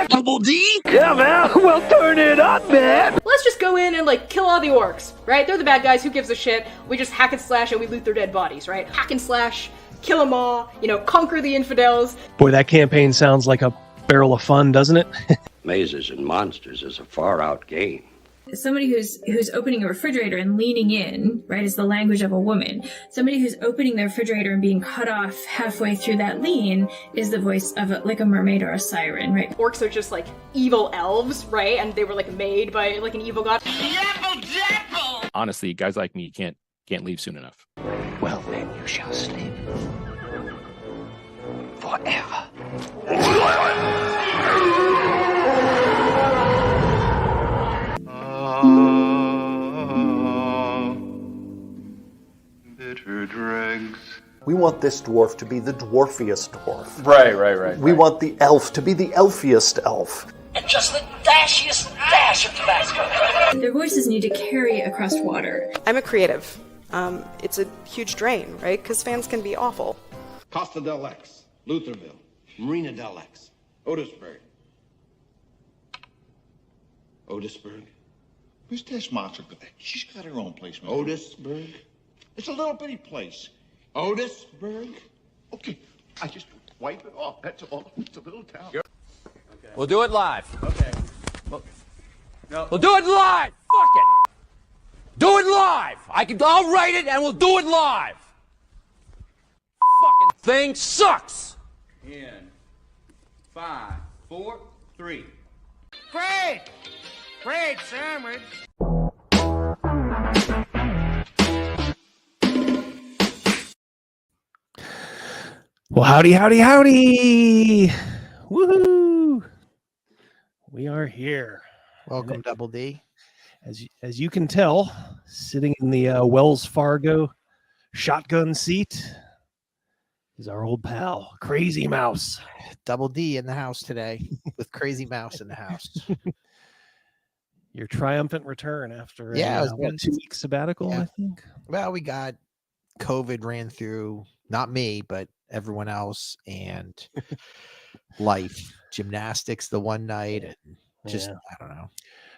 man? Double D? Yeah, man. Well, turn it up, man. Let's just go in and, like, kill all the orcs, right? They're the bad guys. Who gives a shit? We just hack and slash and we loot their dead bodies, right? Hack and slash, kill them all, you know, conquer the infidels. Boy, that campaign sounds like a barrel of fun, doesn't it? Mazes and monsters is a far-out game. Somebody who's opening a refrigerator and leaning in, right, is the language of a woman. Somebody who's opening the refrigerator and being cut off halfway through that lean is the voice of like a mermaid or a siren, right? Orcs are just like evil elves, right? And they were like made by like an evil god. Honestly, guys like me can't leave soon enough. Well, then you shall sleep forever. Bitter dregs. We want this dwarf to be the dwarfiest dwarf. Right. We want the elf to be the elfiest elf. And just the dashiest dash of Tabasco. Their voices need to carry across water. I'm a creative. It's a huge drain, right? Because fans can be awful. Costa del X, Lutherville, Marina del X, Otisburg. Otisburg? Who's this monster? She's got her own place, man. Otisburg? It's a little bitty place. Otisburg? Okay, I just wipe it off. That's all. It's a little town. Okay. We'll do it live. Okay. We'll do it live. Fuck it. Do it live. I'll write it and we'll do it live. Fucking thing sucks. In 5, 4, 3. Great sandwich. Well, howdy. Woohoo! We are here. Welcome, Double D. As you can tell, sitting in the Wells Fargo shotgun seat is our old pal, Crazy Mouse. Double D in the house today with Crazy Mouse in the house. Your triumphant return after a 2-week sabbatical, yeah. I think. Well, we got COVID ran through, not me, but everyone else, and life, gymnastics the one night, and just, I don't know.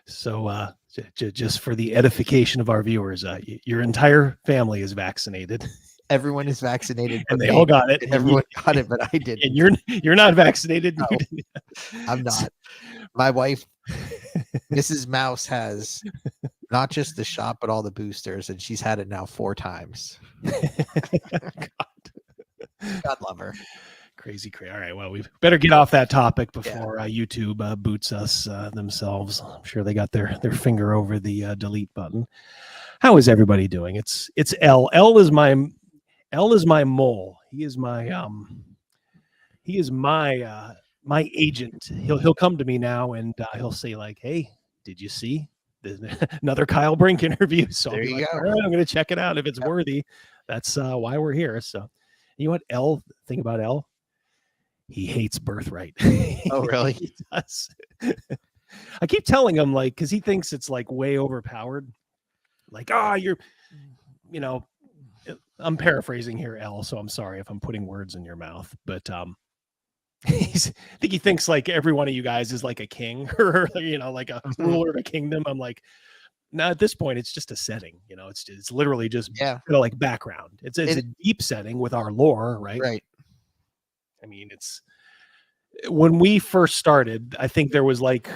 So just for the edification of our viewers, your entire family is vaccinated. Everyone is vaccinated. And they all got it. Everyone got it, but I didn't. And you're not vaccinated? No, I'm not. My wife, Mrs. Mouse, has not just the shot, but all the boosters, and she's had it now 4 times. God love her. Crazy. All right. Well, we better get off that topic before YouTube boots us themselves. I'm sure they got their finger over the delete button. How is everybody doing? It's L. L is my mole. He is my agent. He'll come to me now and he'll say like, "Hey, did you see another Kyle Brink interview?" So there you go. All right, I'm going to check it out if it's worthy. That's why we're here. So, you know what? L. Think about L. He hates Birthright. Oh, really? He does. I keep telling him, like, because he thinks it's like way overpowered. Like, I'm paraphrasing here, L. So I'm sorry if I'm putting words in your mouth, but I think he thinks like every one of you guys is like a king or like a ruler of a kingdom. I'm like, no, at this point, it's just a setting. It's literally just like background. It's a deep setting with our lore, right? Right. I mean, it's when we first started, I think there was like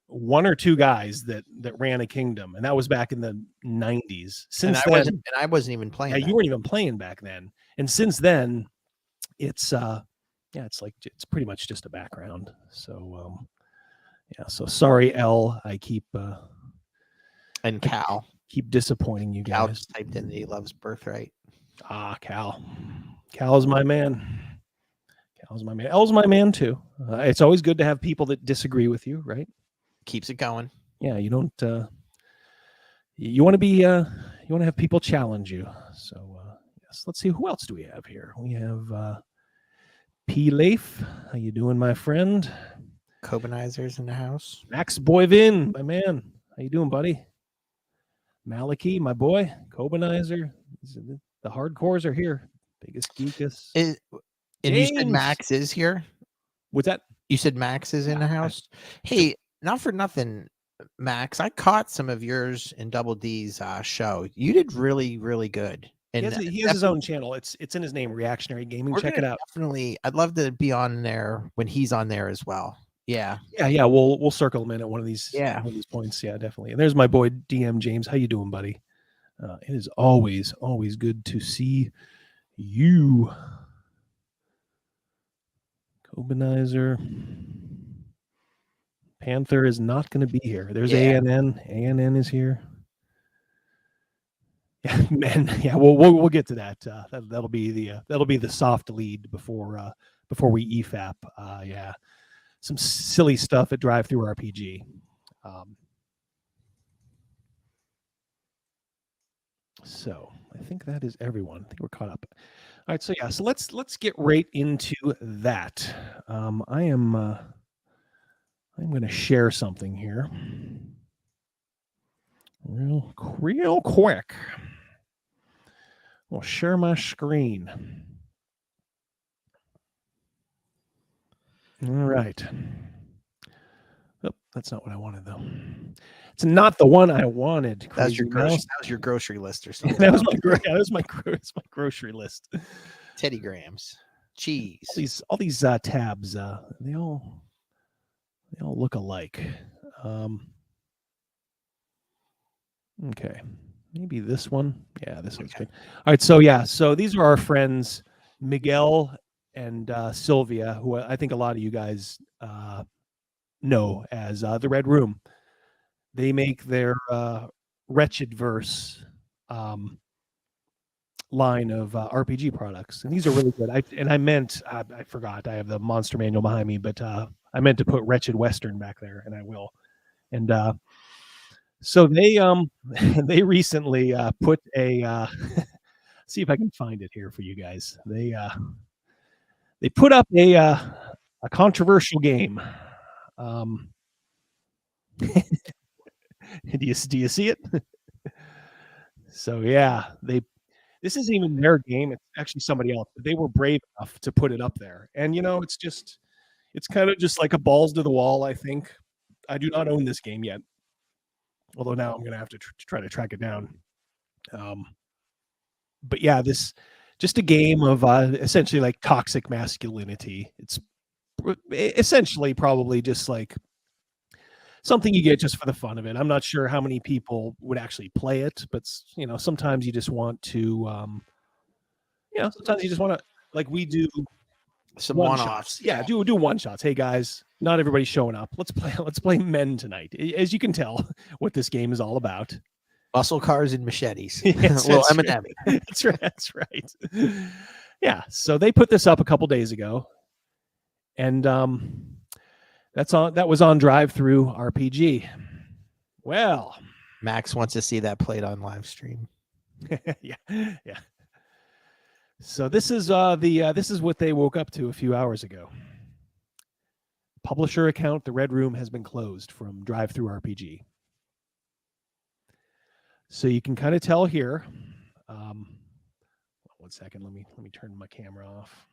1 or 2 guys that ran a kingdom, and that was back in the 90s. Since then, I wasn't even playing. Yeah, you weren't even playing back then. And since then, it's it's pretty much just a background. So so sorry, L. I keep and Cal keep disappointing you guys. Cal just typed in that he loves Birthright. Cal's my man. Cal's my man. L's my man too. It's always good to have people that disagree with you, right? Keeps it going. Yeah, you don't. You want to be. You want to have people challenge you. So yes, let's see, who else do we have here? We have P. Leif. How you doing, my friend? Cobenizer's in the house. Max Boyvin, my man. How you doing, buddy? Maliki, my boy. Cobenizer. The hardcores are here. Biggest geekus. And you said Max is here? What's that? You said Max is in the house. Hey, not for nothing, Max. I caught some of yours in Double D's show. You did really, really good. And He has his own channel. It's in his name, Reactionary Gaming. Check it out. Definitely, I'd love to be on there when he's on there as well. Yeah. Yeah. We'll circle him in at one of these. Yeah. One of these points. Yeah, definitely. And there's my boy DM James. How you doing, buddy? It is always good to see you. Cobanizer. Panther is not going to be here. There's ANN. ANN is here. Yeah, man. Yeah, we'll get to that. That'll be the soft lead before we eFap. Yeah, some silly stuff at Drive-Thru RPG. So I think that is everyone. I think we're caught up. All right, so yeah, so let's get right into that. I'm going to share something here, real quick. I'll share my screen. All right. Oh, that's not what I wanted, though. It's not the one I wanted. That was your grocery list or something. that was my grocery list. Teddy Grahams, cheese. All these tabs. They all look alike. Okay. Maybe this one. Yeah, this one's good. All right. So these are our friends, Miguel and Sylvia, who I think a lot of you guys know as the Red Room. They make their Wretched Verse line of RPG products, and these are really good. I forgot. I have the monster manual behind me, but I meant to put Wretched Western back there, and I will. And so they recently put a see if I can find it here for you guys. They put up a controversial game. Do you see it? So yeah, this isn't even their game. It's actually somebody else. But they were brave enough to put it up there, and it's kind of just like a balls to the wall. I think I do not own this game yet. Although now I'm going to have to try to track it down. But yeah, this just a game of essentially like toxic masculinity. It's essentially probably just like something you get just for the fun of it. I'm not sure how many people would actually play it, but sometimes you just want to, sometimes you just want to, like we do, some one-offs. Yeah, do one-shots. Hey guys, not everybody's showing up. Let's play men tonight. As you can tell, what this game is all about. Muscle cars and machetes. Yes, little M&M. That's right. Yeah, so they put this up a couple days ago, and that was on Drive-Thru RPG. Well, Max wants to see that played on live stream. yeah. So this is this is what they woke up to a few hours ago. Publisher account, the Red Room has been closed from Drive-Thru RPG. So you can kind of tell here. 1 second, let me turn my camera off.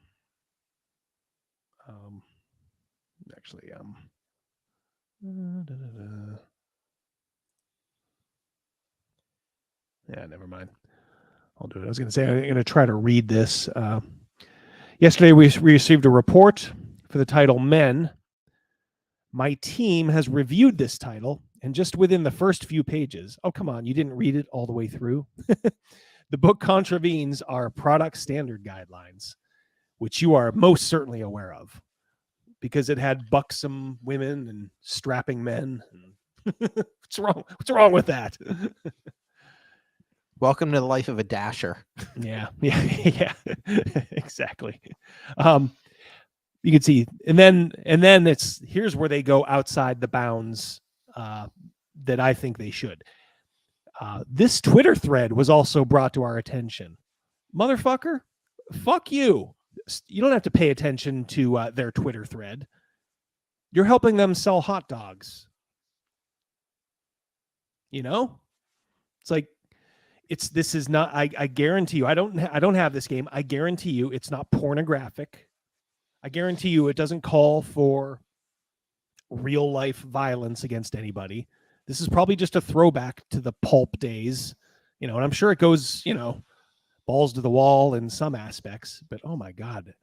Yeah, never mind. I'll do it. I was going to say, I'm going to try to read this. Yesterday, we received a report for the title Men. My team has reviewed this title, and just within the first few pages, oh, come on, you didn't read it all the way through? The book contravenes our product standard guidelines, which you are most certainly aware of, because it had buxom women and strapping men. What's wrong with that? Welcome to the life of a dasher. Yeah, exactly. You can see, and then here's where they go outside the bounds that I think they should. This Twitter thread was also brought to our attention. Motherfucker, fuck you. You don't have to pay attention to their Twitter thread. You're helping them sell hot dogs. It's like, this is not, I guarantee you, I don't have this game. I guarantee you it's not pornographic. I guarantee you it doesn't call for real life violence against anybody. This is probably just a throwback to the pulp days, and I'm sure it goes, balls to the wall in some aspects, but oh my God,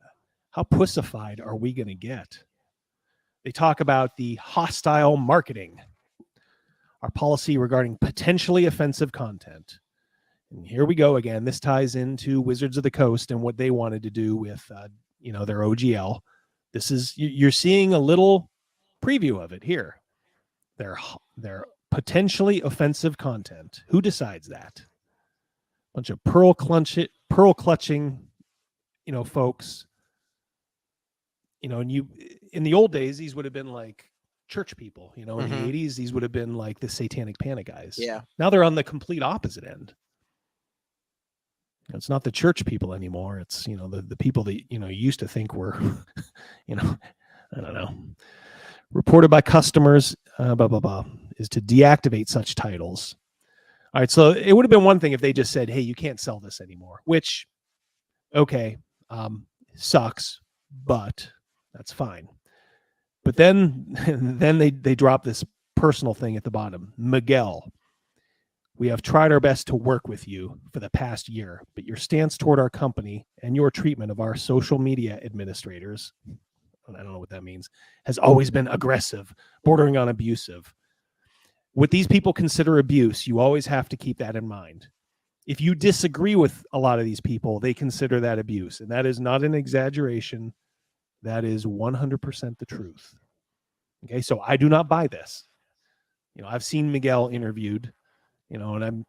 how pussified are we going to get? They talk about the hostile marketing, our policy regarding potentially offensive content. And here we go again. This ties into Wizards of the Coast and what they wanted to do with, their OGL. You're seeing a little preview of it here. They're potentially offensive content. Who decides that? Bunch of pearl clutching, folks. And in the old days, these would have been like church people. In the 80s, these would have been like the Satanic Panic guys. Yeah. Now they're on the complete opposite end. It's not the church people anymore. It's, the people that, used to think were, I don't know. Reported by customers, is to deactivate such titles. All right, so it would have been one thing if they just said, hey, you can't sell this anymore, which, okay, sucks, but that's fine. But then they drop this personal thing at the bottom. Miguel, we have tried our best to work with you for the past year, but your stance toward our company and your treatment of our social media administrators, I don't know what that means, has always been aggressive, bordering on abusive. What these people consider abuse, you always have to keep that in mind. If you disagree with a lot of these people, they consider that abuse. And that is not an exaggeration. That is 100% the truth. Okay, so I do not buy this. I've seen Miguel interviewed, and I'm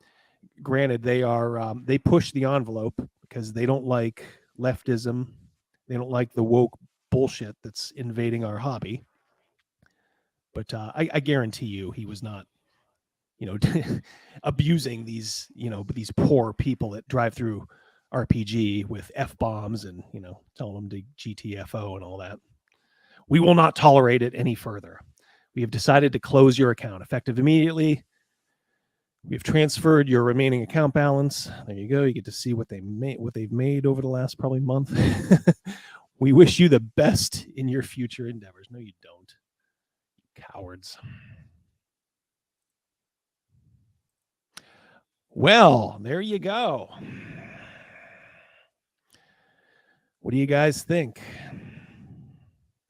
granted they push the envelope because they don't like leftism. They don't like the woke bullshit that's invading our hobby. But I guarantee you he was not, abusing these, these poor people that drive through RPG with F-bombs and, telling them to GTFO and all that. We will not tolerate it any further. We have decided to close your account effective immediately. We have transferred your remaining account balance. There you go. You get to see what they've made over the last probably month. We wish you the best in your future endeavors. No, you don't. Cowards. Well, there you go. What do you guys think?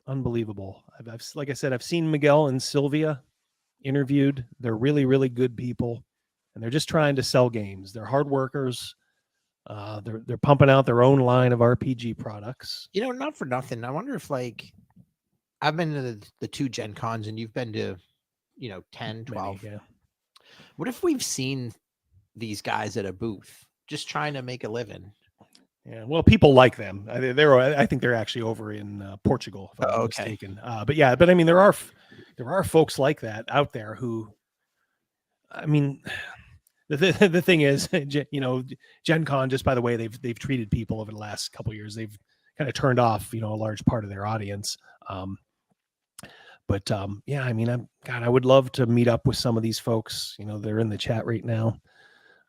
Unbelievable. I've like I said, I've seen Miguel and Sylvia interviewed. They're really, really good people, and they're just trying to sell games. They're hard workers. They're pumping out their own line of RPG products. Not for nothing. I wonder if I've been to the 2 Gen Cons and you've been to, 10, 12. Many, yeah. What if we've seen these guys at a booth just trying to make a living? Yeah, well, people like them. I think they're actually over in Portugal, if I'm not mistaken. But I mean, there are folks like that out there who, I mean, the thing is, Gen Con, just by the way they've treated people over the last couple of years, they've kind of turned off, a large part of their audience. Yeah, I mean, I would love to meet up with some of these folks. They're in the chat right now.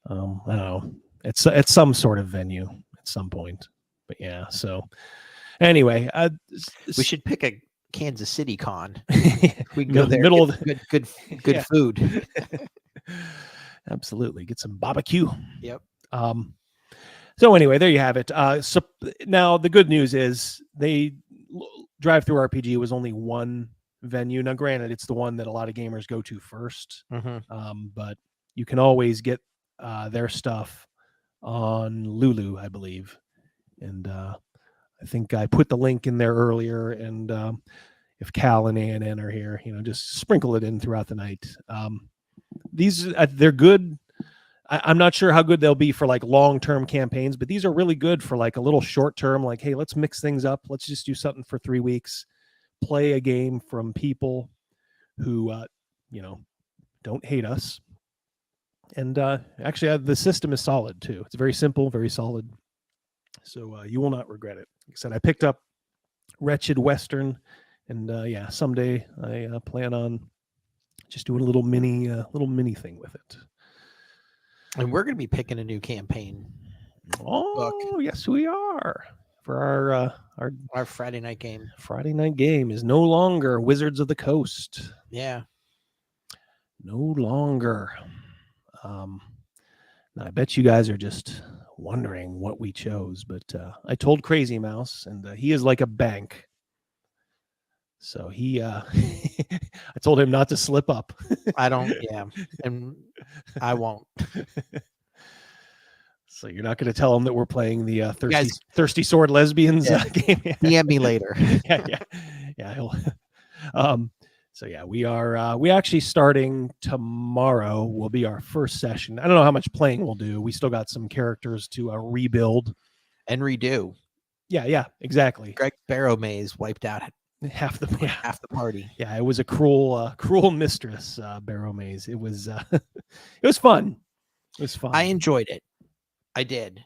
I don't know. It's at some sort of venue at some point. But yeah, so anyway, we should pick a Kansas City con. We can go there. Middle of good food. Absolutely, get some barbecue. Yep. So anyway, there you have it. So now the good news is they Drive Through RPG was only one venue. Now, granted, it's the one that a lot of gamers go to first, but you can always get their stuff on Lulu, I believe. And I think I put the link in there earlier. And if Cal and ANN are here, just sprinkle it in throughout the night. These they're good. I'm not sure how good they'll be for long-term campaigns, but these are really good for a little short-term, hey, let's mix things up. Let's just do something for 3 weeks, play a game from people who, don't hate us. And actually, the system is solid too. It's very simple, very solid. So you will not regret it. Like I said, I picked up Wretched Western, and someday I plan on just doing a little mini thing with it. And we're going to be picking a new campaign. Oh, book. Yes, we are. for our Friday night game. Friday night game is no longer Wizards of the Coast. Yeah. No longer. Now I bet you guys are just wondering what we chose, but I told Crazy Mouse, and he is like a bank. So he, I told him not to slip up. I don't, yeah, and I won't. So you're not going to tell him that we're playing the Guys, thirsty sword lesbians game. DM me later. yeah. He'll, so yeah, we are. We actually starting tomorrow will be our first session. I don't know how much playing we'll do. We still got some characters to rebuild and redo. Yeah, exactly. Greg Barrow Maze wiped out half the party. Yeah, it was a cruel mistress, Barrow Maze. It was it was fun. It was fun. I enjoyed it. I did.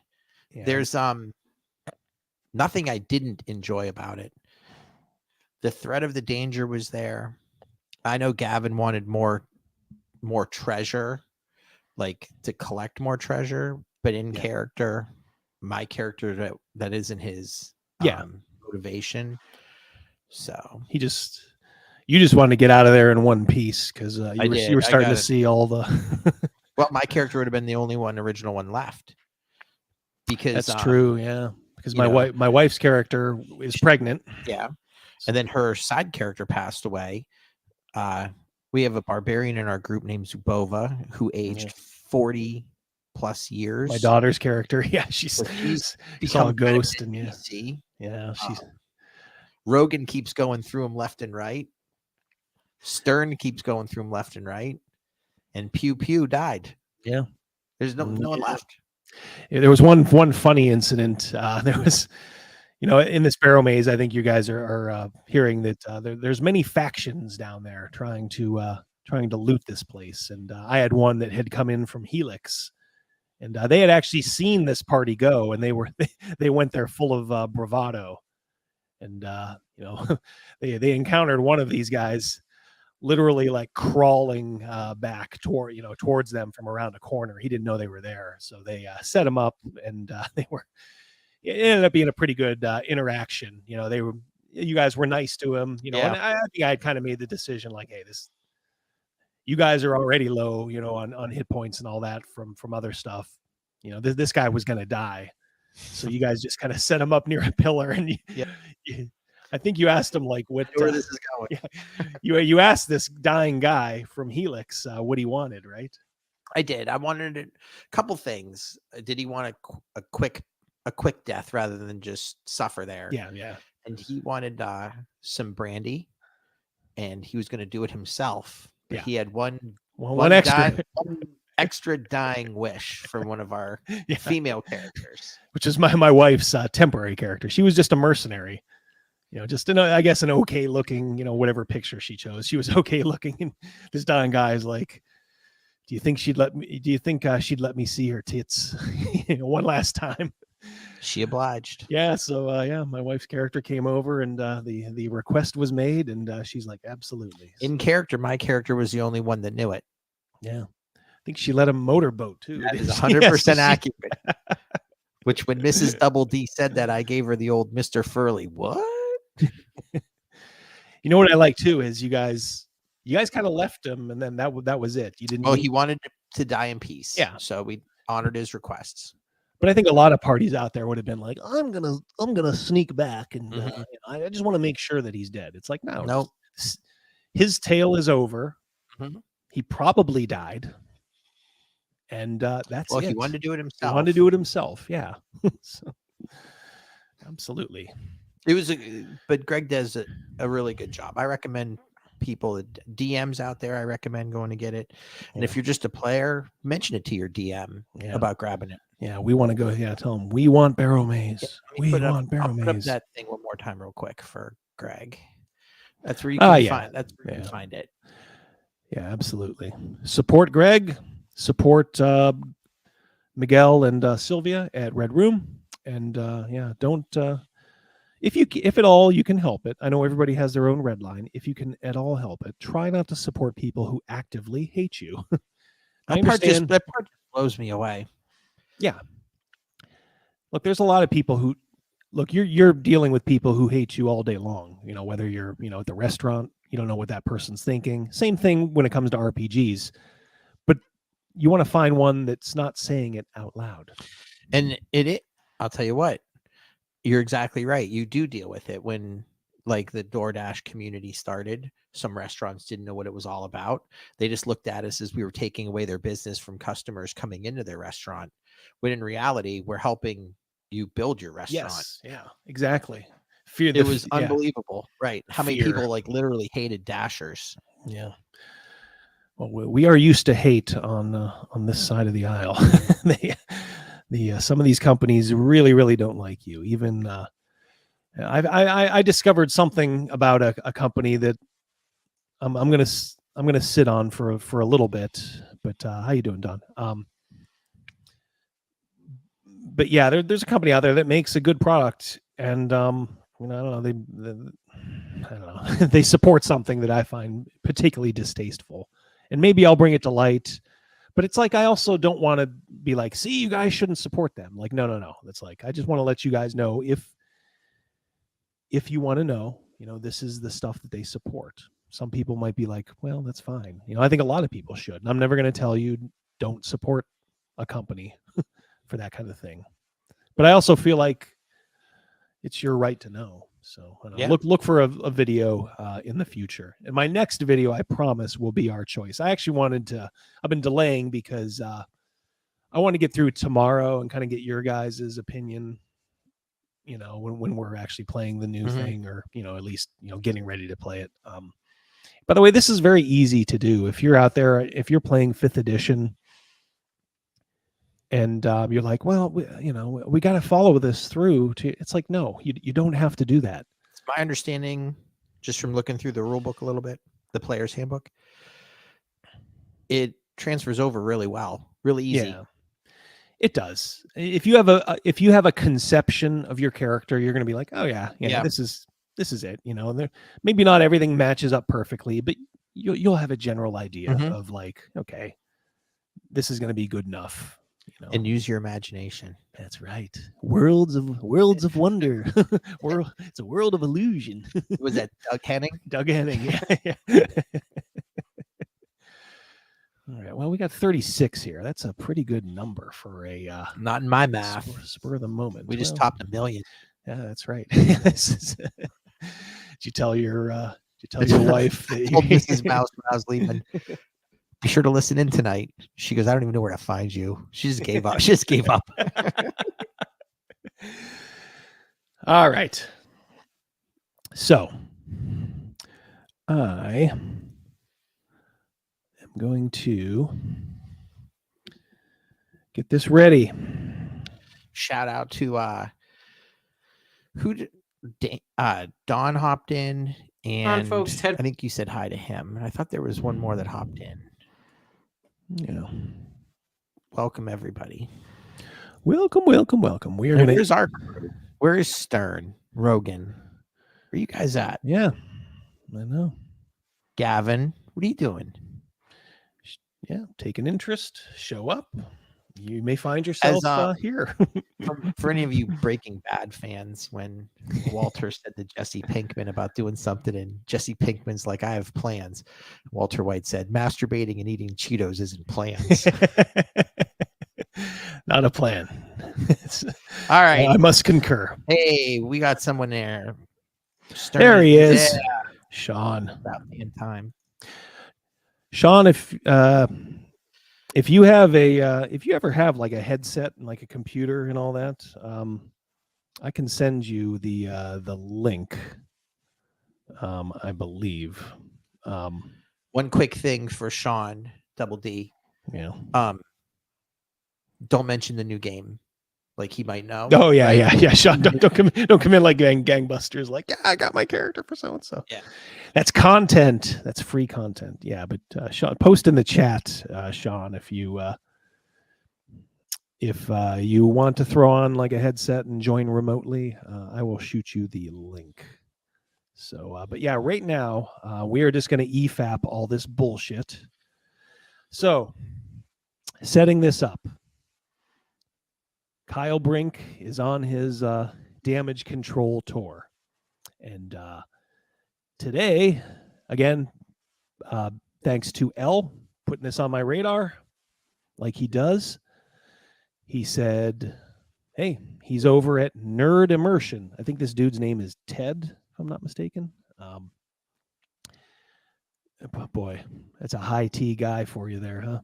Yeah. There's nothing I didn't enjoy about it. The threat of the danger was there. I know Gavin wanted more treasure, like to collect more treasure, but in character, my character that isn't his motivation. So you just wanted to get out of there in one piece because you were starting to see all the. Well, my character would have been the only original one left. Because that's true, yeah. Because my wife's character is pregnant. Yeah. And then her side character passed away. We have a barbarian in our group named Zubova who aged 40 plus years. My daughter's character, she's saw a ghost and she's Rogan keeps going through him left and right. Stern keeps going through him left and right. And Pew Pew died. Yeah. There's no one left. Yeah, there was one funny incident. There was, in this Barrow Maze, I think you guys are hearing that there's many factions down there trying to loot this place. And I had one that had come in from Helix, and they had actually seen this party go, and they went there full of bravado, and they encountered one of these guys literally like crawling back towards them from around a corner. He didn't know they were there, so they set him up, and it ended up being a pretty good interaction. You guys were nice to him, and I think I kind of made the decision like, hey, you guys are already low, on hit points and all that from other stuff. This guy was going to die, so you guys just kind of set him up near a pillar, and I think you asked him like where this is going. You asked this dying guy from Helix what he wanted, right? I did. I wanted a couple things. Did he want a quick death rather than just suffer there? Yeah. And he wanted some brandy, and he was going to do it himself. But he had one extra dying wish from one of our female characters, which is my wife's temporary character. She was just a mercenary. Just I guess an okay looking, whatever picture she chose. She was okay looking, and this dying guy is like, do you think she'd let me see her tits one last time? She obliged. Yeah. So my wife's character came over, and the request was made, and she's like, absolutely. In character, my character was the only one that knew it. Yeah. I think she let him motorboat too. That is 100% accurate. Which when Mrs. Double D said that, I gave her the old Mr. Furley. What? You know what I like too is you guys kind of left him, and then that was it. You didn't. Oh, he wanted to die in peace. Yeah. So we honored his requests. But I think a lot of parties out there would have been like, I'm gonna sneak back, and I just want to make sure that he's dead. It's like, no, his tale is over. Mm-hmm. He probably died, and that's well. it. He wanted to do it himself. He wanted to do it himself. Yeah. So, absolutely. It was but Greg does a really good job. I recommend people, DMs out there, I recommend going to get it. And if you're just a player, mention it to your DM about grabbing it. Yeah, we want to go. Yeah, tell them we want Barrow Maze. We want Barrow Maze. Put up that thing one more time, real quick, for Greg. That's where you can find. That's where you can find it. Yeah, absolutely. Support Greg. Support Miguel and Sylvia at Red Room. And don't. If at all you can help it, I know everybody has their own red line. If you can at all help it, try not to support people who actively hate you. That part just blows me away. Yeah. Look, there's a lot of people who look, you're dealing with people who hate you all day long. You know, whether you're, you know, at the restaurant, you don't know what that person's thinking. Same thing when it comes to RPGs, but you want to find one that's not saying it out loud. And I'll tell you what, you're exactly right. You do deal with it when, like, the DoorDash community started. Some restaurants didn't know what it was all about. They just looked at us as we were taking away their business from customers coming into their restaurant, when in reality, we're helping you build your restaurant. Yes, yeah, exactly. It was unbelievable, right? How many Fear. people, like, literally hated Dashers? Yeah. Well, we are used to hate on this side of the aisle. Some of these companies really don't like you. Even I discovered something about a company that I'm gonna sit on for a little bit. But how you doing, Don? But yeah, there's a company out there that makes a good product, and I don't know, I don't know, they support something that I find particularly distasteful, and maybe I'll bring it to light. But it's like, I also don't want to be like, see, you guys shouldn't support them. Like, no. That's like, I just want to let you guys know, if you want to know, you know, this is the stuff that they support. Some people might be like, well, that's fine. You know, I think a lot of people should. And I'm never going to tell you don't support a company for that kind of thing. But I also feel like it's your right to know. So look for a video in the future. And my next video, I promise, will be our choice. I actually I've been delaying because I want to get through tomorrow and kind of get your guys' opinion, you know, when we're actually playing the new thing, or, you know, at least, you know, getting ready to play it. By the way, this is very easy to do. If you're out there, if you're playing 5th edition, and you're like, well, we got to follow this through. It's like, no, you don't have to do that. It's my understanding, just from looking through the rule book a little bit, the player's handbook, it transfers over really well, really easy. Yeah, it does. If you have a conception of your character, you're going to be like, oh yeah, this is it. You know, and maybe not everything matches up perfectly, but you'll have a general idea of like, okay, this is going to be good enough. You know? And use your imagination. That's right. Worlds of wonder. It's a world of illusion. Was that Doug Henning? Doug Henning. Yeah. All right. Well, we got 36 here. That's a pretty good number for a not in my math. Spur of the moment. We just topped 1 million. Yeah, that's right. Did you tell your wife that I told Mrs. Mouse when I was leaving, be sure to listen in tonight. She goes, I don't even know where to find you. She just gave up. All right. So I am going to get this ready. Shout out to Don hopped in, and folks, I think you said hi to him. And I thought there was one more that hopped in. Yeah. Welcome everybody. Welcome. We are Where's our crew? Where is Stern? Rogan? Where you guys at? Yeah, I know. Gavin, what are you doing? Yeah, take an interest, show up. You may find yourself here. For any of you Breaking Bad fans, when Walter said to Jesse Pinkman about doing something, and Jesse Pinkman's like, I have plans. Walter White said, masturbating and eating Cheetos isn't plans. Not a plan. All right. I must concur. Hey, we got someone there. Stern, there he is. Yeah. Sean. About in time. Sean, if you have if you ever have like a headset and like a computer and all that, I can send you the link. I believe. One quick thing for Sean, Double D. Yeah. Don't mention the new game, like he might know. Oh yeah, right? yeah. Sean, don't come in like gangbusters. Like, yeah, I got my character for so and so. Yeah, that's content. That's free content. Yeah, but Sean, post in the chat, Sean, if you want to throw on like a headset and join remotely, I will shoot you the link. So, but yeah, right now we are just going to eFap all this bullshit. So, setting this up. Kyle Brink is on his Damage Control Tour. And today, again, thanks to L putting this on my radar like he does, he said, hey, he's over at Nerd Immersion. I think this dude's name is Ted, if I'm not mistaken. Boy, that's a high tea guy for you there, huh?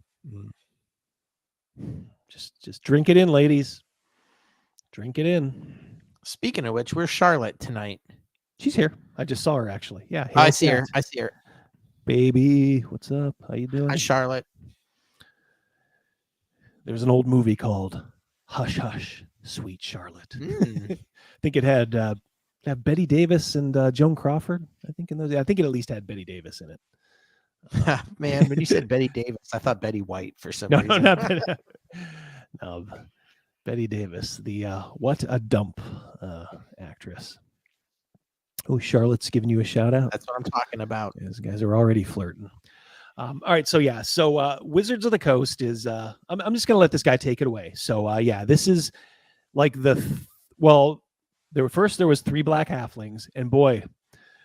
Just drink it in, ladies. Drink it in. Speaking of which, where's Charlotte tonight? She's here. I just saw her actually. Yeah. I see her. I see her. Baby, what's up? How you doing? Hi, Charlotte. There's an old movie called Hush Hush, Sweet Charlotte. I think it had Betty Davis and Joan Crawford. I think it at least had Betty Davis in it. Man, when you said Betty Davis, I thought Betty White for some reason. No, not Betty. No, Betty Davis, the What a Dump actress. Oh, Charlotte's giving you a shout out. That's what I'm talking about. These guys are already flirting. All right, so yeah, Wizards of the Coast is. I'm just gonna let this guy take it away. So yeah, this is like there was 3 black halflings, and boy,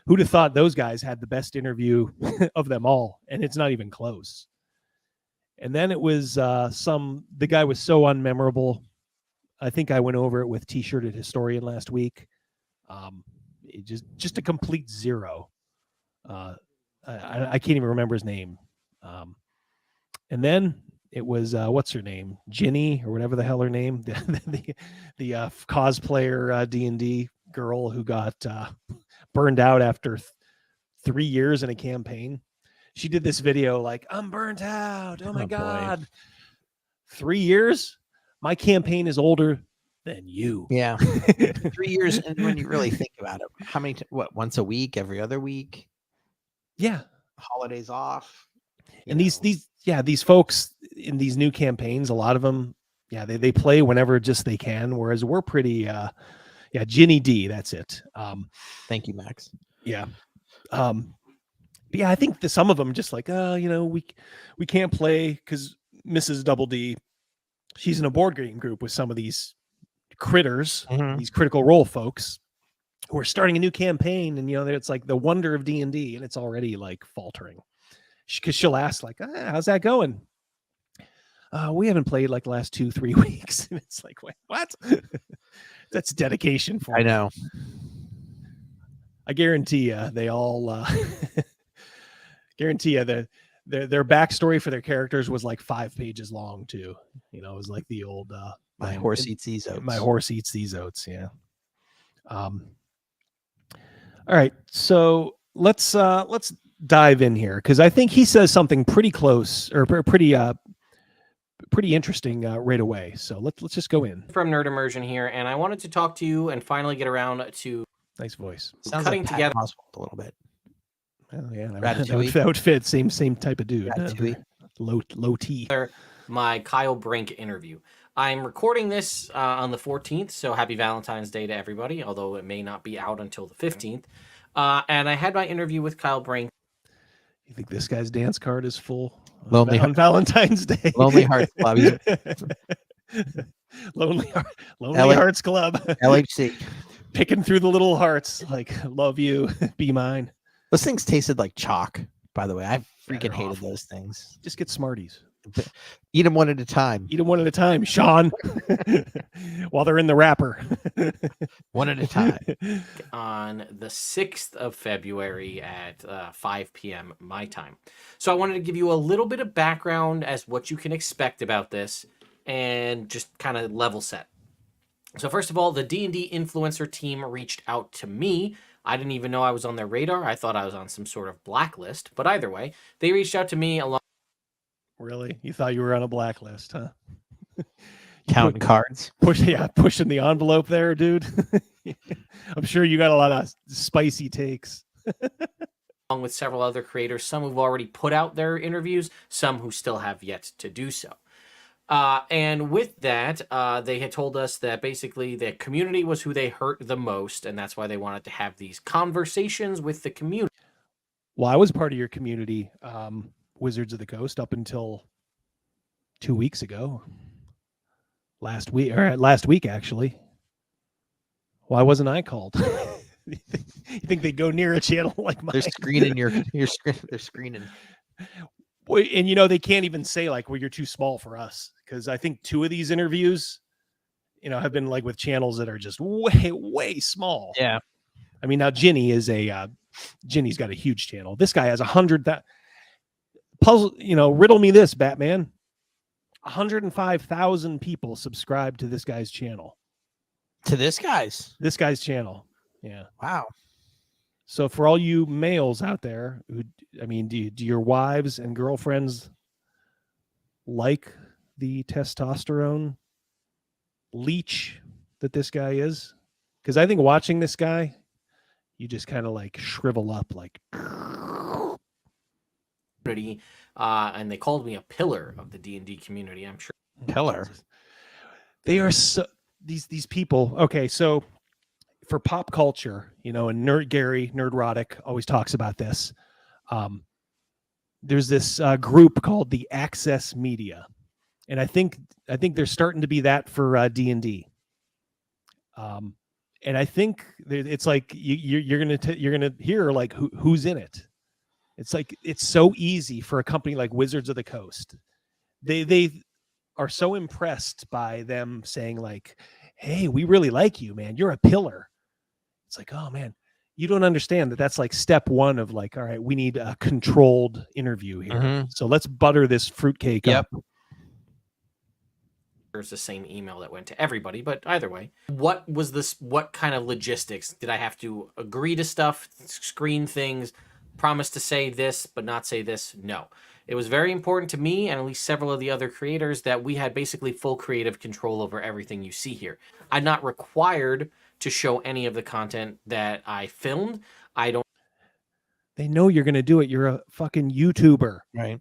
who'd have thought those guys had the best interview of them all, and it's not even close. And then it was the guy was so unmemorable. I think I went over it with T-shirted Historian last week. It just a complete zero. I can't even remember his name. And then it was what's her name, Ginny or whatever the hell her name, the cosplayer D&D girl who got burned out after 3 years in a campaign. She did this video like, I'm burnt out. Oh my God. Boy. 3 years? My campaign is older than you. Yeah. 3 years. And when you really think about it, how many, once a week, every other week? Yeah. Holidays off. And these folks in these new campaigns, a lot of them, yeah, they play whenever just they can. Whereas we're pretty, Ginny D, that's it. Thank you, Max. Yeah. But yeah, I think some of them just like, we can't play because Mrs. Double D, she's in a board game group with some of these critters, these Critical Role folks who are starting a new campaign, and it's like the wonder of D&D, and it's already like faltering because she'll ask like, how's that going? We haven't played like the last 2-3 weeks. And it's like, wait, what? That's dedication for I know. I guarantee you they all guarantee you that their backstory for their characters was like 5 pages long too. It was like the old my horse eats these oats. My horse eats these oats, yeah. All right, so let's dive in here because I think he says something pretty close or pretty interesting right away. So let's just go in. From Nerd Immersion here, and I wanted to talk to you and finally get around to nice voice. Sounds cutting like together a little bit. Oh, yeah, that would fit. Same type of dude. Low T. My Kyle Brink interview. I'm recording this on the 14th, so happy Valentine's Day to everybody, although it may not be out until the 15th. And I had my interview with Kyle Brink. You think this guy's dance card is full on Valentine's Day? Lonely Hearts Club. Lonely Hearts Club. LHC. Picking through the little hearts, like, love you, be mine. Those things tasted like chalk, by the way. I freaking hated those things. Just get Smarties. Eat them one at a time. Eat them one at a time, Sean. While they're in the wrapper. One at a time. On the 6th of February at 5 p.m. my time. So I wanted to give you a little bit of background as what you can expect about this and just kind of level set. So first of all, the D&D influencer team reached out to me. I didn't even know I was on their radar. I thought I was on some sort of blacklist. But either way, they reached out to me along. Really? You thought you were on a blacklist, huh? Counting cards. Pushing the envelope there, dude. I'm sure you got a lot of spicy takes. Along with several other creators, some who've already put out their interviews, some who still have yet to do so. And with that, they had told us that basically the community was who they hurt the most, and that's why they wanted to have these conversations with the community. Well, I was part of your community, Wizards of the Coast, up until 2 weeks ago. Last week, actually. Why wasn't I called? You think they go near a channel like mine? They're screening your screen. They're screening. Well, and they can't even say like, well, you're too small for us, because I think 2 of these interviews, have been like with channels that are just way small. Yeah. I mean, now Ginny's got a huge channel. This guy has 100,000. Puzzle, riddle me this, Batman. 105,000 people subscribe to this guy's channel. To this guy's channel. Yeah. Wow. So for all you males out there, do your wives and girlfriends like the testosterone leech that this guy is? Because I think watching this guy, you just kind of like shrivel up, like. And they called me a pillar of the D&D community. I'm sure. Pillar. They are so these people. Okay, so for pop culture, and Nerdrotic always talks about this. There's this group called the Access Media, and I think they're starting to be that for D&D. And I think it's like you're gonna hear like who's in it. It's like it's so easy for a company like Wizards of the Coast. They are so impressed by them saying like, "Hey, we really like you, man. You're a pillar." It's like, oh man, you don't understand that that's like step 1 of like, all right, we need a controlled interview here. Mm-hmm. So let's butter this fruitcake up. There's the same email that went to everybody, but either way, what kind of logistics? Did I have to agree to stuff, screen things, promise to say this, but not say this? No. It was very important to me and at least several of the other creators that we had basically full creative control over everything you see here. I'm not required to show any of the content that I filmed. They know you're going to do it. You're a fucking YouTuber. Right.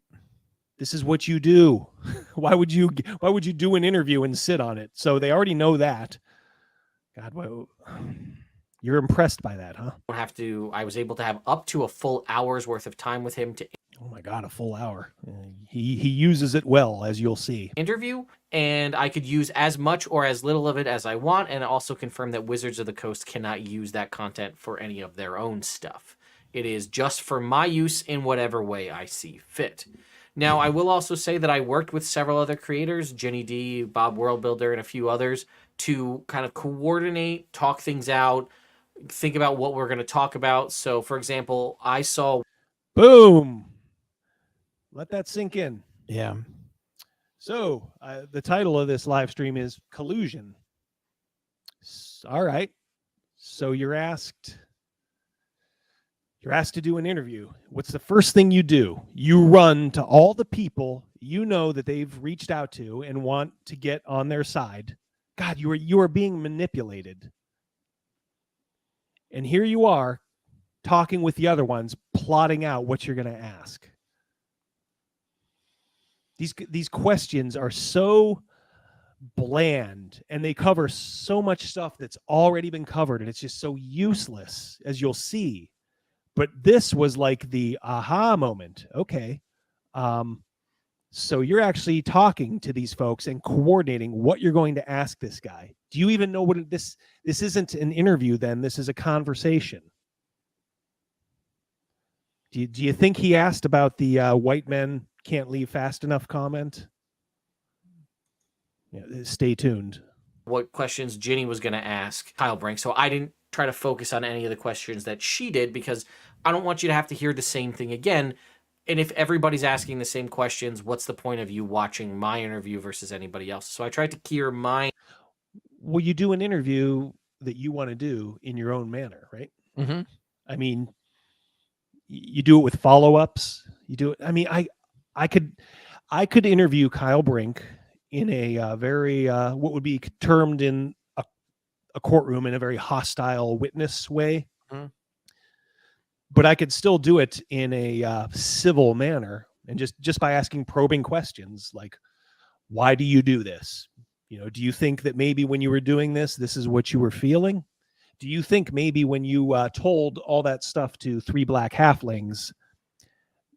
This is what you do. Why would you do an interview and sit on it? So they already know that. God, well, you're impressed by that, huh? I was able to have up to a full hour's worth of time with him to. Oh my God, a full hour. He uses it well, as you'll see. Interview, and I could use as much or as little of it as I want, and also confirm that Wizards of the Coast cannot use that content for any of their own stuff. It is just for my use in whatever way I see fit. Now, I will also say that I worked with several other creators, Jenny D, Bob Worldbuilder, and a few others, to kind of coordinate, talk things out, think about what we're going to talk about. So, for example, I saw... Boom! Let that sink in. Yeah. So, the title of this live stream is Collusion. All right. So you're asked to do an interview. What's the first thing you do? You run to all the people you know that they've reached out to and want to get on their side. God, you are being manipulated. And here you are talking with the other ones, plotting out what you're going to ask. These questions are so bland and they cover so much stuff that's already been covered, and it's just so useless, as you'll see. But this was like the aha moment. Okay. So you're actually talking to these folks and coordinating what you're going to ask this guy. Do you even know what this isn't an interview then? This is a conversation. Do you think he asked about the white men can't leave fast enough comment? Yeah, stay tuned. What questions Ginny was going to ask Kyle Brink. So I didn't try to focus on any of the questions that she did, because I don't want you to have to hear the same thing again. And if everybody's asking the same questions, what's the point of you watching my interview versus anybody else? So I tried to gear my... Well, you do an interview that you want to do in your own manner, right? Mm-hmm. I mean, you do it with follow-ups. You do it. I mean, I could interview Kyle Brink in a very what would be termed in a courtroom in a very hostile witness way. Mm-hmm. But I could still do it in a civil manner, and just by asking probing questions like, why do you do this? Do you think that maybe when you were doing this is what you were feeling? Do you think maybe when you told all that stuff to 3 black halflings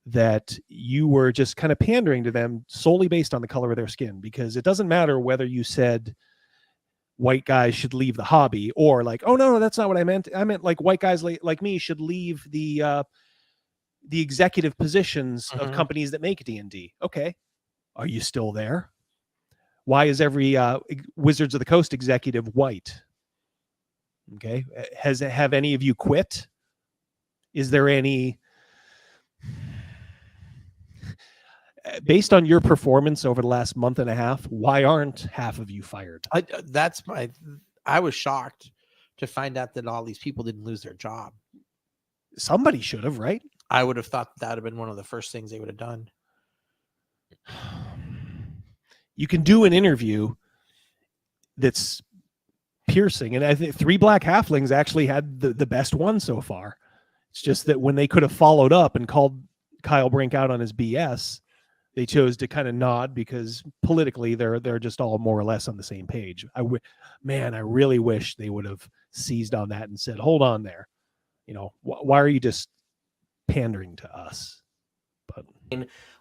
that you were just kind of pandering to them solely based on the color of their skin? Because it doesn't matter whether you said white guys should leave the hobby, or like, oh no, that's not what I meant. I meant like white guys like me should leave the executive positions of companies that make D&D. Okay. Are you still there? Why is every Wizards of the Coast executive white? Okay. Have any of you quit? Is there any, based on your performance over the last month and a half, why aren't half of you fired? I was shocked to find out that all these people didn't lose their job. Somebody should have, right? I would have thought that would have been one of the first things they would have done. You can do an interview that's piercing, and I think 3 Black Halflings actually had the best one so far. It's just that when they could have followed up and called Kyle Brink out on his BS, they chose to kind of nod because politically they're just all more or less on the same page. I really wish they would have seized on that and said, hold on there. You know, why are you just pandering to us? But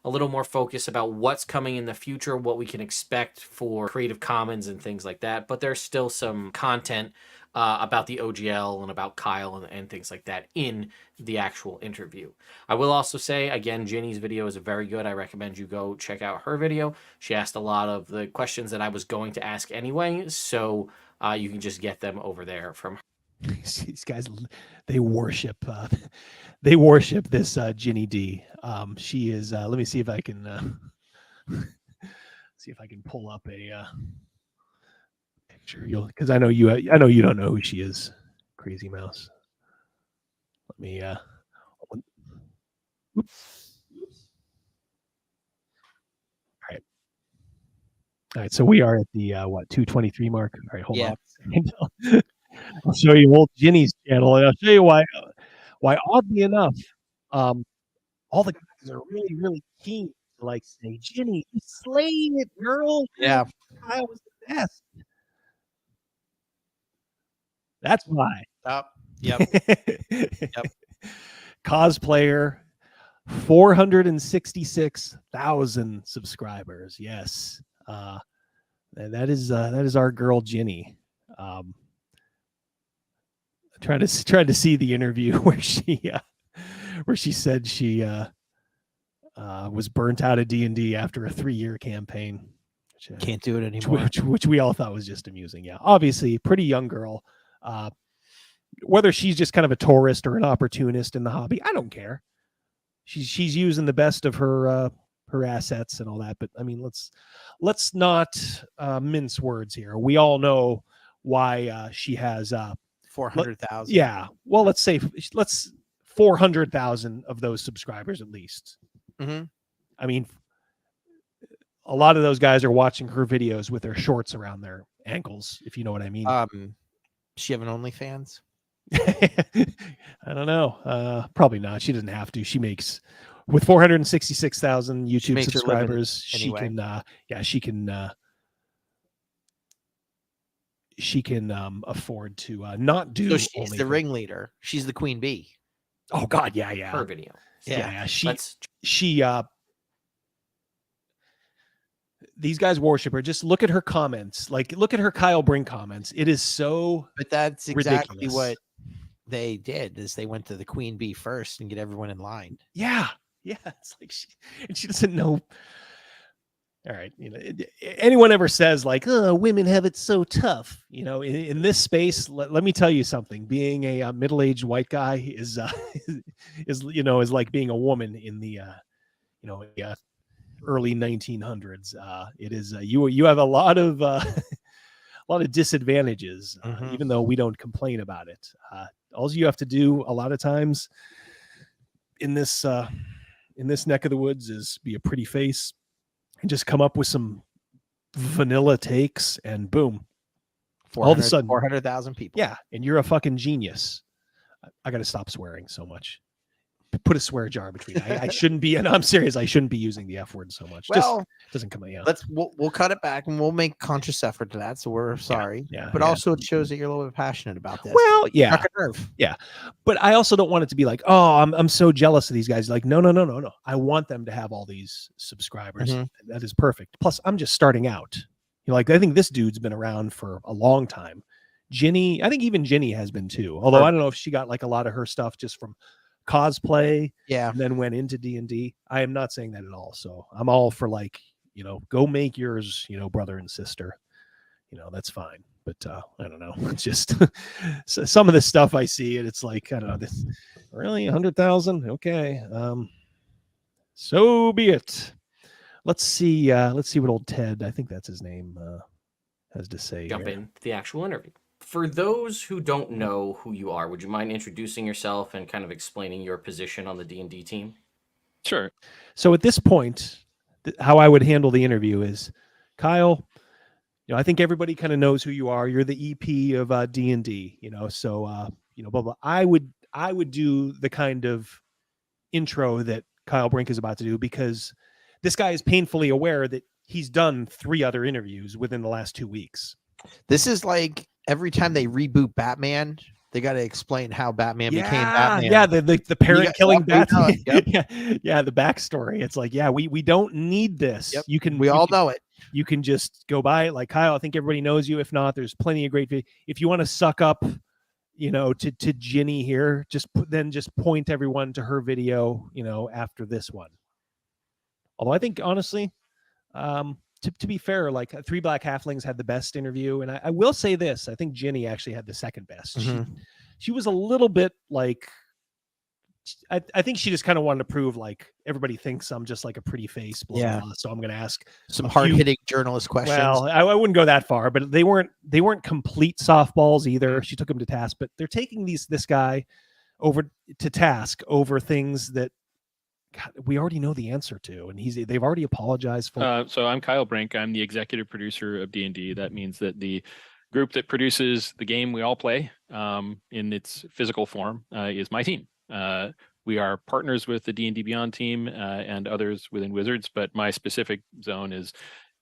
a little more focus about what's coming in the future, what we can expect for Creative Commons and things like that. But there's still some content about the OGL and about Kyle and things like that in the actual interview. I will also say, again, Ginny's video is very good. I recommend you go check out her video. She asked a lot of the questions that I was going to ask anyway, so you can just get them over there from her. These guys, they worship this Ginny D. She is, let me see if I can pull up a picture, because I know you don't know who she is, Crazy Mouse. Let me oops. All right, so we are at the 223 mark. All right, hold on. I'll show you old Ginny's channel, and I'll show you why oddly enough, all the guys are really, really keen to like say, Ginny, you slayed it, girl. Yeah. I was the best. That's why. Yep. Yep. Cosplayer, 466,000 subscribers. Yes. That is our girl Ginny. Tried to see the interview where she said she was burnt out of D&D after a 3-year campaign. Can't do it anymore. Which we all thought was just amusing. Yeah, obviously, pretty young girl. Whether she's just kind of a tourist or an opportunist in the hobby, I don't care. She's using the best of her assets and all that. But I mean, let's not mince words here. We all know why she has 400,000. Yeah. Well, let's 400,000 of those subscribers at least. Mm-hmm. I mean, a lot of those guys are watching her videos with their shorts around their ankles, if you know what I mean. She have an OnlyFans? I don't know. Probably not. She doesn't have to. She makes, with 466,000 YouTube subscribers, anyway. She can afford to not do. So she's the ringleader. She's the queen bee. Oh God, yeah. Her video. Yeah. She these guys worship her. Just look at her comments. Like, look at her Kyle Brink comments. It is so. But that's exactly ridiculous. what they did. Is they went to the queen bee first and get everyone in line. Yeah. It's like she doesn't know. All right, anyone ever says like, "Oh, women have it so tough," in this space, let me tell you something. Being a middle-aged white guy is like being a woman in the early 1900s. It is you have a lot of disadvantages, even though we don't complain about it. All you have to do a lot of times in this neck of the woods is be a pretty face. And just come up with some vanilla takes, and boom, all of a sudden, 400,000 people. Yeah, and you're a fucking genius. I got to stop swearing so much. Put a swear jar between. I shouldn't be, and I'm serious. I shouldn't be using the F word so much. Well, just doesn't come out. We'll cut it back, and we'll make conscious effort to that. So we're sorry. But also it shows that you're a little bit passionate about this. Well, yeah, But I also don't want it to be like, oh, I'm so jealous of these guys. Like, no. I want them to have all these subscribers. That is perfect. Plus, I'm just starting out. I think this dude's been around for a long time. Ginny, I think even Ginny has been too. Although I don't know if she got like a lot of her stuff just from cosplay, and then went into D&D. I am not saying that at all. So I'm all for like, go make yours, brother and sister. That's fine. But I don't know. It's just some of the stuff I see, and it's like, I don't know, this really 100,000. Okay. So be it. Let's see what old Ted, I think that's his name, has to say. Jump into the actual interview. For those who don't know who you are, would you mind introducing yourself and kind of explaining your position on the D&D team? Sure. So at this point, how I would handle the interview is, Kyle, I think everybody kind of knows who you are. You're the EP of D&D, so blah blah. I would do the kind of intro that Kyle Brink is about to do, because this guy is painfully aware that he's done 3 other interviews within the last 2 weeks. This is like every time they reboot Batman, they got to explain how Batman became Batman. Yeah, the parent killing Batman. Yep. yeah, the backstory. It's like, we don't need this. Yep. We all know it. You can just go by it. Like, Kyle, I think everybody knows you. If not, there's plenty of great. If you want to suck up, to Ginny here, just point everyone to her video, after this one. Although I think honestly, to be fair, like 3 Black Halflings had the best interview, and I will say this: I think Ginny actually had the second best. Mm-hmm. She was a little bit like, I think she just kind of wanted to prove like everybody thinks I'm just like a pretty face, blah, blah, blah, so I'm going to ask some hard-hitting journalist questions. Well, I wouldn't go that far, but they weren't complete softballs either. She took him to task, but they're taking this guy over to task over things that, God, we already know the answer to, and they've already apologized for. So I'm Kyle Brink. I'm the executive producer of D&D. That means that the group that produces the game we all play in its physical form is my team. We are partners with the D&D Beyond team and others within Wizards, but my specific zone is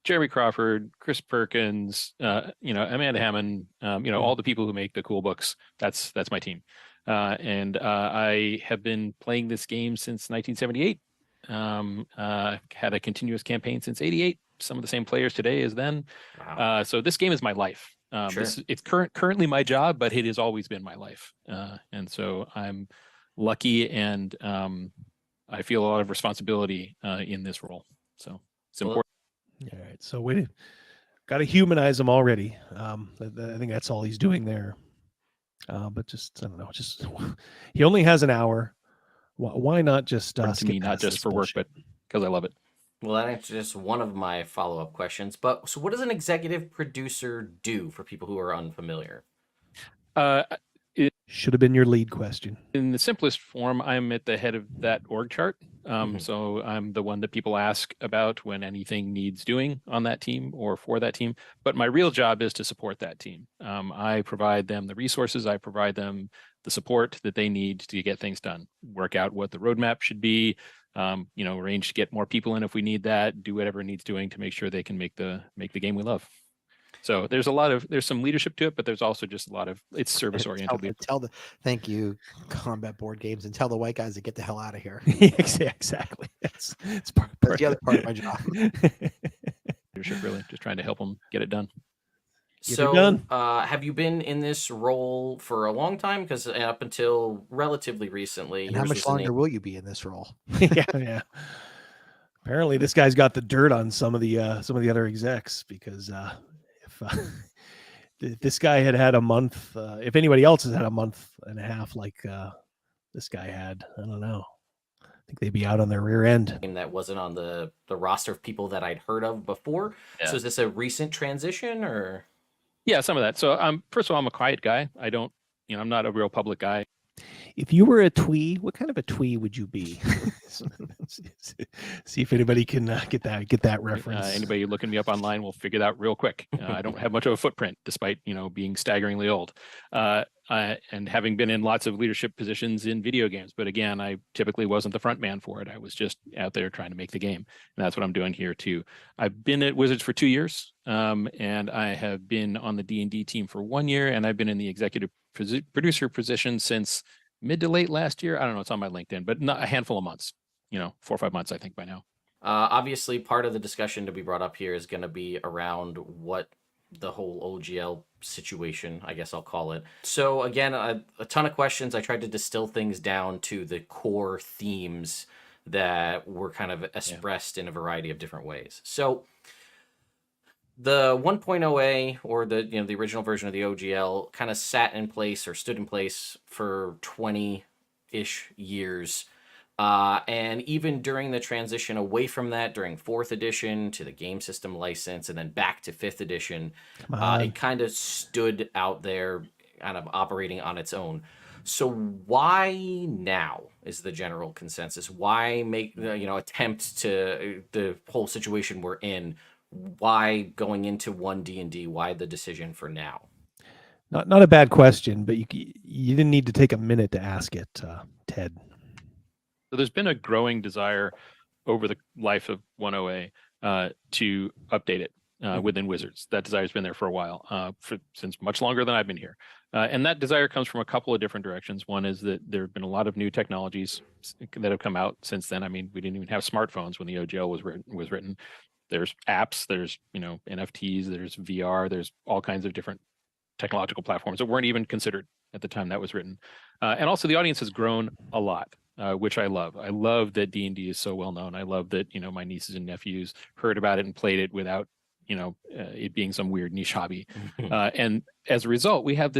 Jeremy Crawford, Chris Perkins, Amanda Hammond, all the people who make the cool books. That's my team. And I have been playing this game since 1978. Had a continuous campaign since 88. Some of the same players today as then. Wow. So this game is my life. Sure. It's currently my job, but it has always been my life. And so I'm lucky, and I feel a lot of responsibility in this role. So it's important. All right. So we got to humanize him already. I think that's all he's doing there. But just, I don't know, just he only has an hour. Why not just to me, not just for work, but because I love it. Well, that answers just one of my follow-up questions. But so what does an executive producer do for people who are unfamiliar? It should have been your lead question. In the simplest form, I'm at the head of that org chart. So I'm the one that people ask about when anything needs doing on that team or for that team. But my real job is to support that team. I provide them the resources. I provide them the support that they need to get things done. Work out what the roadmap should be. Arrange to get more people in if we need that. Do whatever it needs doing to make sure they can make the game we love. So there's some leadership to it, but there's also just a lot of it's service oriented. Thank you, Combat Board Games, and tell the white guys to get the hell out of here. Exactly. That's the other part of my job. Leadership, really, just trying to help them get it done. Have you been in this role for a long time? Because up until relatively recently, and how much longer will you be in this role? Yeah. Apparently, this guy's got the dirt on some of the other execs, because if this guy had a month, if anybody else has had a month and a half like this guy had, I don't know. I think they'd be out on their rear end. That wasn't on the roster of people that I'd heard of before. Yeah. So is this a recent transition, or? Yeah, some of that. So first of all, I'm a quiet guy. I'm not a real public guy. If you were a twee, what kind of a twee would you be? See if anybody can get that reference. Anybody looking me up online will figure that out real quick. I don't have much of a footprint, despite being staggeringly old, and having been in lots of leadership positions in video games. But again, I typically wasn't the front man for it. I was just out there trying to make the game, and that's what I'm doing here too. I've been at Wizards for 2 years, and I have been on the D&D team for 1 year, and I've been in the executive producer position since mid to late last year. I don't know. It's on my LinkedIn, but not a handful of months. 4 or 5 months, I think, by now. Obviously, part of the discussion to be brought up here is going to be around what the whole OGL situation, I guess I'll call it. So again, a ton of questions. I tried to distill things down to the core themes that were kind of expressed in a variety of different ways. So the 1.0A, or the original version of the OGL, kind of sat in place or stood in place for 20-ish years. And even during the transition away from that, during 4th edition to the game system license and then back to 5th edition, it kind of stood out there, kind of operating on its own. So why now is the general consensus? Why make attempt to the whole situation we're in? Why going into 1D&D? Why the decision for now? Not a bad question, but you didn't need to take a minute to ask it, Ted. So there's been a growing desire over the life of 1.0A to update it within Wizards. That desire has been there for a while, since much longer than I've been here. And that desire comes from a couple of different directions. One is that there have been a lot of new technologies that have come out since then. I mean, we didn't even have smartphones when the OGL was written. There's apps, there's NFTs, there's VR, there's all kinds of different technological platforms that weren't even considered at the time that was written. And also the audience has grown a lot. Which I love. I love that D&D is so well known. I love that my nieces and nephews heard about it and played it without it being some weird niche hobby. And as a result, we have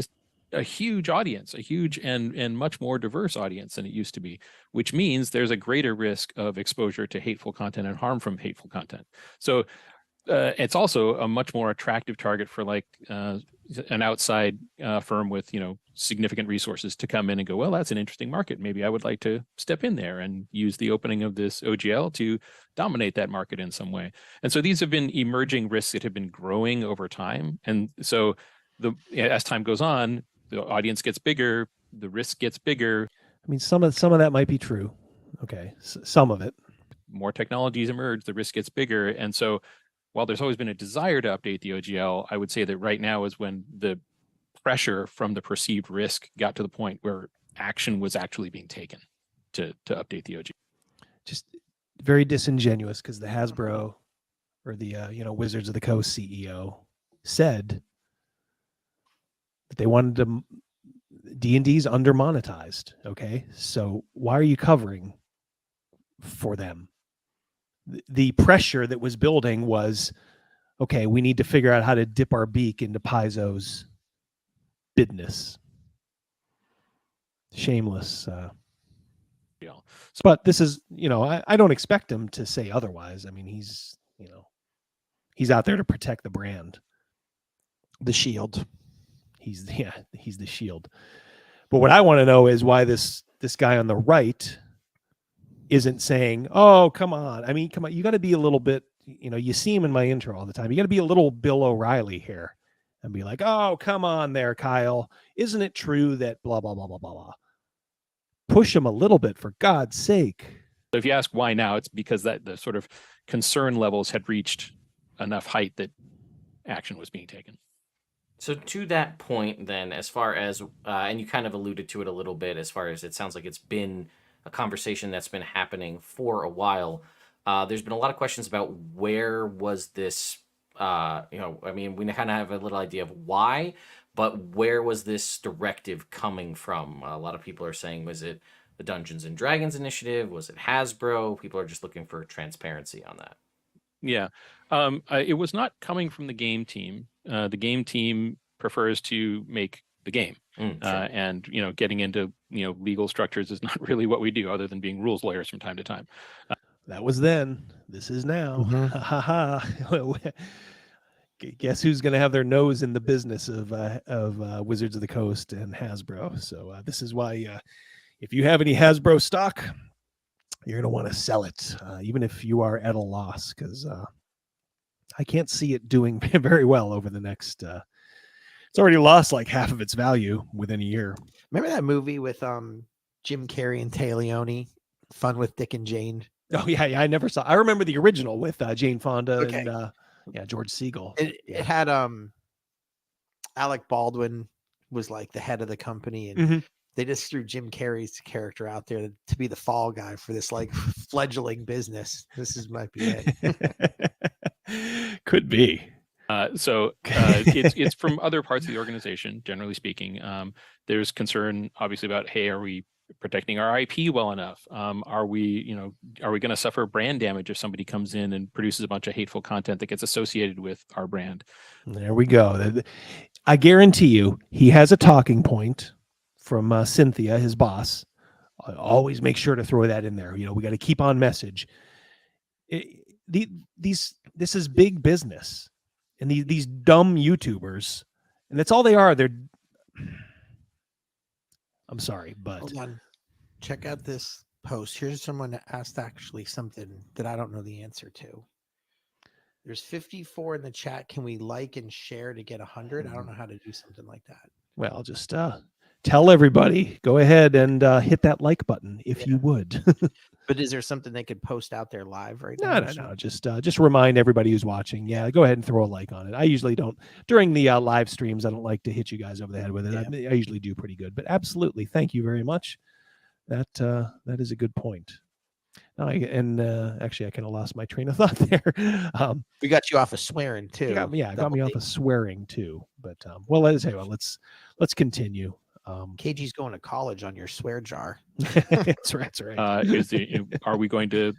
a huge audience, a huge and much more diverse audience than it used to be, which means there's a greater risk of exposure to hateful content and harm from hateful content. So it's also a much more attractive target for an outside firm with significant resources to come in and go, well, that's an interesting market. Maybe I would like to step in there and use the opening of this OGL to dominate that market in some way. And so these have been emerging risks that have been growing over time. And so as time goes on, the audience gets bigger, the risk gets bigger. I mean, some of that might be true. Okay, some of it. More technologies emerge, the risk gets bigger. And so while there's always been a desire to update the OGL, I would say that right now is when the pressure from the perceived risk got to the point where action was actually being taken to update the OGL. Just very disingenuous, because the Hasbro or the Wizards of the Coast CEO said that they wanted to D&D's under monetized. Okay, so why are you covering for them? The pressure that was building was, okay, we need to figure out how to dip our beak into Paizo's business. Shameless. But this is, I don't expect him to say otherwise. I mean, he's out there to protect the brand. The shield. He's the shield. But what I want to know is why this guy on the right isn't saying, oh, come on. I mean, come on. You got to be a little bit, you see him in my intro all the time. You got to be a little Bill O'Reilly here and be like, oh, come on there, Kyle. Isn't it true that blah, blah, blah, blah, blah, blah. Push him a little bit, for God's sake. So if you ask why now, it's because that the sort of concern levels had reached enough height that action was being taken. So to that point then, as far as, and you kind of alluded to it a little bit, as far as it sounds like it's been a conversation that's been happening for a while. There's been a lot of questions about where was this, I mean, we kind of have a little idea of why, but where was this directive coming from? A lot of people are saying, was it the Dungeons and Dragons initiative? Was it Hasbro? People are just looking for transparency on that. Yeah, it was not coming from the game team. The game team prefers to make the game. Sure. And getting into legal structures is not really what we do, other than being rules lawyers from time to time. That was then. This is now. Ha ha. Guess who's going to have their nose in the business of Wizards of the Coast and Hasbro? So this is why, if you have any Hasbro stock, you're going to want to sell it, even if you are at a loss, because I can't see it doing very well over the next. It's already lost like half of its value within a year. Remember that movie with Jim Carrey and Tay Leone, Fun with Dick and Jane? Oh yeah, I never saw. I remember the original with Jane Fonda and George Segal. It had Alec Baldwin was like the head of the company, and They just threw Jim Carrey's character out there to be the fall guy for this like fledgling business. Might be it. Could be. It's from other parts of the organization, generally speaking. There's concern, obviously, about, hey, are we protecting our IP well enough? Are we going to suffer brand damage if somebody comes in and produces a bunch of hateful content that gets associated with our brand? There we go. I guarantee you, he has a talking point from Cynthia, his boss. I always make sure to throw that in there. We got to keep on message. This is big business. And these dumb YouTubers, and that's all they are. I'm sorry, but hold on. Check out this post. Here's someone that asked actually something that I don't know the answer to. There's 54 in the chat. Can we like and share to get 100? I don't know how to do something like that. Well, just tell everybody. Go ahead and hit that like button if you would. But is there something they could post out there live right now? No. Just remind everybody who's watching. Yeah, go ahead and throw a like on it. I usually don't during the live streams. I don't like to hit you guys over the head with it. I usually do pretty good. But absolutely, thank you very much. That is a good point. Actually, I kind of lost my train of thought there. We got you off of swearing too. Got me off of swearing too. But let's continue. KG's going to college on your swear jar. That's right. Are we going to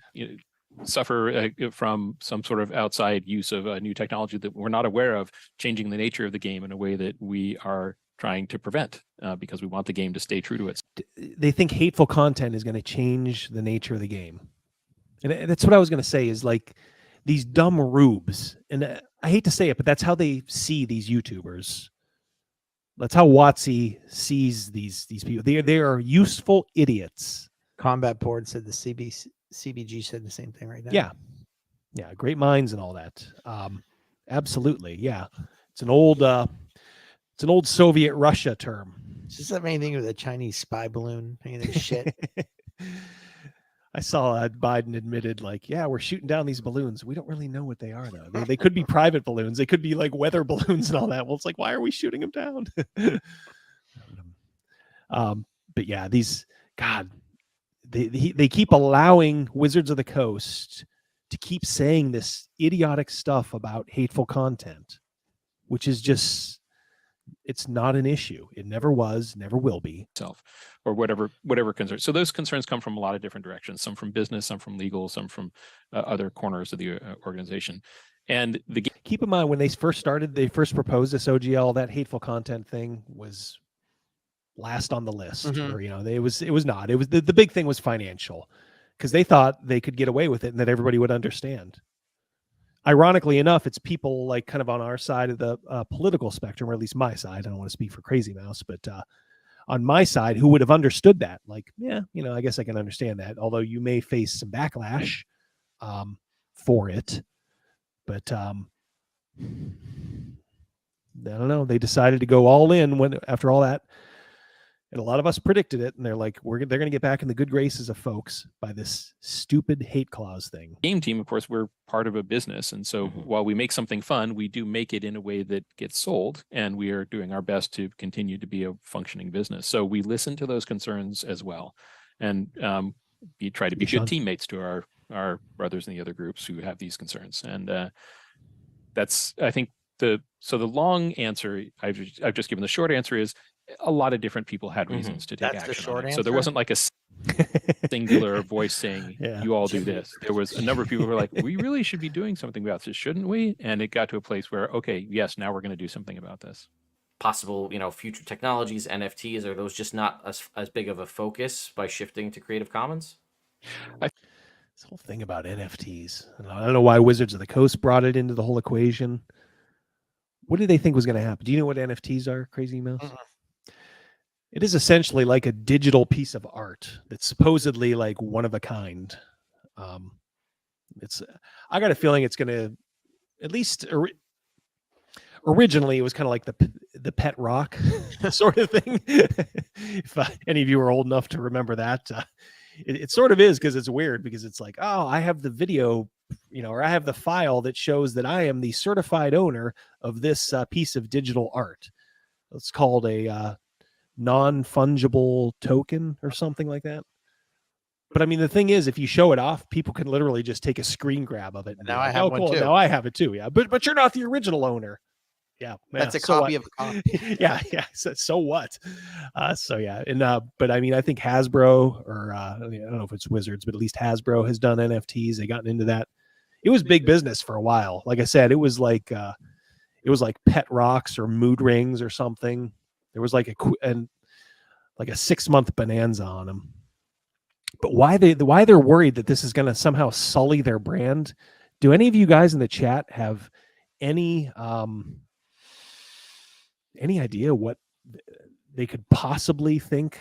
suffer from some sort of outside use of new technology that we're not aware of, changing the nature of the game in a way that we are trying to prevent because we want the game to stay true to it? They think hateful content is going to change the nature of the game. And that's what I was going to say is like these dumb rubes. And I hate to say it, but that's how they see these YouTubers. That's how WotC sees these people. They are useful idiots. Combat Board said the CBG said the same thing right now. Yeah, great minds and all that. Absolutely, yeah. It's an old Soviet Russia term. Does that have anything with a Chinese spy balloon? Anything shit? I saw Biden admitted, like, yeah, we're shooting down these balloons. We don't really know what they are, though. They could be private balloons. They could be like weather balloons and all that. Well, it's like, why are we shooting them down? But yeah, they keep allowing Wizards of the Coast to keep saying this idiotic stuff about hateful content, which is just, it's not an issue. It never was, never will be. Or whatever concerns. So those concerns come from a lot of different directions. Some from business, some from legal, some from other corners of the organization. And keep in mind when they first started, they first proposed this OGL. That hateful content thing was last on the list. Mm-hmm. Or, it was not. It was the big thing was financial, because they thought they could get away with it and that everybody would understand. Ironically enough, it's people like kind of on our side of the political spectrum, or at least my side. I don't want to speak for Crazy Mouse, but on my side, who would have understood that? Like, yeah, I guess I can understand that. Although you may face some backlash for it, but I don't know. They decided to go all in after all that. And a lot of us predicted it, and they're like, they're going to get back in the good graces of folks by this stupid hate clause thing. Game team, of course, we're part of a business. And so while we make something fun, we do make it in a way that gets sold, and we are doing our best to continue to be a functioning business. So we listen to those concerns as well. And we try to be good teammates to our brothers in the other groups who have these concerns. And that's, I think, the long answer I've just given. The short answer is, a lot of different people had reasons to take action on it. So there wasn't like a singular voice saying, you all do this. There was a number of people who were like, we really should be doing something about this, shouldn't we? And it got to a place where, okay, yes, now we're going to do something about this. Possible, future technologies, NFTs, are those just not as big of a focus by shifting to Creative Commons? This whole thing about NFTs, I don't know why Wizards of the Coast brought it into the whole equation. What did they think was going to happen? Do you know what NFTs are, Crazy Mouse? It is essentially like a digital piece of art that's supposedly like one of a kind. I got a feeling it's going to, at least originally, it was kind of like the pet rock sort of thing. If any of you are old enough to remember that, it sort of is, because it's weird, because it's like, oh, I have the video, or I have the file that shows that I am the certified owner of this piece of digital art. It's called a non-fungible token or something like that. But I mean, the thing is, if you show it off, people can literally just take a screen grab of it. And now I have one too. Now I have it too. Yeah, but you're not the original owner. Yeah, that's a copy of a copy. yeah. So what? So yeah, and but I mean, I think Hasbro or I don't know if it's Wizards, but at least Hasbro has done NFTs. They gotten into that. It was big business for a while. Like I said, it was like Pet Rocks or Mood Rings or something. There was like a 6-month bonanza on them. But why they're worried that this is going to somehow sully their brand? Do any of you guys in the chat have any idea what they could possibly think?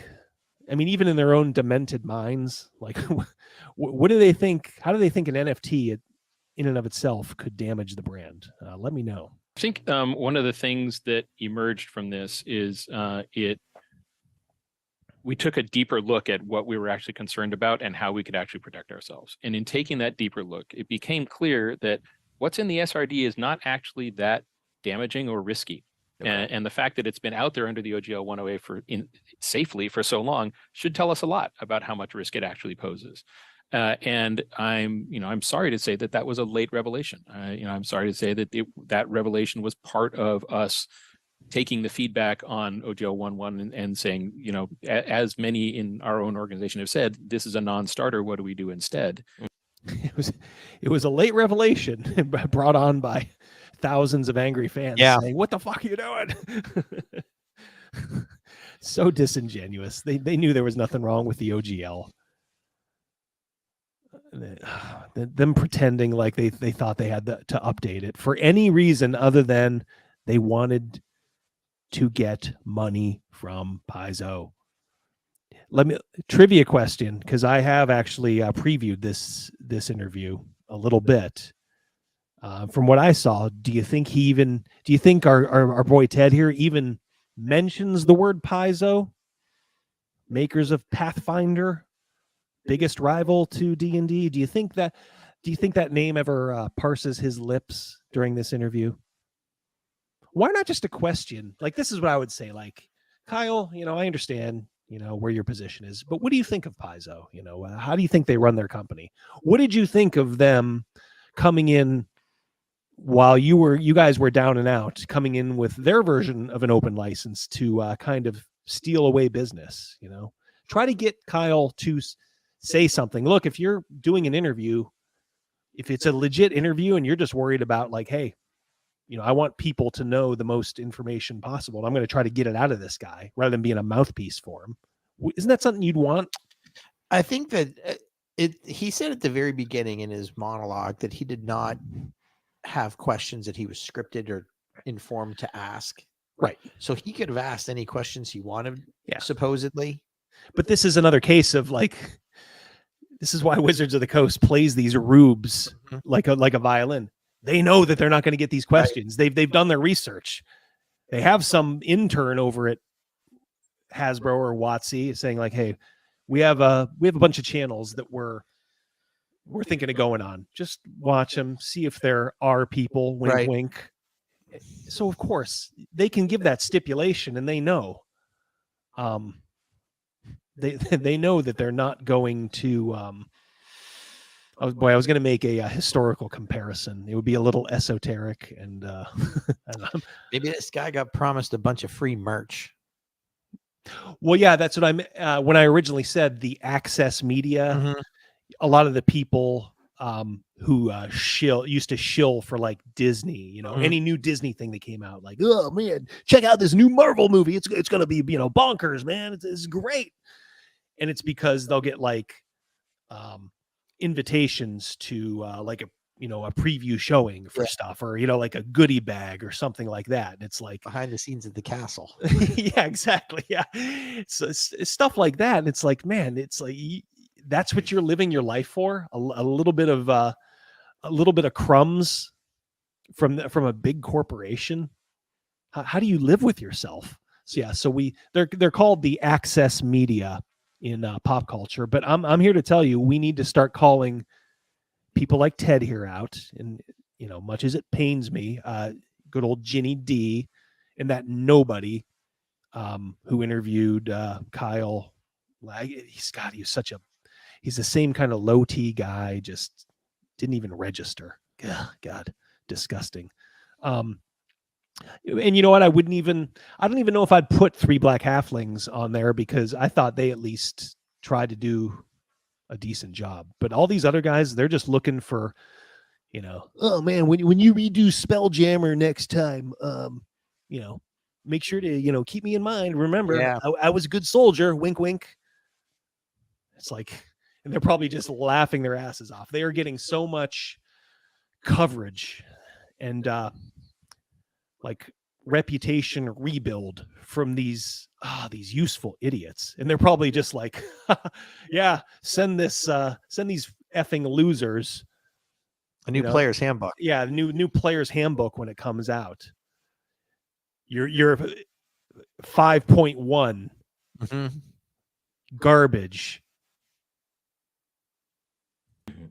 I mean, even in their own demented minds, like what do they think? How do they think an NFT in and of itself could damage the brand? Let me know. I think one of the things that emerged from this is we took a deeper look at what we were actually concerned about and how we could actually protect ourselves. And in taking that deeper look, it became clear that what's in the SRD is not actually that damaging or risky. Okay. And the fact that it's been out there under the OGL 108 safely for so long should tell us a lot about how much risk it actually poses. And I'm sorry to say that was a late revelation. I'm sorry to say that that revelation was part of us taking the feedback on OGL 1.1 and saying, as many in our own organization have said, this is a non-starter. What do we do instead? It was a late revelation brought on by thousands of angry fans saying, what the fuck are you doing? So disingenuous. They knew there was nothing wrong with the OGL. Them pretending like they thought they had to update it for any reason other than they wanted to get money from Paizo. Trivia question, because I have actually previewed this interview a little bit. From what I saw, do you think our boy Ted here even mentions the word Paizo, makers of Pathfinder, biggest rival to D&D? Do you think that name ever parses his lips during this interview? Why not just a question? Like, this is what I would say. Like, Kyle, I understand, where your position is, but what do you think of Paizo? How do you think they run their company? What did you think of them coming in while you guys were down and out, coming in with their version of an open license to kind of steal away business? Try to get Kyle to say something. Look, if you're doing an interview, if it's a legit interview and you're just worried about like, hey, I want people to know the most information possible, and I'm going to try to get it out of this guy rather than being a mouthpiece for him. Isn't that something you'd want? I think that he said at the very beginning in his monologue that he did not have questions that he was scripted or informed to ask. Right. So he could have asked any questions he wanted, supposedly. But this is another case of like, this is why Wizards of the Coast plays these rubes like a violin. They know that they're not going to get these questions. Right. They've done their research. They have some intern over at Hasbro or WotC saying like, hey, we have a bunch of channels that we're thinking of going on. Just watch them, see if there are people, wink, wink. So of course they can give that stipulation, and they know, they know that they're not going to, I was going to make a historical comparison. It would be a little esoteric, and maybe this guy got promised a bunch of free merch. Well, yeah, that's what when I originally said the access media, a lot of the people who used to shill for like Disney, any new Disney thing that came out, like, oh man, check out this new Marvel movie. It's going to be, bonkers, man. It's great. And it's because they'll get like invitations to like a preview showing for stuff, or like a goodie bag or something like that. And it's like behind the scenes at the castle. Yeah, exactly. Yeah, it's stuff like that. And it's like, man, it's like that's what you're living your life for. A little bit of crumbs from a big corporation. How do you live with yourself? So yeah, so they're called the access media in pop culture, but I'm here to tell you, we need to start calling people like Ted here out. And much as it pains me, good old Ginny D and that nobody who interviewed Kyle. He's the same kind of low T guy, just didn't even register. God, disgusting. And you know what? I don't even know if I'd put 3 Black Halflings on there because I thought they at least tried to do a decent job. But all these other guys, they're just looking for, oh man, when you redo Spelljammer next time, make sure to, keep me in mind. Remember, I was a good soldier. Wink, wink. It's like, and they're probably just laughing their asses off. They are getting so much coverage and like reputation rebuild from these useful idiots. And they're probably just like, yeah, send these effing losers a new player's handbook. Yeah, new player's handbook when it comes out. You're 5.1 garbage.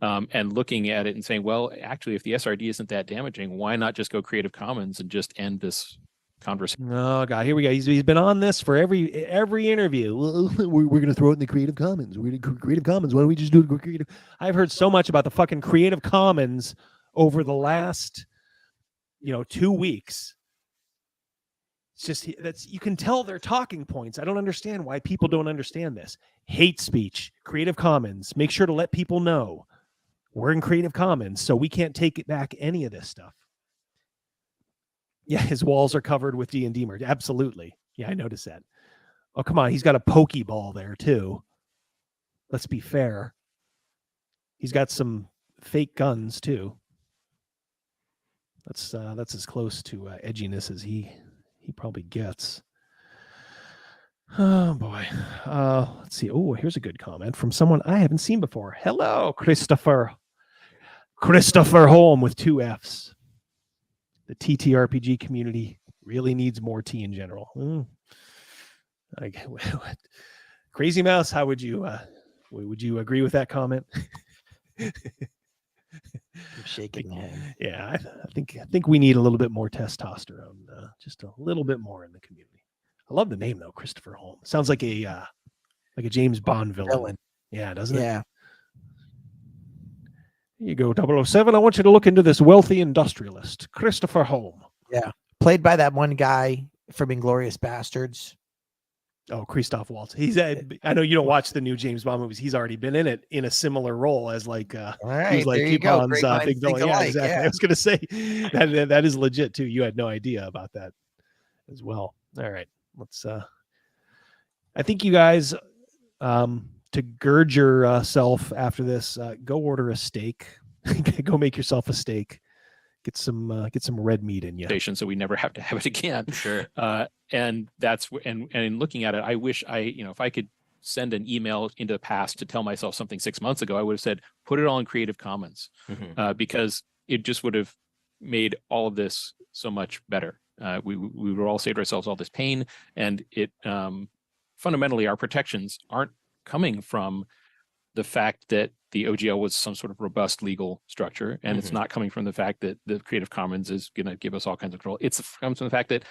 And looking at it and saying, well, actually, if the SRD isn't that damaging, why not just go Creative Commons and just end this conversation? Oh God, here we go. He's been on this for every interview. Well, we're going to throw it in the Creative Commons. We're going to Creative Commons. Why don't we just do it Creative? I've heard so much about the fucking Creative Commons over the last, 2 weeks. It's just you can tell their talking points. I don't understand why people don't understand this. Hate speech, Creative Commons. Make sure to let people know we're in Creative Commons, so we can't take it back any of this stuff. Yeah, his walls are covered with D&D merch. Absolutely. Yeah, I noticed that. Oh, come on. He's got a Pokeball there, too. Let's be fair. He's got some fake guns, too. That's as close to edginess as he probably gets. Oh, boy. Let's see. Oh, here's a good comment from someone I haven't seen before. Hello, Christopher. Christopher Holm with 2 Fs. The TTRPG community really needs more T in general. Crazy Mouse, how would you agree with that comment? I'm shaking my head. Yeah, I think we need a little bit more testosterone, just a little bit more in the community. I love the name though, Christopher Holm. Sounds like a James Bond villain. Yeah, doesn't it? Yeah. Here you go, 007. I want you to look into this wealthy industrialist, Christopher Holm. Yeah, played by that one guy from Inglourious Bastards. Oh, Christoph Waltz. I know you don't watch the new James Bond movies. He's already been in it in a similar role as like right, there you go. Big villain. Yeah, exactly. Yeah. I was gonna say that is legit too. You had no idea about that as well. All right, let's. I think you guys, to gird yourself after this, go order a steak. Go make yourself a steak. Get some red meat in you. So we never have to have it again. Sure. And that's and in looking at it, I wish if I could send an email into the past to tell myself something 6 months ago, I would have said, put it all in Creative Commons, because it just would have made all of this so much better. We would all save ourselves all this pain, and it fundamentally our protections aren't coming from the fact that the OGL was some sort of robust legal structure, and it's not coming from the fact that the Creative Commons is going to give us all kinds of control. It comes from the fact that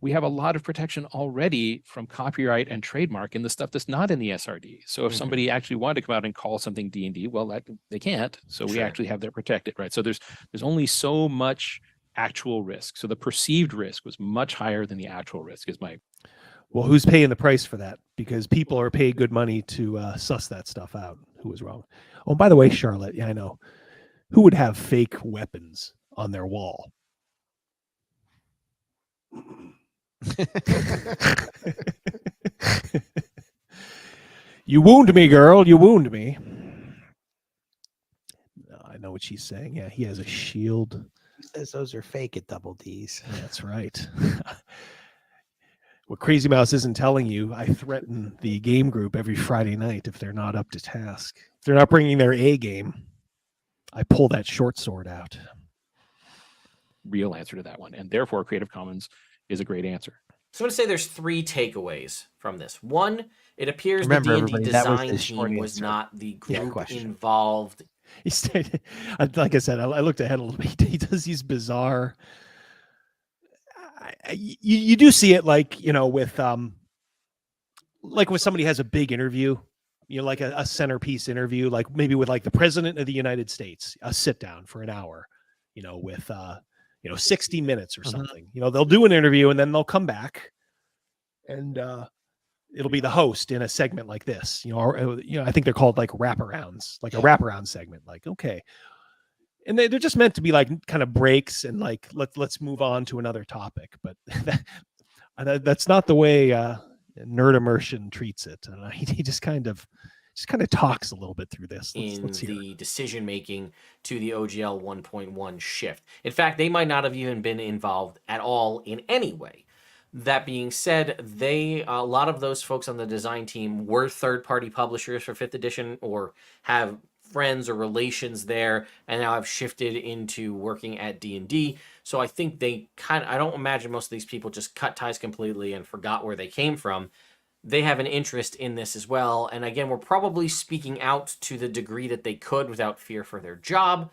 we have a lot of protection already from copyright and trademark in the stuff that's not in the SRD. So if somebody actually wanted to come out and call something D&D, well, they can't. So we actually have that protected, right? So there's only so much actual risk. So the perceived risk was much higher than the actual risk. Well, who's paying the price for that? Because people are paid good money to suss that stuff out. Who was wrong? Oh, by the way, Charlotte, yeah, I know. Who would have fake weapons on their wall? You wound me, girl. You wound me. I know what she's saying. Yeah, he has a shield. He says those are fake at Double D's. That's right. What Crazy Mouse isn't telling you, I threaten the game group every Friday night if they're not up to task. If they're not bringing their A game, I pull that short sword out. Real answer to that one. And therefore, Creative Commons is a great answer. So I'm going to say there's 3 takeaways from this. One, it appears the D&D design team was not the group involved. He stayed, like I said, I looked ahead a little bit. He does these bizarre... you do see it like, with like when somebody has a big interview, like a centerpiece interview, like maybe with like the president of the United States, a sit down for an hour, with 60 minutes or something. They'll do an interview and then they'll come back and it'll be the host in a segment like this, I think they're called like wraparounds, like a wraparound segment. Like, okay. And they're just meant to be like kind of breaks and like, let's move on to another topic. But that's not the way Nerd Immersion treats it. And he just kind of talks a little bit through this. Let's hear the decision making to the OGL 1.1 shift. In fact, they might not have even been involved at all in any way. That being said, a lot of those folks on the design team were third-party publishers for 5th edition or have friends or relations there, and now have shifted into working at D&D. So I think I don't imagine most of these people just cut ties completely and forgot where they came from. They have an interest in this as well. And again, we're probably speaking out to the degree that they could without fear for their job.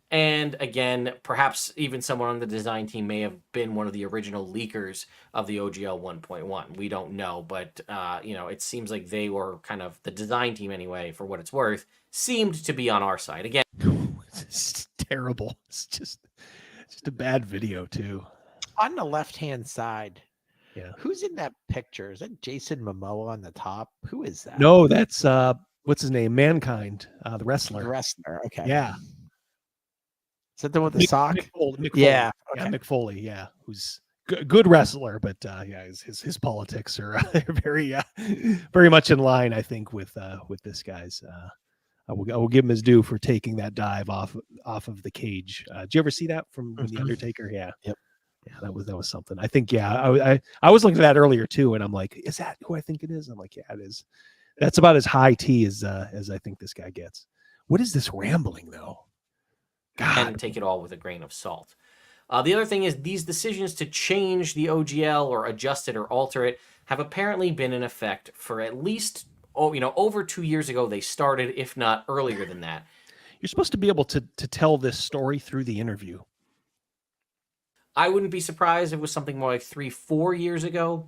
And again, perhaps even someone on the design team may have been one of the original leakers of the OGL 1.1. We don't know, but it seems like they were kind of the design team anyway, for what it's worth, seemed to be on our side. Again, it's terrible. It's just a bad video too. On the left-hand side, yeah, who's in that picture? Is that Jason Momoa on the top? Who is that? No, that's what's his name? Mankind, the wrestler. The wrestler. Okay. Yeah. Is that the one with the sock? Mick Foley. Yeah. Okay. Yeah, Mick Foley. Yeah, who's good wrestler, but his politics are very much in line, I think, with this guy's. I will give him his due for taking that dive off of the cage. Did you ever see that from the Undertaker? Yeah. Yep. Yeah, that was something. I think. Yeah, I was looking at that earlier too, and I'm like, is that who I think it is? I'm like, yeah, it is. That's about as high tea as I think this guy gets. What is this rambling though? God. And take it all with a grain of salt. The other thing is these decisions to change the OGL or adjust it or alter it have apparently been in effect for at least over 2 years ago. They started, if not earlier than that. You're supposed to be able to tell this story through the interview. I wouldn't be surprised if it was something more like 3-4 years ago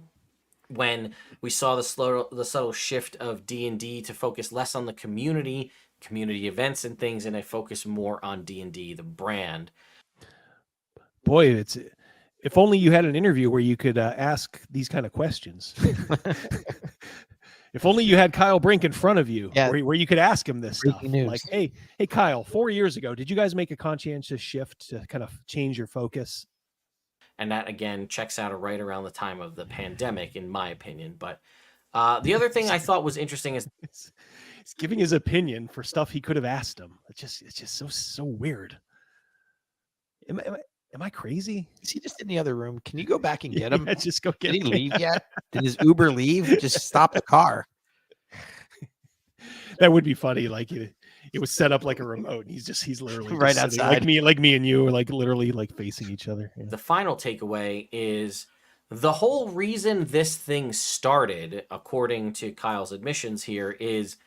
when we saw the subtle shift of D&D to focus less on the community events and things, and I focus more on D&D, the brand. Boy, if only you had an interview where you could ask these kind of questions. If only you had Kyle Brink in front of you, where you could ask him this stuff. News. Like, hey, Kyle, 4 years ago, did you guys make a conscientious shift to kind of change your focus? And that, again, checks out right around the time of the pandemic, in my opinion. But the other thing I thought was interesting is he's giving his opinion for stuff he could have asked him. It's just so weird. Am I crazy? Is he just in the other room? Can you go back and get him? Yeah, just go get him. Did he leave yet? Did his Uber leave? Just stop the car. That would be funny. Like it was set up like a remote. And he's literally right sitting, outside. like me and you are like literally like facing each other. Yeah. The final takeaway is the whole reason this thing started, according to Kyle's admissions here, is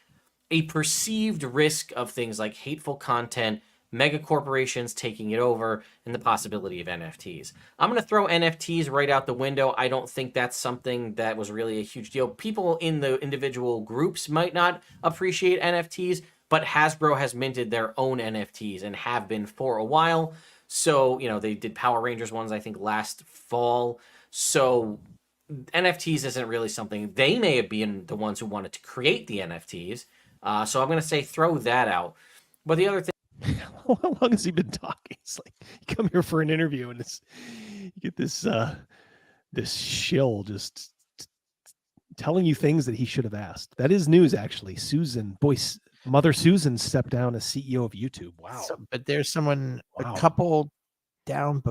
a perceived risk of things like hateful content, mega corporations taking it over, and the possibility of NFTs. I'm going to throw NFTs right out the window. I don't think that's something that was really a huge deal. People in the individual groups might not appreciate NFTs, but Hasbro has minted their own NFTs and have been for a while. So, they did Power Rangers ones, I think, last fall. So NFTs isn't really something. They may have been the ones who wanted to create the NFTs. So I'm going to say throw that out. But the other thing, how long has he been talking? It's like you come here for an interview and you get this shill just telling you things that he should have asked. That is news, actually. Mother Susan stepped down as CEO of YouTube. Wow. But there's someone a couple down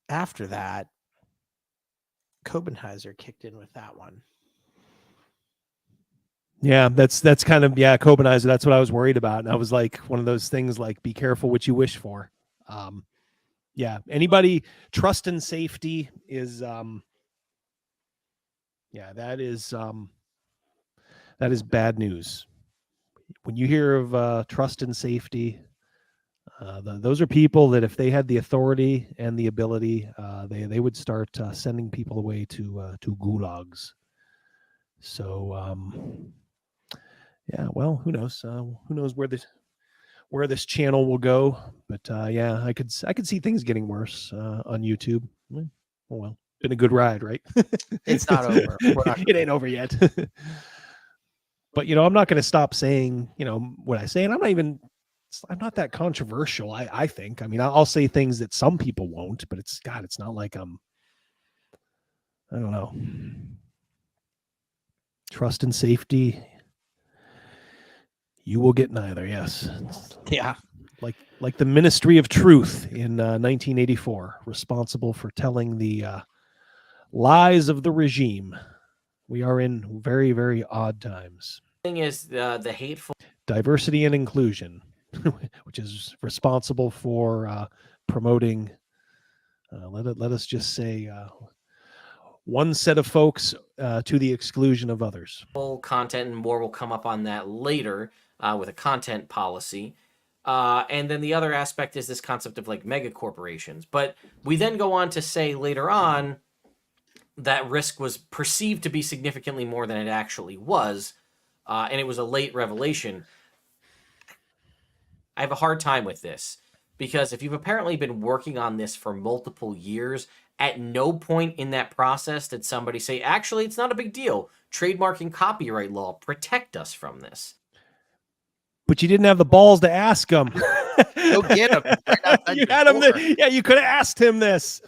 after that. Cobenheiser kicked in with that one. Yeah, that's kind of Cobenheiser. That's what I was worried about, and I was like, one of those things like, be careful what you wish for. Anybody trust and safety is that is bad news. When you hear of trust and safety, Those are people that if they had the authority and the ability, they would start sending people away to gulags. So yeah, well, who knows? Who knows where this channel will go? But yeah, I could see things getting worse on YouTube. Oh well, been a good ride, right? It's not over. It ain't over yet. But I'm not going to stop saying what I say, and I'm not that controversial. I think. I mean, I'll say things that some people won't, but it's not like I don't know. Trust and safety. You will get neither. Yes. Yeah. Like the Ministry of Truth in 1984, responsible for telling the lies of the regime. We are in very, very odd times. Thing is the hateful diversity and inclusion, which is responsible for promoting. Let us just say one set of folks to the exclusion of others. Content, and more will come up on that later with a content policy. And then the other aspect is this concept of like mega corporations. But we then go on to say later on that risk was perceived to be significantly more than it actually was. And it was a late revelation. I have a hard time with this because if you've apparently been working on this for multiple years, at no point in that process did somebody say, actually, it's not a big deal. Trademark and copyright law protect us from this. But you didn't have the balls to ask him. Go get him. You had him. Yeah, you could have asked him this.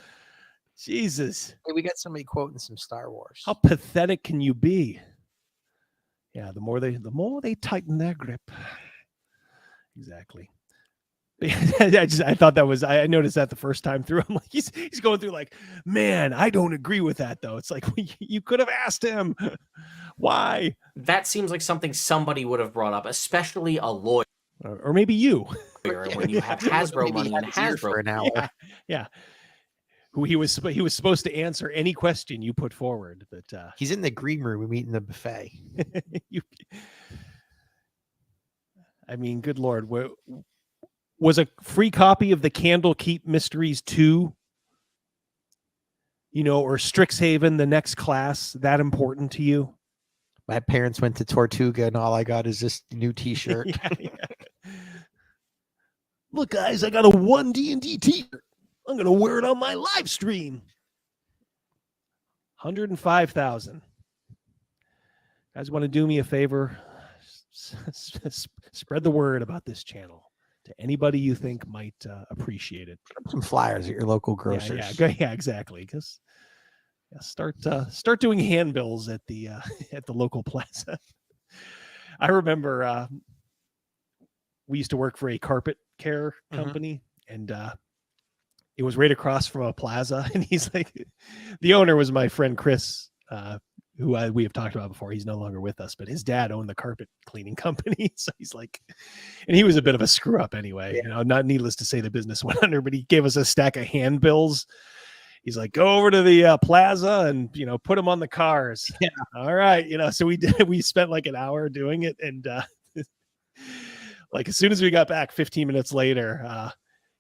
Jesus. Hey, we got somebody quoting some Star Wars. How pathetic can you be? Yeah, the more they tighten their grip. Exactly. I thought that was, I noticed that the first time through. I'm like, he's going through like, man, I don't agree with that though. It's like, you could have asked him. Why? That seems like something somebody would have brought up, especially a lawyer. Or maybe you. When you have Hasbro money and Hasbro for an hour. Yeah. Who he was supposed to answer any question you put forward, but he's in the green room eating the buffet. I mean, good Lord. Was a free copy of the Candlekeep Mysteries 2, or Strixhaven, the next class, that important to you? My parents went to Tortuga and all I got is this new t-shirt. Yeah. Look, guys, I got a 1 D&D t-shirt. I'm going to wear it on my live stream. 105,000. Guys, want to do me a favor? Spread the word about this channel to anybody you think might appreciate it. Put up some flyers at your local grocers. Yeah, exactly. Because start doing handbills at the local plaza. I remember we used to work for a carpet care company, and it was right across from a plaza. And he's like, the owner was my friend Chris, who we have talked about before. He's no longer with us, but his dad owned the carpet cleaning company. So he's like, and he was a bit of a screw up anyway. Not needless to say, the business went under, but he gave us a stack of handbills. He's like, go over to the plaza and, put them on the cars. Yeah. All right. So we spent like an hour doing it. And like as soon as we got back 15 minutes later,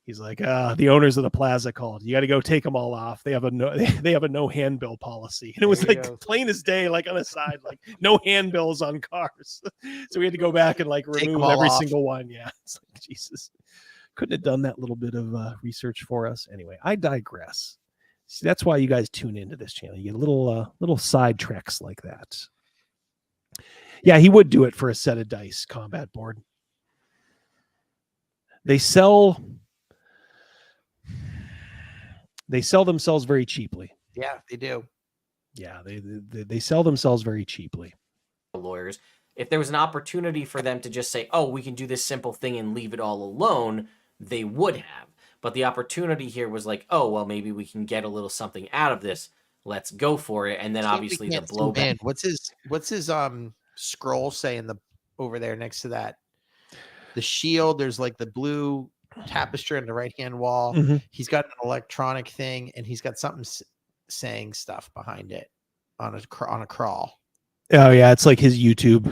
he's like, the owners of the plaza called. You got to go take them all off. They have a no handbill policy. And it was like plain as day, like on the side, like no handbills on cars. So we had to go back and like remove every single one. Yeah. It's like, Jesus, couldn't have done that little bit of research for us. Anyway, I digress. See, that's why you guys tune into this channel. You get little side treks like that. Yeah, he would do it for a set of dice combat board. They sell themselves very cheaply. Yeah, they do. Yeah, they sell themselves very cheaply. Lawyers, if there was an opportunity for them to just say, oh, we can do this simple thing and leave it all alone, they would have. But the opportunity here was like, oh, well, maybe we can get a little something out of this. Let's go for it. And then obviously the blowback. What's his scroll saying over there next to that? The shield, there's like the blue tapestry on the right-hand wall. Mm-hmm. He's got an electronic thing, and he's got something saying stuff behind it on a crawl. Oh yeah, it's like his YouTube.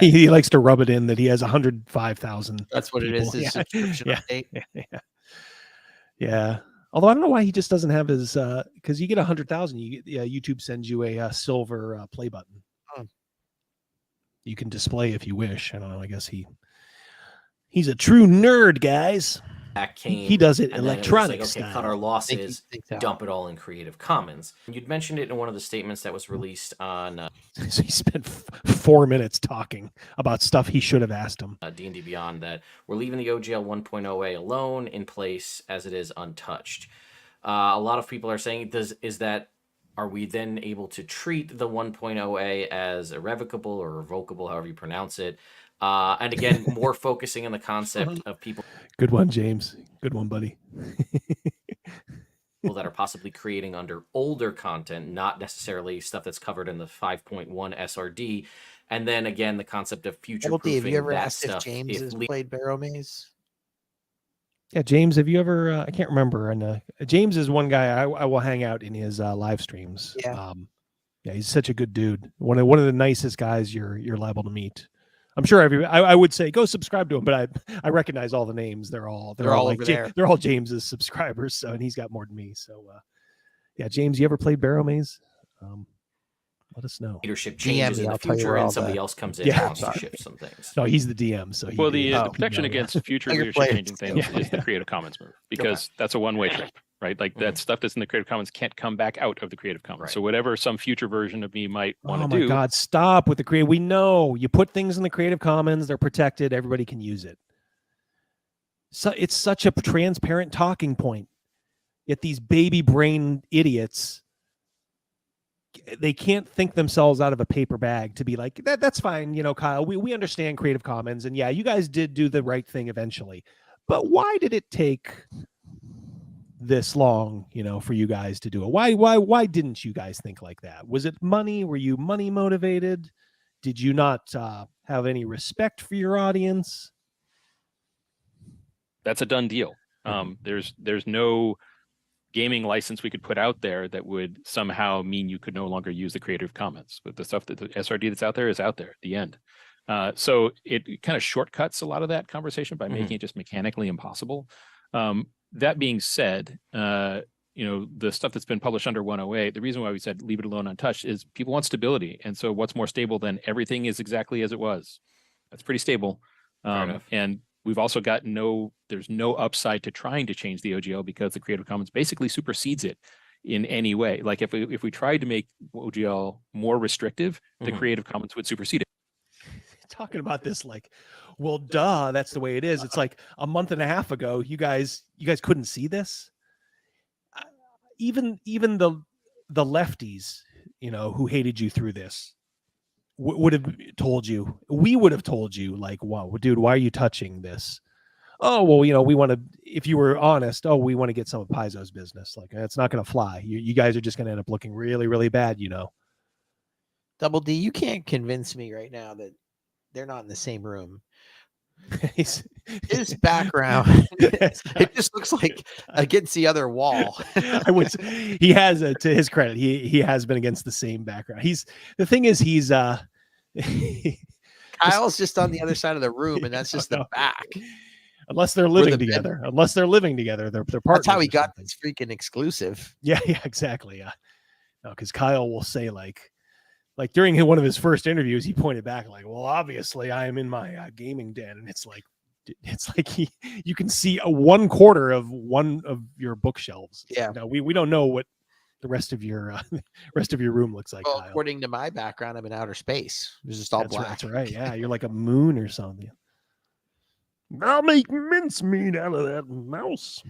He likes to rub it in that he has 105,000. That's what people. it is. His subscription update. Yeah. Although I don't know why he just doesn't have his because you get 100,000, you get YouTube sends you a silver play button. You can display if you wish. I don't know. I guess he's a true nerd, guys. That came, He does it and then electronic it was like, okay, style. cut our losses, dump it all in Creative Commons. And you'd mentioned it in one of the statements that was released on So he spent 4 minutes talking about stuff he should have asked him. D&D Beyond, that we're leaving the OGL 1.0A alone in place as it is untouched. A lot of people are saying, are we then able to treat the 1.0A as irrevocable or revocable, however you pronounce it? And again, more focusing on the concept of people. Good one, James. Good one, buddy. That are possibly creating under older content, not necessarily stuff that's covered in the 5.1 SRD. And then again, the concept of future proofing. Have you ever that asked stuff if James has played Barrow Maze? Yeah, James, have you ever? I can't remember. And James is one guy I will hang out in his live streams. Yeah, yeah, he's such a good dude. One of the nicest guys you're liable to meet. I'm sure I would say go subscribe to him, but I recognize all the names. They're all like over there. They're all James's subscribers. So, and he's got more than me. So, yeah, James, you ever played Barrow Maze? Let us know. Leadership changes in the future, and somebody else comes in and wants to shift some things. No, he's the DM. So the protection against future leadership changing things is the Creative Commons move, because that's a one-way trip, right? Like that stuff that's in the Creative Commons can't come back out of the Creative Commons. Right. So whatever some future version of me might want to do. Oh my God, stop with the Creative. We know you put things in the Creative Commons, they're protected, everybody can use it. So it's such a transparent talking point. Yet these baby brain idiots, they can't think themselves out of a paper bag to be like, that's fine. You know, Kyle, we understand Creative Commons, and yeah, you guys did do the right thing eventually, but why did it take this long, for you guys to do it? Why didn't you guys think like that? Was it money? Were you money motivated? Did you not have any respect for your audience? That's a done deal. There's no gaming license we could put out there that would somehow mean you could no longer use the Creative Commons. But the stuff that the SRD that's out there is out there at the end. So it kind of shortcuts a lot of that conversation by making it just mechanically impossible. That being said, the stuff that's been published under 108, the reason why we said leave it alone untouched is people want stability. And so what's more stable than everything is exactly as it was? That's pretty stable. And we've also got there's no upside to trying to change the OGL because the Creative Commons basically supersedes it in any way. Like if we tried to make OGL more restrictive, the Creative Commons would supersede it. Talking about this like, well, duh, that's the way it is. It's like a month and a half ago, you guys couldn't see this. Even the lefties, who hated you through this, would have told you. We would have told you, like, wow, dude, why are you touching this? Oh, well, we want to. If you were honest, we want to get some of Paizo's business. Like, it's not going to fly. You guys are just going to end up looking really, really bad. Double D, you can't convince me right now that they're not in the same room. His background, it just looks like against the other wall. He has, to his credit, he has been against the same background. He's Kyle's just on the other side of the room, and that's just the back. Unless they're living together. They're partners. That's how he got this freaking exclusive. Yeah, exactly. Yeah. No, because Kyle will say like during one of his first interviews, he pointed back like, well, obviously I am in my gaming den. And it's like you can see a 1/4 of one of your bookshelves. Yeah. No, we don't know what the rest of your room looks like. Well, Kyle. according to my background, I'm in outer space. It's just all black. That's right. Yeah. You're like a moon or something. I'll make mincemeat out of that mouse.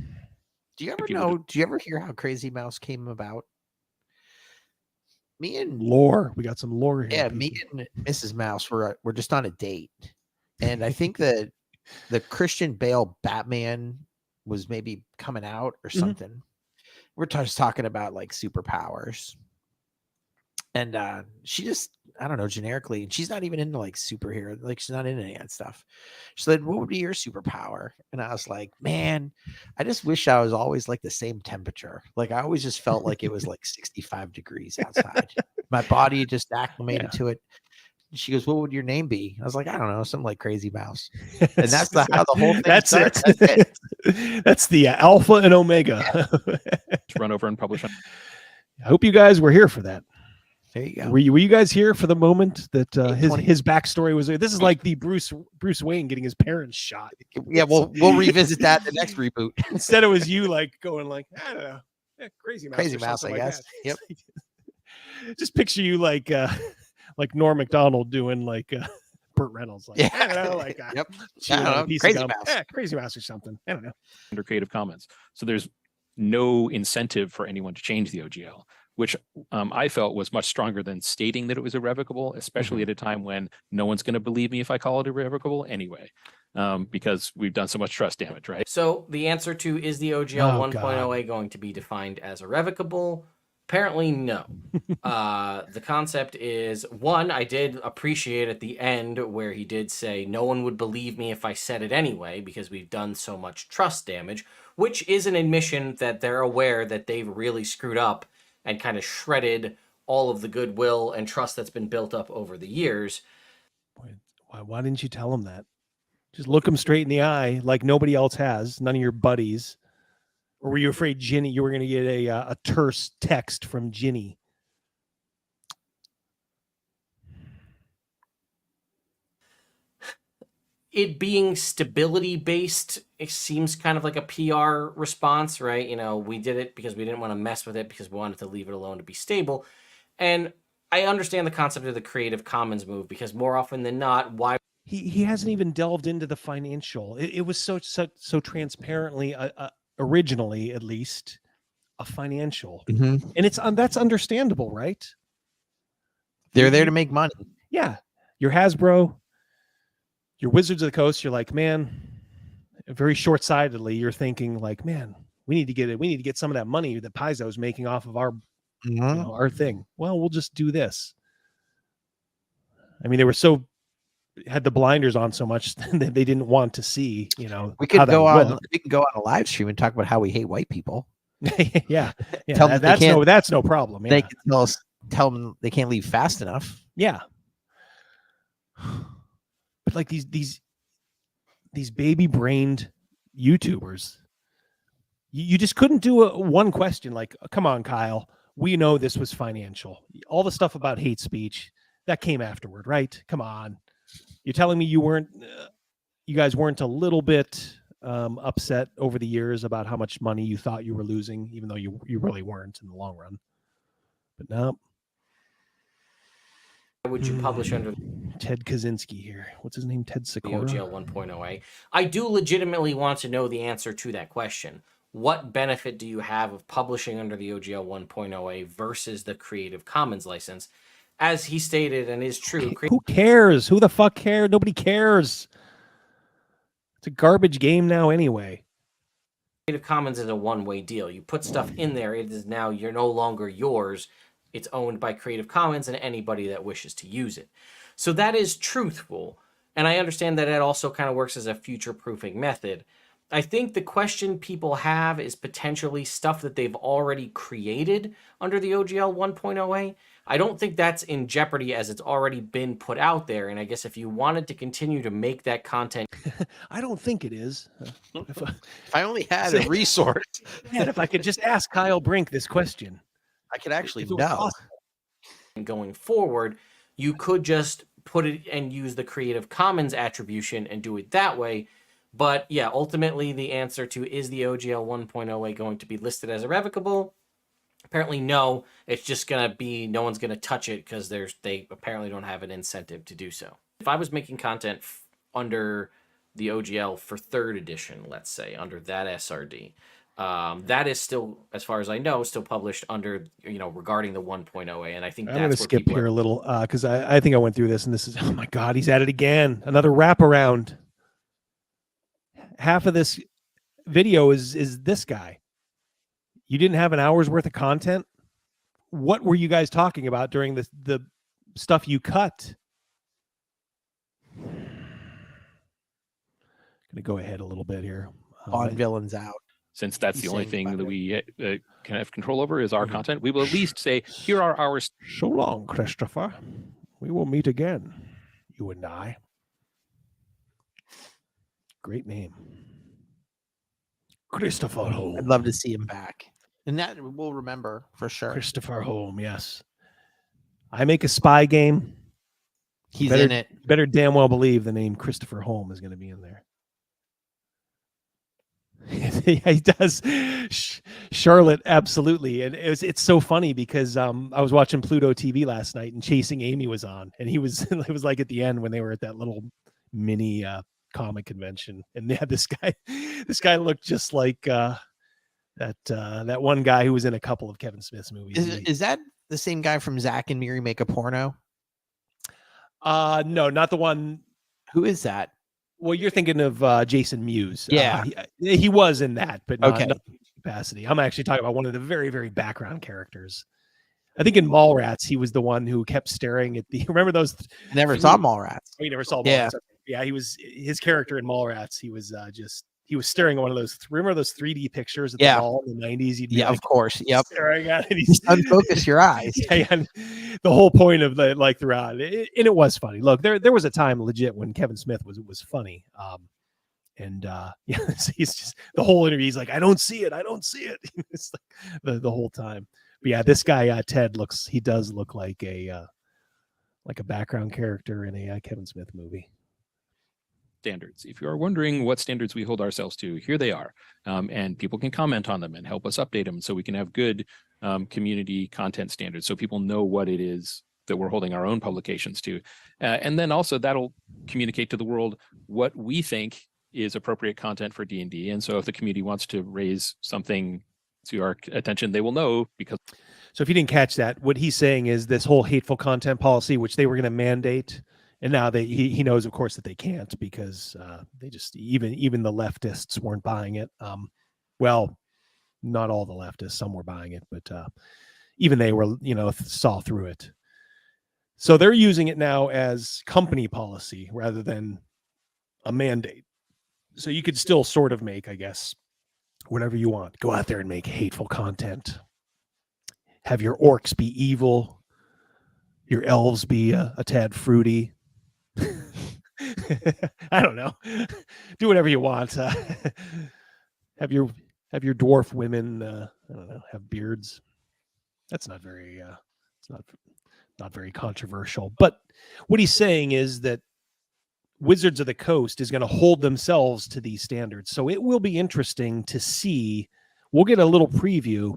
Do you ever hear how Crazy Mouse came about? Me and lore. We got some lore here. Yeah, me and Mrs. Mouse were just on a date. And I think that the Christian Bale Batman was maybe coming out or something. We're just talking about like superpowers. And she just, I don't know, generically, and she's not even into like superhero, like she's not into any of that stuff. She said, what would be your superpower? And I was like, man, I just wish I was always like the same temperature. Like I always just felt like it was like 65 degrees outside. My body just acclimated to it. She goes, "What would your name be?" I was like, "I don't know, something like Crazy Mouse." And that's how the whole thing That's starts. it. That's it. That's the alpha and omega. Run over and publish on. I hope you guys were here for that. There you go. Were you guys here for the moment that 820. his backstory was? This is like the Bruce Wayne getting his parents shot. Yeah, we'll revisit that in the next reboot. Instead, it was you like going like, I don't know, Crazy Mouse. Crazy or Mouse, I something like guess. that. Yep. Just picture you like Norm Macdonald doing like Burt Reynolds. Like, Yeah. I don't know, like Yep. chewing I on don't a know, piece Crazy of gum. Mouse. Yeah, Crazy Mouse or something. I don't know. Under Creative Commons. So there's no incentive for anyone to change the OGL, which I felt was much stronger than stating that it was irrevocable, especially at a time when no one's going to believe me if I call it irrevocable anyway, because we've done so much trust damage, right? So the answer to is the OGL Oh, 1.0A going to be defined as irrevocable? Apparently, no. The concept is, one, I did appreciate at the end where he did say, no one would believe me if I said it anyway, because we've done so much trust damage, which is an admission that they're aware that they've really screwed up and kind of shredded all of the goodwill and trust that's been built up over the years. Why didn't you tell him that? Just look him straight in the eye like nobody else has, none of your buddies. Or were you afraid Ginny, you were going to get a terse text from Ginny? It being stability based, it seems kind of like a PR response, right? You know, we did it because we didn't want to mess with it because we wanted to leave it alone to be stable. And I understand the concept of the Creative Commons move because more often than not, why He hasn't even delved into the financial. It was so transparently, originally at least, a financial, and it's that's understandable, right? They're there to make money. Yeah, you're Hasbro, you're Wizards of the Coast. You're like, man, very short-sightedly, you're thinking like, man, we need to get some of that money that Paizo's making off of our our thing. Well, we'll just do this. I mean, they were had the blinders on so much that they didn't want to see, we could go on a live stream and talk about how we hate white people. yeah. That's no problem. Yeah. They can tell them they can't leave fast enough. Yeah. But like these baby brained YouTubers, you just couldn't do one question like, come on, Kyle, we know this was financial. All the stuff about hate speech that came afterward, right? Come on. You're telling me you guys weren't a little bit upset over the years about how much money you thought you were losing, even though you really weren't in the long run. But no. Why would you publish under Ted Kaczynski here? What's his name? Ted the Sikora? OGL 1.0A? I do legitimately want to know the answer to that question. What benefit do you have of publishing under the OGL 1.0A versus the Creative Commons license? As he stated, and is true. Who cares? Who the fuck cares? Nobody cares. It's a garbage game now anyway. Creative Commons is a one-way deal. You put stuff in there, it is now you're no longer yours. It's owned by Creative Commons and anybody that wishes to use it. So that is truthful. And I understand that it also kind of works as a future-proofing method. I think the question people have is potentially stuff that they've already created under the OGL 1.0A. I don't think that's in jeopardy as it's already been put out there. And I guess if you wanted to continue to make that content... I don't think it is. If I only had a resource. Man, if I could just ask Kyle Brink this question. I could actually know. Going forward, you could just put it and use the Creative Commons attribution and do it that way. But yeah, ultimately the answer to is the OGL 1.0A going to be listed as irrevocable? Apparently no. It's just going to be no one's going to touch it because they apparently don't have an incentive to do so. If I was making content under the OGL for 3rd edition, let's say, under that SRD, that is still, as far as I know, still published under, regarding the 1.0A. And I think I'm going to skip here a little because I think I went through this and this is, oh my God, he's at it again. Another wraparound. Half of this video is this guy. You didn't have an hour's worth of content. What were you guys talking about during the stuff you cut? Going to go ahead a little bit here. On Villains Out. Since that's the only thing that we can have control over is our content, we will at least say, here are our... So long, Christopher. We will meet again, you and I. Great name. Christopher Holm. I'd love to see him back. And that we'll remember for sure. Christopher Holm, yes. I make a spy game. He's in it. Better damn well believe the name Christopher Holm is going to be in there. Yeah, he does. Charlotte, absolutely. And it's so funny because I was watching Pluto TV last night and Chasing Amy was on, and he was it was like at the end when they were at that little mini comic convention, and they had this guy looked just like that one guy who was in a couple of Kevin Smith's movies. Is that the same guy from Zack and Miri Make a Porno? No, not the one. Who is that? Well, you're thinking of Jason Mewes. Yeah, he was in that, but not, okay. not in capacity. I'm actually talking about one of the very, very background characters. I think in Mallrats, he was the one who kept staring at the. Remember those? Never saw Mallrats. Oh, you never saw Mallrats. Yeah, yeah. He was his character in Mallrats. He was he was staring at one of those. Remember those 3D pictures at the mall in the 90s? Of course. Yep. Staring at it. He's unfocus your eyes. Yeah, and the whole point of the throughout it, and it was funny. Look, there was a time legit when Kevin Smith was funny. Yeah, he's just the whole interview. He's like, I don't see it. It's like the whole time. But yeah, this guy Ted does look like a background character in a Kevin Smith movie. Standards. If you are wondering what standards we hold ourselves to, here they are. And people can comment on them and help us update them so we can have good community content standards so people know what it is that we're holding our own publications to. And then also that'll communicate to the world what we think is appropriate content for D&D. And so if the community wants to raise something to our attention, they will know because. So if you didn't catch that, what he's saying is this whole hateful content policy, which they were going to mandate. And now he knows, of course, that they can't because they just even the leftists weren't buying it. Well, not all the leftists, some were buying it, but even they were, saw through it. So they're using it now as company policy rather than a mandate. So you could still sort of make, I guess, whatever you want. Go out there and make hateful content. Have your orcs be evil. Your elves be a tad fruity. I don't know. Do whatever you want. Have your dwarf women, I don't know, have beards. That's not very. It's not very controversial. But what he's saying is that Wizards of the Coast is going to hold themselves to these standards. So it will be interesting to see. We'll get a little preview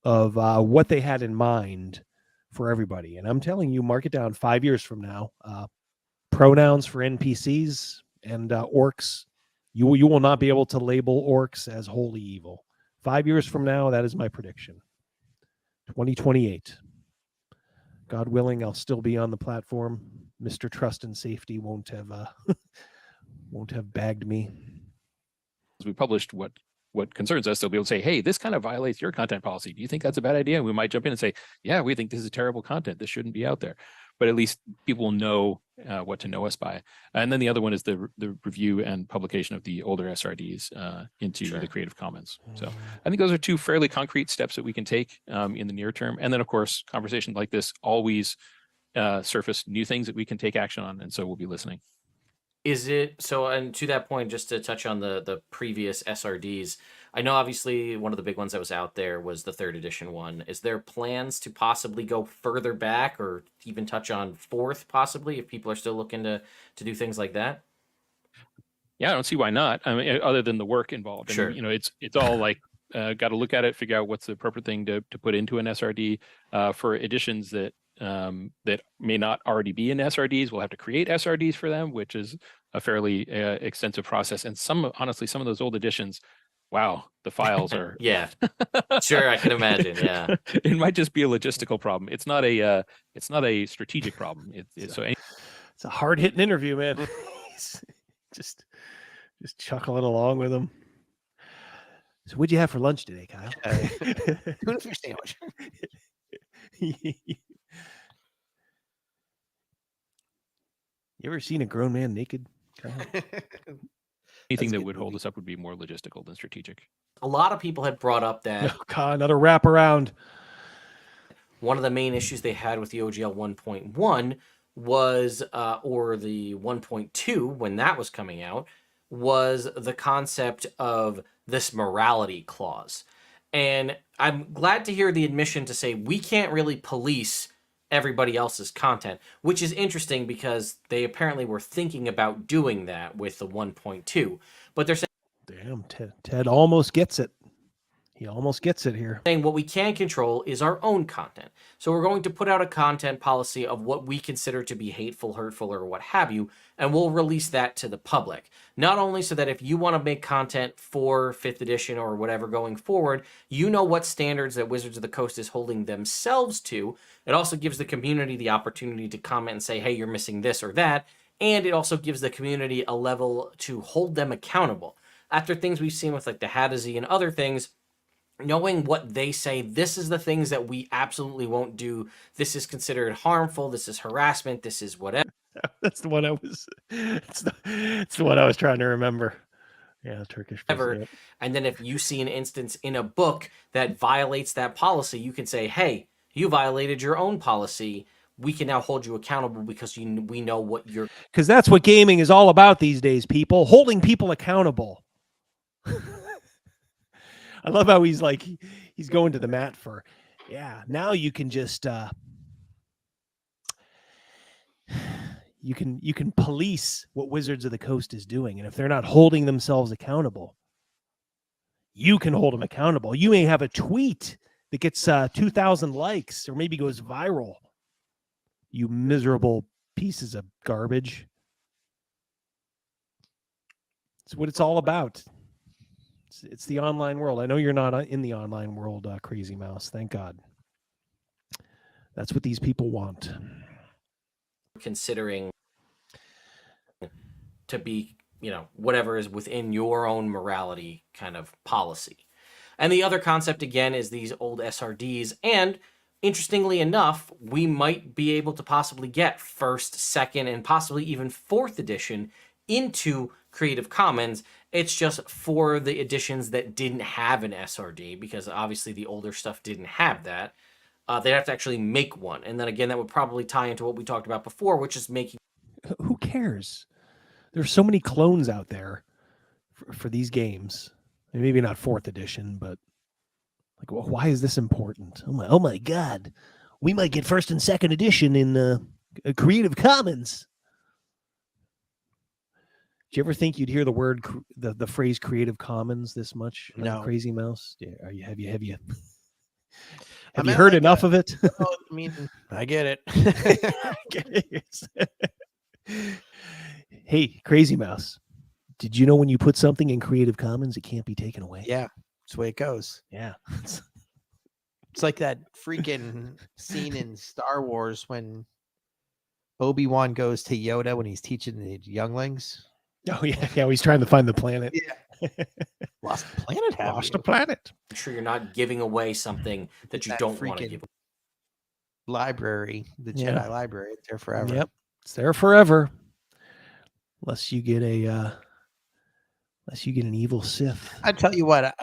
of what they had in mind for everybody. And I'm telling you, mark it down 5 years from now. Pronouns for NPCs and orcs. You will not be able to label orcs as wholly evil. 5 years from now, that is my prediction. 2028. God willing, I'll still be on the platform. Mr. Trust and Safety won't have bagged me. As we published what concerns us, they'll be able to say, hey, this kind of violates your content policy. Do you think that's a bad idea? And we might jump in and say, yeah, we think this is terrible content. This shouldn't be out there. But at least people will know what to know us by. And then the other one is the review and publication of the older SRDs into the Creative Commons. So I think those are two fairly concrete steps that we can take in the near term. And then, of course, conversations like this always surface new things that we can take action on. And so we'll be listening. Is it so? And to that point, just to touch on the previous SRDs, I know obviously one of the big ones that was out there was the 3rd edition one. Is there plans to possibly go further back or even touch on 4th possibly if people are still looking to do things like that? Yeah, I don't see why not. I mean, other than the work involved. Sure. And, it's all like got to look at it, figure out what's the appropriate thing to put into an SRD for editions that may not already be in SRDs. We'll have to create SRDs for them, which is a fairly extensive process. And honestly, some of those old editions, wow, the files are. Yeah, sure, I can imagine. Yeah, it might just be a logistical problem. It's not a strategic problem. It's a hard hitting interview, man. just chuckling along with them. So, what'd you have for lunch today, Kyle? Tuna fish sandwich. You ever seen a grown man naked? Anything that would hold us up would be more logistical than strategic. A lot of people had brought up that. Oh, God, another wraparound. one of the main issues they had with the OGL 1.1 was, or the 1.2 when that was coming out, was the concept of this morality clause. And I'm glad to hear the admission to say we can't really police everybody else's content, which is interesting because they apparently were thinking about doing that with the 1.2. But they're saying, damn, Ted almost gets it. He almost gets it here. Saying what we can control is our own content. So we're going to put out a content policy of what we consider to be hateful, hurtful, or what have you, and we'll release that to the public. Not only so that if you want to make content for 5th edition or whatever going forward, you know what standards that Wizards of the Coast is holding themselves to. It also gives the community the opportunity to comment and say, hey, you're missing this or that. And it also gives the community a level to hold them accountable. After things we've seen with like the Hadazee and other things, knowing what they say, this is the things that we absolutely won't do. This is considered harmful. This is harassment. This is whatever. That's the one I was. It's the one I was trying to remember. Yeah, Turkish. Yep. And then if you see an instance in a book that violates that policy, you can say, "Hey, you violated your own policy. We can now hold you accountable because we know what you're." Because that's what gaming is all about these days, people. Holding people accountable. I love how he's like, he's going to the mat for, yeah, now you can just, you can police what Wizards of the Coast is doing. And if they're not holding themselves accountable, you can hold them accountable. You may have a tweet that gets 2,000 likes or maybe goes viral. You miserable pieces of garbage. It's what it's all about. It's the online world. I know you're not in the online world, Crazy Mouse. Thank God. That's what these people want. Considering to be, whatever is within your own morality kind of policy. And the other concept, again, is these old SRDs. And interestingly enough, we might be able to possibly get 1st, 2nd, and possibly even 4th edition into Creative Commons. It's just for the editions that didn't have an SRD, because obviously the older stuff didn't have that. They have to actually make one. And then again, that would probably tie into what we talked about before, which is making... Who cares? There's so many clones out there for these games. Maybe not 4th edition, but like, well, why is this important? Oh my God. We might get 1st and 2nd edition in Creative Commons. Do you ever think you'd hear the word, the phrase Creative Commons this much? No. Crazy Mouse? Yeah, have you heard enough of it? I mean, I get it. Hey, Crazy Mouse, did you know when you put something in Creative Commons, it can't be taken away? Yeah, that's the way it goes. Yeah. It's like that freaking scene in Star Wars when Obi-Wan goes to Yoda when he's teaching the younglings. Oh, yeah. He's trying to find the planet. Yeah. Lost the planet, Lost the planet. Make sure you're not giving away something that you don't want to give away. Library, the Jedi library, it's there forever. Yep. It's there forever. Unless you get an evil Sith. I tell you what,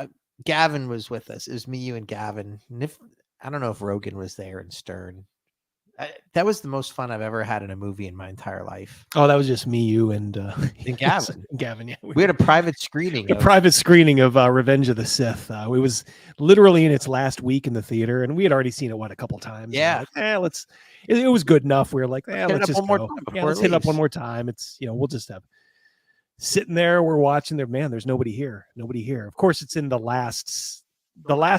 Gavin was with us. It was me, you, and Gavin. And I don't know if Rogan was there and Stern. That was the most fun I've ever had in a movie in my entire life. Oh, that was just me, you, and Gavin. Gavin, yeah. We had a private screening. Private screening of Revenge of the Sith. It was literally in its last week in the theater, and we had already seen it a couple times. Yeah. Like, it was good enough. We were like, let's just go. Let's hit it up one more time. It's we'll just have sitting there. We're watching there. Man, there's nobody here. Nobody here. Of course, it's in the last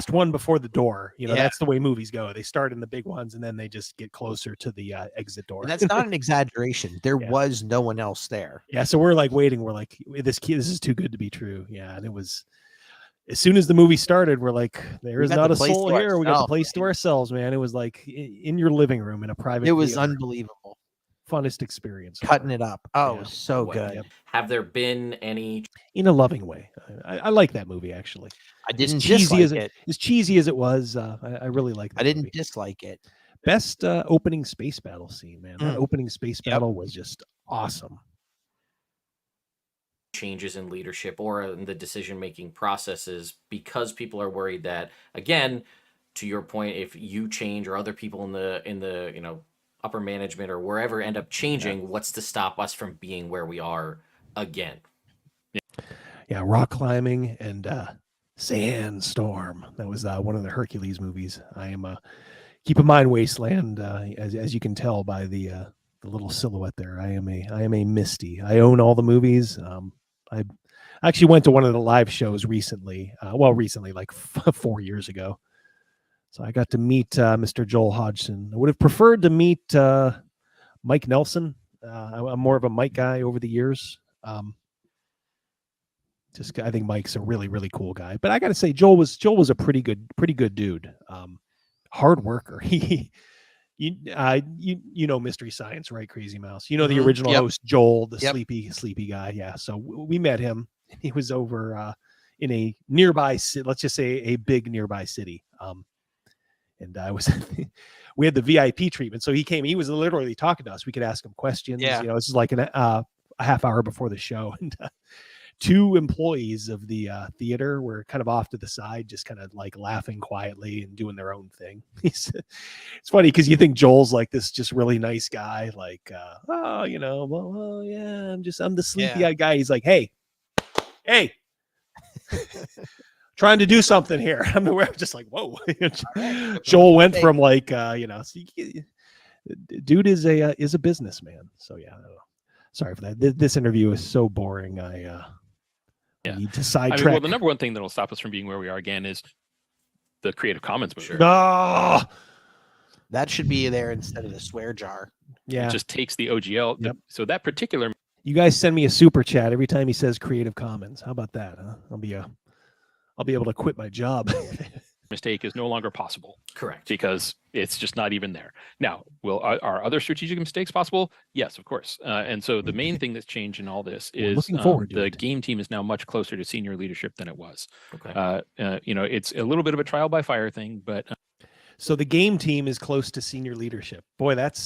one before the door. That's the way movies go. They start in the big ones and then they just get closer to the exit door. And that's not an exaggeration. There was no one else there. Yeah. So we're like waiting. We're like, this is too good to be true. Yeah. And it was, as soon as the movie started, we're like, there is not a soul here. We got the place to ourselves, man. It was like in your living room in a private It was theater. Unbelievable. Funnest experience. Cutting it up. Oh, it was so good. Yep. Have there been any... In a loving way. I like that movie, actually. I didn't dislike it. As cheesy as it was, I really like that I didn't movie. dislike it. Best opening space battle scene, man. That opening space battle was just awesome. Changes in leadership or in the decision-making processes because people are worried that, again, to your point, if you change or other people in the upper management or wherever end up changing, what's to stop us from being where we are again? Yeah, rock climbing and Sandstorm. That was one of the Hercules movies. I am keep in mind Wasteland, as you can tell by the little silhouette there. I am a Misty. I own all the movies. I actually went to one of the live shows recently. Recently, like 4 years ago. So I got to meet Mr. Joel Hodgson. I would have preferred to meet Mike Nelson. I'm more of a Mike guy over the years. I think Mike's a really, really cool guy. But I got to say, Joel was a pretty good dude. Hard worker. You know Mystery Science, right? Crazy Mouse. You know the original host, Joel, the sleepy guy. Yeah. So we met him. He was over in a nearby city. Let's just say a big nearby city. And we had the VIP treatment. So he came, he was literally talking to us. We could ask him questions. Yeah. This is like a half hour before the show. And two employees of the theater were kind of off to the side, just kind of like laughing quietly and doing their own thing. It's funny because you think Joel's like this just really nice guy. Like, I'm the sleepy-eyed guy. He's like, hey, trying to do something here. I'm just like, whoa. Joel went from like, dude is a businessman. So yeah, I don't know. Sorry for that. This interview is so boring. I need to sidetrack. The number one thing that'll stop us from being where we are again is the Creative Commons movement. Oh, that should be there instead of the swear jar. Yeah, it just takes the OGL. Yep. So that particular. You guys send me a super chat every time he says Creative Commons. How about that? Huh? I'll be able to quit my job. Mistake is no longer possible. Correct. Because it's just not even there. Now, are other strategic mistakes possible? Yes, of course. And so the main thing that's changed in all this is the game team is now much closer to senior leadership than it was. Okay. It's a little bit of a trial by fire thing, but so the game team is close to senior leadership. Boy, that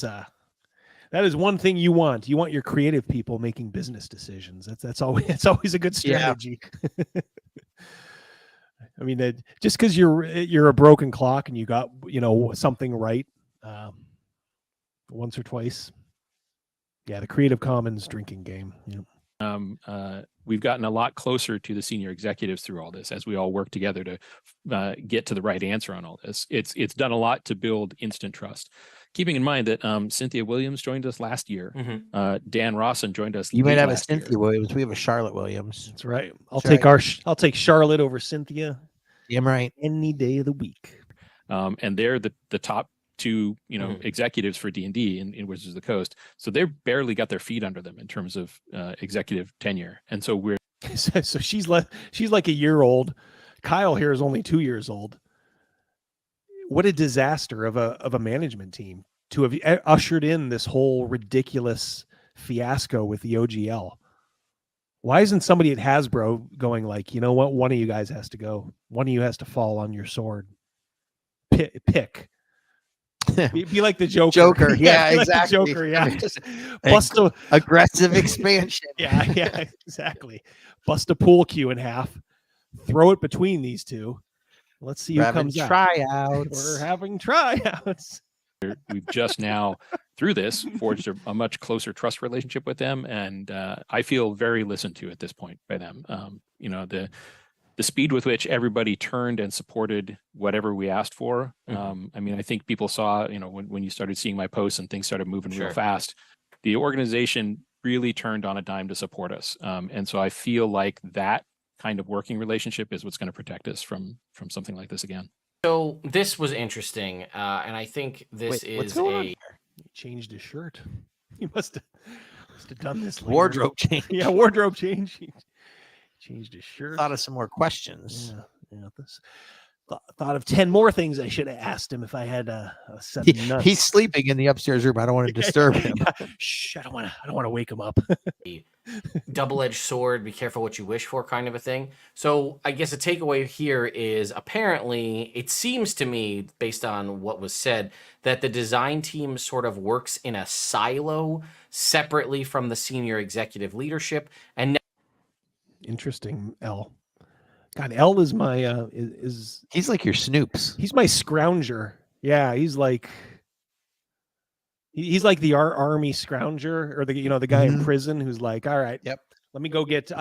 is one thing you want. You want your creative people making business decisions. That's always a good strategy. Yeah. I mean, just because you're a broken clock and you got something right once or twice. Yeah, the Creative Commons drinking game. Yeah. We've gotten a lot closer to the senior executives through all this as we all work together to get to the right answer on all this. It's done a lot to build instant trust. Keeping in mind that Cynthia Williams joined us last year. Mm-hmm. Dan Rawson joined us. You might have a Cynthia Williams. We have a Charlotte Williams. That's right. I'll take Charlotte over Cynthia. Damn right. Any day of the week. And they're the top two, executives for D&D in Wizards of the Coast. So they've barely got their feet under them in terms of executive tenure. And so we're so she's like a year old. Kyle here is only 2 years old. What a disaster of a management team to have ushered in this whole ridiculous fiasco with the OGL. Why isn't somebody at Hasbro going like, you know what? One of you guys has to go. One of you has to fall on your sword. Pick. Be like the Joker. Yeah, exactly. Like Joker. Yeah. Bust aggressive expansion. Yeah, exactly. Bust a pool cue in half. Throw it between these two. Let's see who comes out. We're having tryouts. We've just now, through this, forged a much closer trust relationship with them, and I feel very listened to at this point by them. The speed with which everybody turned and supported whatever we asked for. I think people saw, when you started seeing my posts and things started moving real fast, the organization really turned on a dime to support us. And so I feel like that kind of working relationship is what's going to protect us from something like this again. So this was interesting, and I think this what's going on here? He changed his shirt. He must have done this later. Wardrobe change. Yeah, wardrobe change. He changed his shirt. Thought of some more questions. Yeah. Thought of 10 more things I should have asked him if I had a set of nuts. He's sleeping in the upstairs room. I don't want to disturb him. Shh, I don't want to wake him up. Double-edged sword, be careful what you wish for kind of a thing. So I guess a takeaway here is apparently it seems to me, based on what was said, that the design team sort of works in a silo separately from the senior executive leadership. And interesting, L. God, L is my is he's like your Snoops. He's my scrounger. Yeah, he's like the army scrounger, or the guy in prison who's like, all right, yep, let me go get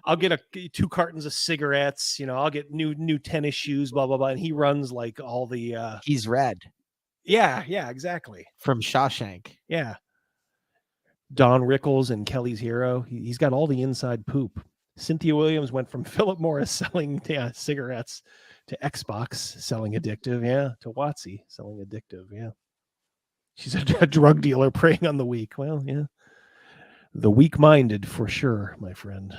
I'll get 2 cartons of cigarettes, I'll get new tennis shoes, blah blah blah, and he runs like all the he's Red. Yeah, exactly. From Shawshank. Yeah. Don Rickles and Kelly's Hero. He's got all the inside poop. Cynthia Williams went from Philip Morris selling cigarettes to Xbox selling addictive, to Watsy selling addictive, She's a drug dealer preying on the weak. Well, yeah. The weak-minded for sure, my friend.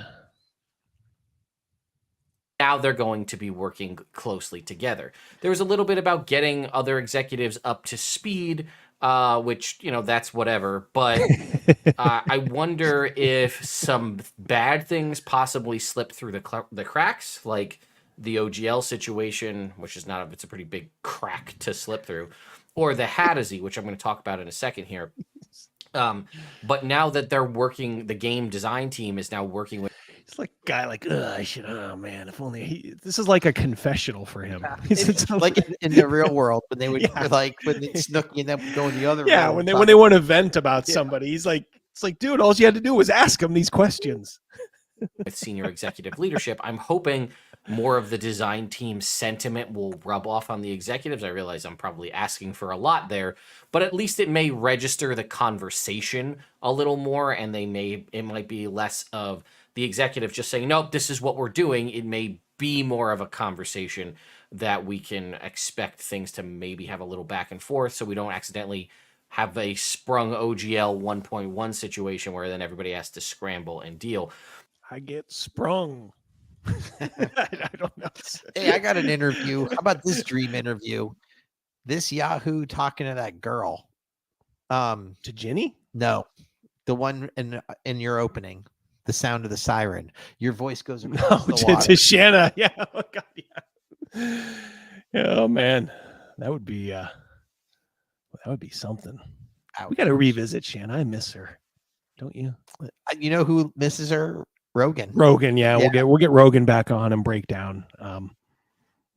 Now they're going to be working closely together. There was a little bit about getting other executives up to speed, which, that's whatever. But I wonder if some bad things possibly slip through the cracks, like the OGL situation, which is it's a pretty big crack to slip through, or the Hattazy, which I'm going to talk about in a second here. But now that they're working, the game design team is now working with. It's like a guy like, oh man, if only this is like a confessional for him. It's like in the real world when they would when Snooki and them would go in the other room. When they want to vent about somebody, he's like, it's like, dude, all you had to do was ask him these questions. With senior executive leadership, I'm hoping more of the design team sentiment will rub off on the executives. I realize I'm probably asking for a lot there, but at least it may register the conversation a little more, and it might be less of the executive just saying, nope, this is what we're doing. It may be more of a conversation that we can expect things to maybe have a little back and forth, so we don't accidentally have a sprung OGL 1.1 situation where then everybody has to scramble and deal. I get sprung. I don't know. Hey, I got an interview. How about this dream interview? This Yahoo talking to that girl. To Ginny? No, the one in your opening. The sound of the siren. Your voice goes across the water. To Shanna. Yeah. Oh God. Yeah. Oh man, that would be something. We got to revisit Shanna. I miss her. Don't you? You know who misses her? Rogan. Yeah. We'll get Rogan back on and break down.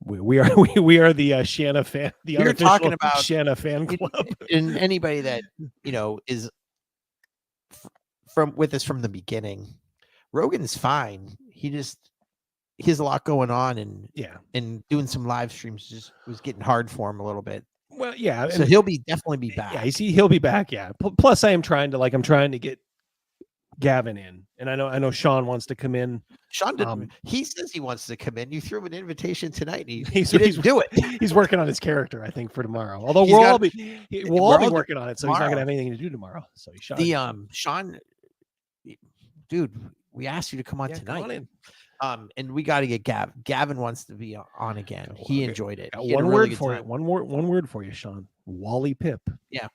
We are the Shanna fan. We're talking about Shanna fan club. And anybody that is with us from the beginning. Rogan's fine. He has a lot going on, and doing some live streams just was getting hard for him a little bit. Well, yeah. So he'll definitely be back. Yeah, he'll be back. Yeah. Plus, I'm trying to get Gavin in, and I know Sean wants to come in. Sean didn't. He says he wants to come in. You threw him an invitation tonight. He didn't do it. He's working on his character, I think, for tomorrow. Although we'll all be working on it, so he's not going to have anything to do tomorrow. So Sean, dude, we asked you to come on tonight. Come on in. And we got to get Gavin. Gavin wants to be on again. He enjoyed it. One word for it. One word for you, Sean. Wally Pip. Yeah.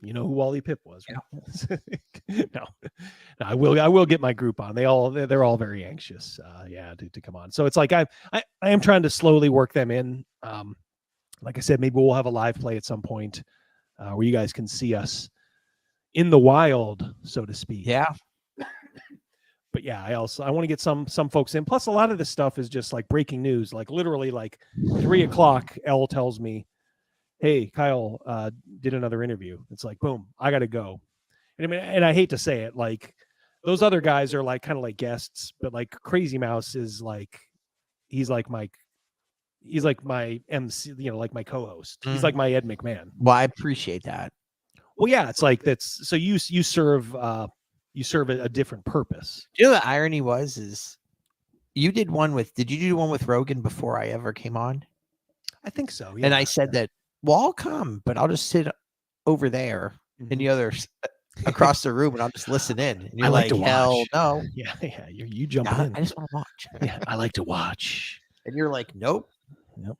You know who Wally Pip was, right? Yeah. No, I will get my group on. They're all very anxious, to come on. So it's like I am trying to slowly work them in. Like I said, maybe we'll have a live play at some point where you guys can see us in the wild, so to speak. Yeah. But yeah, I want to get some folks in. Plus, a lot of this stuff is just like breaking news. Like literally, like 3:00, Elle tells me, "Hey, Kyle did another interview." It's like, boom, I got to go. And I hate to say it, like those other guys are like kind of like guests, but like Crazy Mouse is like, he's like my MC, like my co-host. He's like my Ed McMahon. Well, I appreciate that. Well, yeah, it's like that's so you serve a different purpose. You know the irony is you did one with. Did you do one with Rogan before I ever came on? I think so. Yeah. And I said that. Well, I'll come, but I'll just sit over there in the other across the room, and I'll just listen in. And you're like, hell no. Yeah. You jump in. I just want to watch. Yeah, I like to watch. And you're like, nope. Nope.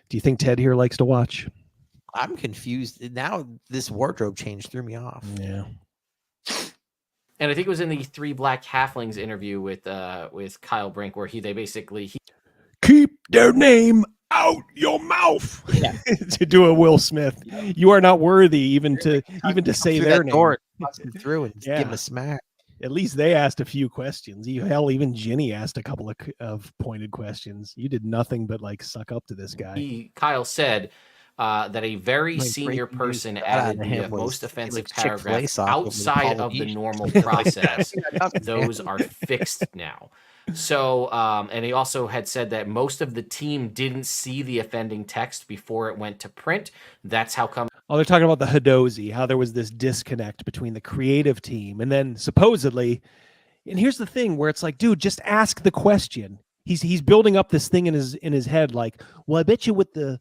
Do you think Ted here likes to watch? I'm confused now. This wardrobe change threw me off. Yeah. And I think it was in the Three Black Halflings interview with Kyle Brink where they basically keep their name out your mouth. Yeah. To do a Will Smith. You are not worthy even to say their name. Door, through and give him a smack. At least they asked a few questions. Hell, even Ginny asked a couple of pointed questions. You did nothing but like suck up to this guy. Kyle said that a very senior person added the most offensive paragraph outside of the normal process. Those are fixed now. So, and he also had said that most of the team didn't see the offending text before it went to print. That's how come. Oh, they're talking about the Hadozi, how there was this disconnect between the creative team and then supposedly, and here's the thing where it's like, dude, just ask the question. He's building up this thing in his head, like, well, I bet you what the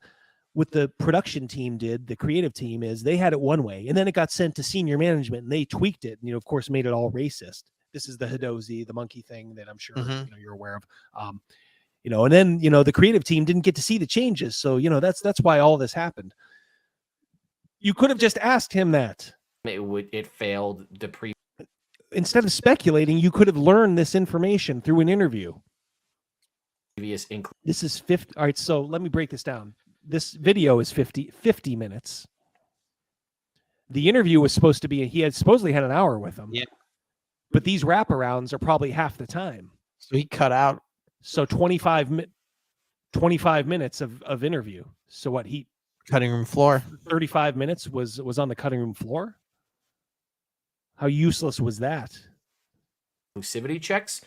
production team did, the creative team, is they had it one way, and then it got sent to senior management, and they tweaked it, and of course, made it all racist. This is the Hadozi, the monkey thing that I'm sure you're aware of. And then the creative team didn't get to see the changes, so that's why all this happened. You could have just asked him that. It failed the instead of speculating, you could have learned this information through an interview. This is 50. All right, so let me break this down. This video is 50 minutes. The interview was supposed to be, he had supposedly had an hour with him. Yeah. But these wraparounds are probably half the time. So he cut out. So 25 minutes of interview. So what, cutting room floor. 35 minutes was on the cutting room floor? How useless was that? Inclusivity checks.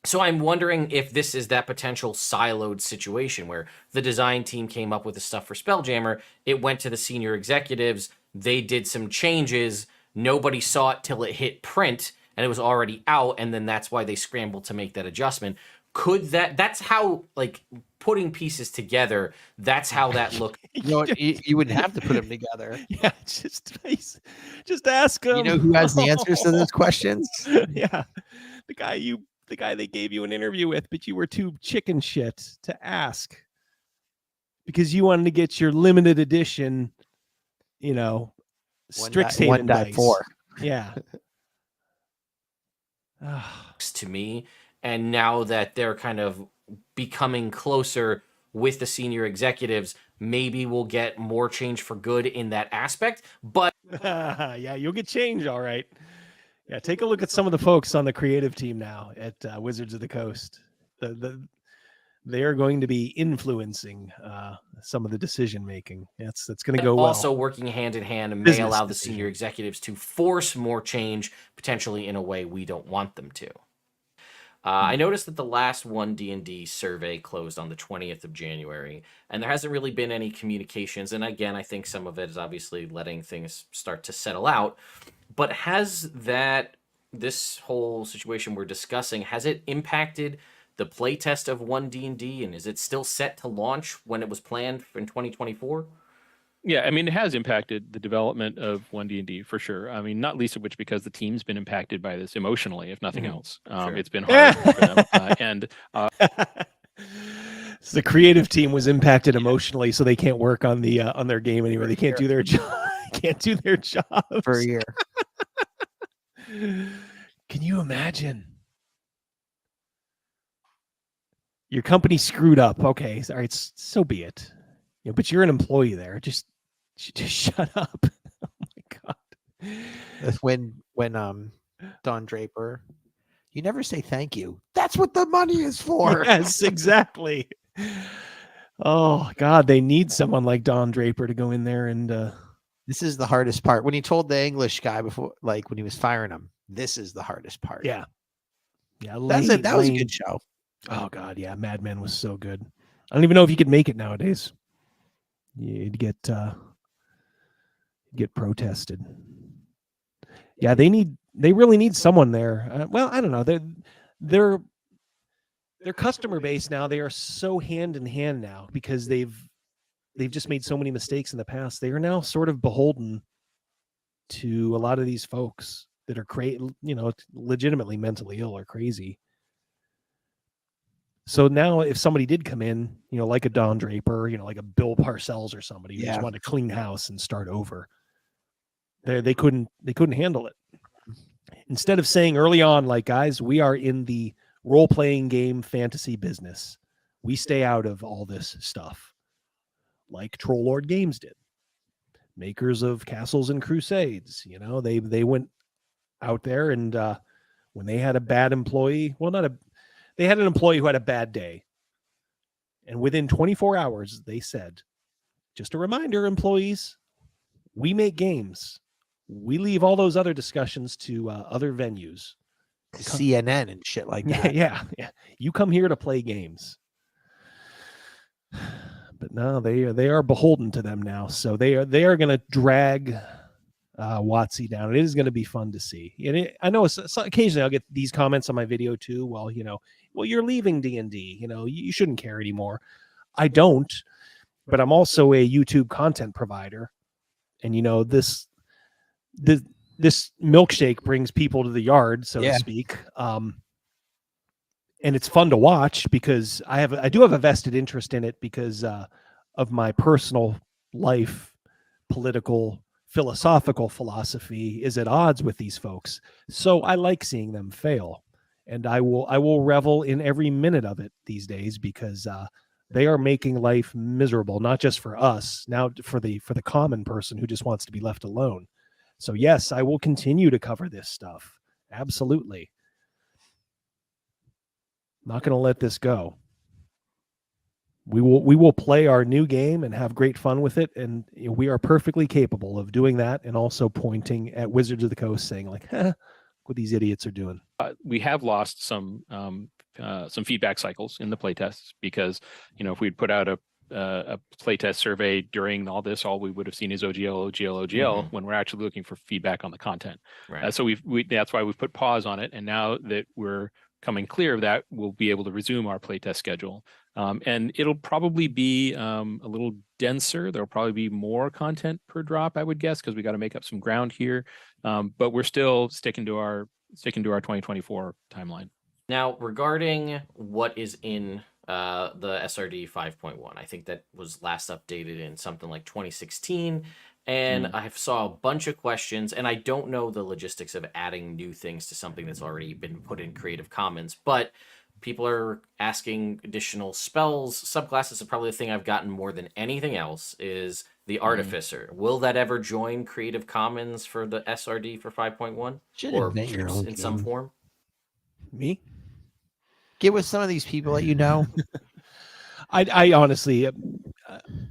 So I'm wondering if this is that potential siloed situation where the design team came up with the stuff for Spelljammer, it went to the senior executives, they did some changes, nobody saw it till it hit print, and it was already out, and then that's why they scrambled to make that adjustment. That's how, like, putting pieces together, that's how that looked. You wouldn't have to put them together. Yeah, just ask him. You know who has the answers to those questions? Yeah, the guy they gave you an interview with, but you were too chicken shit to ask because you wanted to get your limited edition, Strixhaven dice. 1.4. Yeah. To me, and now that they're kind of becoming closer with the senior executives, maybe we'll get more change for good in that aspect. But yeah, you'll get change, all right. Yeah, take a look at some of the folks on the creative team now at Wizards of the Coast. They are going to be influencing some of the decision making. That's going to go well. Also working hand in hand and may allow the senior executives to force more change, potentially in a way we don't want them to. I noticed that the last 1D&D survey closed on the 20th of January, and there hasn't really been any communications. And again, I think some of it is obviously letting things start to settle out. But has this whole situation we're discussing, has it impacted the playtest of 1D&D, and is it still set to launch when it was planned in 2024? Yeah, I mean, it has impacted the development of 1D&D for sure. I mean, not least of which because the team's been impacted by this emotionally, if nothing else. Sure. It's been hard for them. So the creative team was impacted emotionally, so they can't work on their game anymore. They can't do their job. Can't do their jobs for a year. Can you imagine? Your company screwed up. Okay, all right, so be it. But you're an employee there. Just shut up. Oh my god. That's when Don Draper, you never say thank you. That's what the money is for. Yes, exactly. Oh god, they need someone like Don Draper to go in there and this is the hardest part. When he told the English guy before, like when he was firing him, this is the hardest part. Yeah. Yeah. That was a good show. Oh god, yeah. Mad Men was so good. I don't even know if you could make it nowadays. You'd get protested. Yeah, they really need someone there. Well, I don't know. Their customer base now, they are so hand in hand now because they've just made so many mistakes in the past. They are now sort of beholden to a lot of these folks that are legitimately mentally ill or crazy. So now if somebody did come in, like a Don Draper, like a Bill Parcells or somebody who just wanted to clean house and start over, they couldn't handle it. Instead of saying early on, like, guys, we are in the role-playing game fantasy business. We stay out of all this stuff. Like Troll Lord Games did. Makers of Castles and Crusades, they went out there and when they had a bad employee, they had an employee who had a bad day. And within 24 hours, they said, just a reminder, employees, we make games. We leave all those other discussions to other venues. CNN and shit like that. Yeah. You come here to play games. But no, they are beholden to them now. So they are going to drag WotC down. It is going to be fun to see. And I know occasionally I'll get these comments on my video too. Well, you're leaving D&D. You shouldn't care anymore. I don't, but I'm also a YouTube content provider. And this milkshake brings people to the yard, so to speak. And it's fun to watch because I do have a vested interest in it because of my personal life, political, philosophical philosophy is at odds with these folks. So I like seeing them fail, and I will revel in every minute of it these days because they are making life miserable, not just for us, now for the common person who just wants to be left alone. So yes, I will continue to cover this stuff. Absolutely. Not going to let this go. We will play our new game and have great fun with it, and we are perfectly capable of doing that and also pointing at Wizards of the Coast saying like, look what these idiots are doing. We have lost some feedback cycles in the playtests because if we'd put out a playtest survey during all this, all we would have seen is OGL when we're actually looking for feedback on the content. Right. So that's why we've put pause on it, and now that we're coming clear of that, we'll be able to resume our playtest schedule. And it'll probably be a little denser. There'll probably be more content per drop, I would guess, because we got to make up some ground here. But we're still sticking to our 2024 timeline. Now, regarding what is in the SRD 5.1, I think that was last updated in something like 2016. And I saw a bunch of questions, and I don't know the logistics of adding new things to something that's already been put in Creative Commons, but people are asking additional spells, subclasses. And probably the thing I've gotten more than anything else is the Artificer. Will that ever join Creative Commons for the SRD for 5.1? Should or invent your own in some game. form? Me? Get with some of these people that you know. I honestly,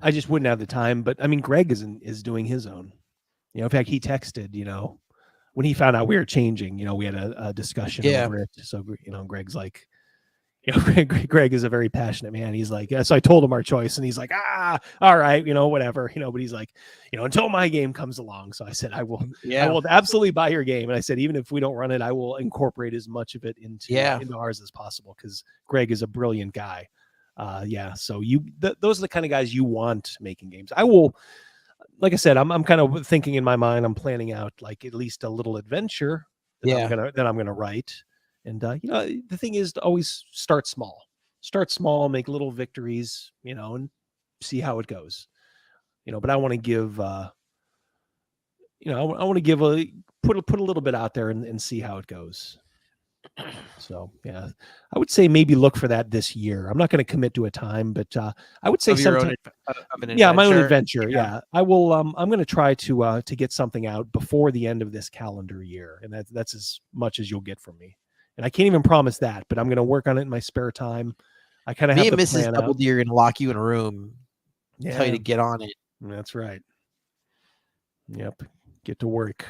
I just wouldn't have the time. But I mean, Greg is doing his own. In fact, he texted. When he found out we were changing. We had a discussion over it. So Greg's like, Greg is a very passionate man. He's like, so I told him our choice, and he's like, all right, whatever, but he's like, until my game comes along. So I said, I will absolutely buy your game. And I said, even if we don't run it, I will incorporate as much of it into ours as possible. Cause Greg is a brilliant guy. So those are the kind of guys you want making games. I will, like I said, I'm kind of thinking in my mind, I'm planning out like at least a little adventure that I'm going to write. And, the thing is to always start small, make little victories, and see how it goes, but I want to give, I want to give put a little bit out there and see how it goes. So, yeah, I would say maybe look for that this year. I'm not going to commit to a time, but I would say sometime. My own adventure. Yeah, I will. I'm going to try to get something out before the end of this calendar year. And that's as much as you'll get from me. And I can't even promise that, but I'm going to work on it in my spare time. I kind of have Me the and Mrs. plan Double out. D are going to lock you in a room, tell you to get on it. That's right. Yep. Get to work.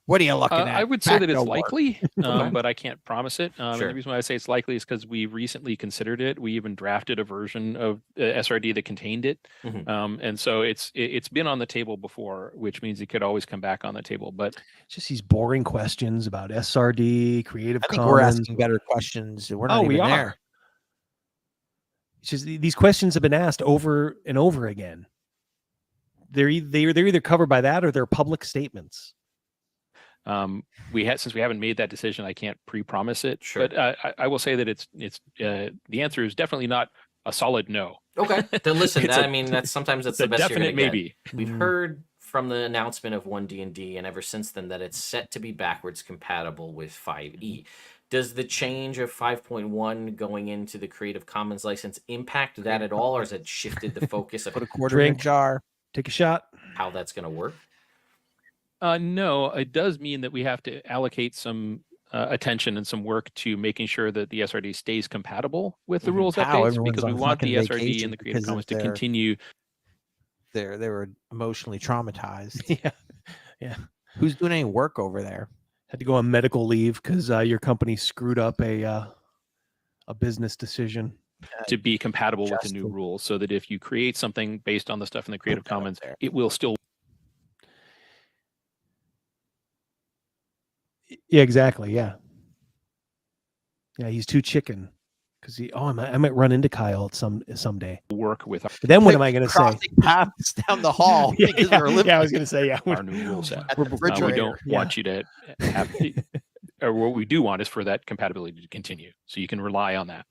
What are you looking at? I would say that it's likely, but I can't promise it. And the reason why I say it's likely is because we recently considered it. We even drafted a version of SRD that contained it. And so it's been on the table before, which means it could always come back on the table. But it's just these boring questions about SRD, Creative Commons. I think we're asking better questions. We're not even there. It's just these questions have been asked over and over again. They're either covered by that or they're public statements. Since we haven't made that decision, I can't pre-promise it. Sure. But I will say that it's the answer is definitely not a solid no. Okay. Then listen, that's sometimes that's the best definite you're gonna get. maybe. We've heard from the announcement of 1D&D and ever since then that it's set to be backwards compatible with 5e. Does the change of 5.1 going into the Creative Commons license impact that at all, or has it shifted the focus of put a quarter in a jar? Take a shot. How that's going to work? No, it does mean that we have to allocate some attention and some work to making sure that the SRD stays compatible with the rules How updates, everyone's because we on want the fucking SRD vacation and the Creative because of Commons to their- continue. They were emotionally traumatized. Yeah, yeah. Who's doing any work over there? Had to go on medical leave because your company screwed up a business decision. To be compatible with the new Justin. rules, so that if you create something based on the stuff in the Creative Commons, it will still. Yeah, exactly. Yeah, yeah. He's too chicken because I might run into Kyle someday. Work with. But then what am I going to say? Crossing paths down the hall because we were living. Yeah, I was going to say our new rule set. At the We refrigerator. don't want you to have, or what we do want is for that compatibility to continue, so you can rely on that.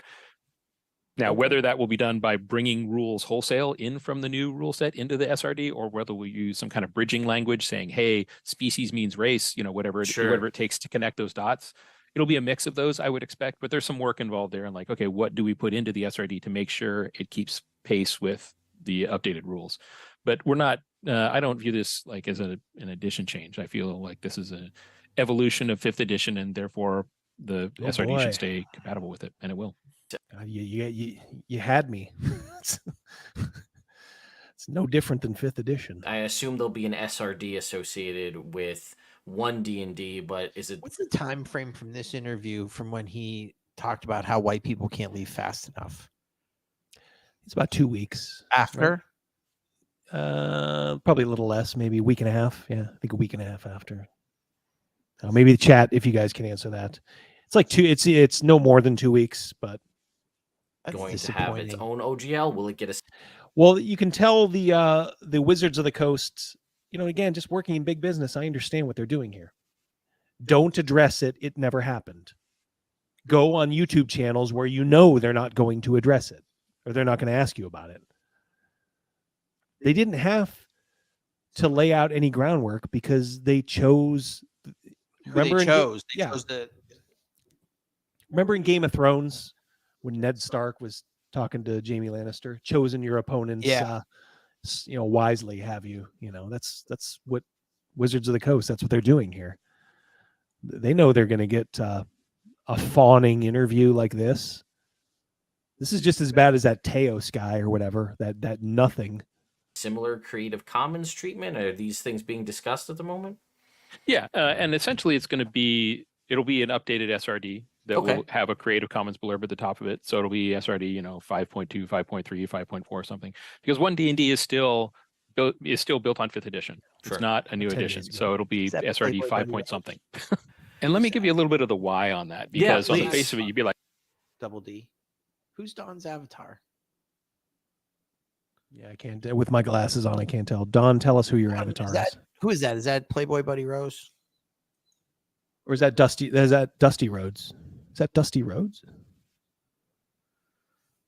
Now, whether that will be done by bringing rules wholesale in from the new rule set into the SRD, or whether we use some kind of bridging language saying, hey, species means race, whatever it takes to connect those dots. It'll be a mix of those, I would expect, but there's some work involved there. And like, okay, what do we put into the SRD to make sure it keeps pace with the updated rules? But we're not, I don't view this like as an edition change. I feel like this is an evolution of 5th edition, and therefore the SRD should stay compatible with it, and it will. You had me. It's no different than 5th edition. I assume there'll be an SRD associated with one D&D, but is it? What's the time frame from this interview from when he talked about how white people can't leave fast enough? It's about 2 weeks After? Probably a little less, maybe a week and a half. Yeah, I think a week and a half after. Maybe the chat, if you guys can answer that. It's like it's no more than 2 weeks, but Going to have its own OGL? Will it get a? Well, you can tell the Wizards of the Coast, again, just working in big business, I understand what they're doing here. Don't address it. It never happened. Go on YouTube channels where they're not going to address it, or they're not going to ask you about it. They didn't have to lay out any groundwork because they chose. Remember They chose Remember in Game of Thrones when Ned Stark was talking to Jaime Lannister, chosen your opponents, wisely, have you? That's what Wizards of the Coast. That's what they're doing here. They know they're going to get a fawning interview like this. This is just as bad as that Teos guy or whatever. That nothing. Similar Creative Commons treatment? Are these things being discussed at the moment? Yeah, and essentially it'll be an updated SRD that will have a Creative Commons blurb at the top of it. So it'll be SRD, 5.2, 5.3, 5.4 something. Because 1D&D is still built on 5th edition. It's not a new edition. So it'll be SRD 5 point something. And let me give you a little bit of the why on that, because on the face of it, you'd be like, Double D. Who's Don's avatar? Yeah, I can't. With my glasses on, I can't tell. Don, tell us who your avatar is. Who is that? Is that Playboy Buddy Rose? Or is that Dusty? Is that Dusty Rhodes? Is that Dusty Rhodes?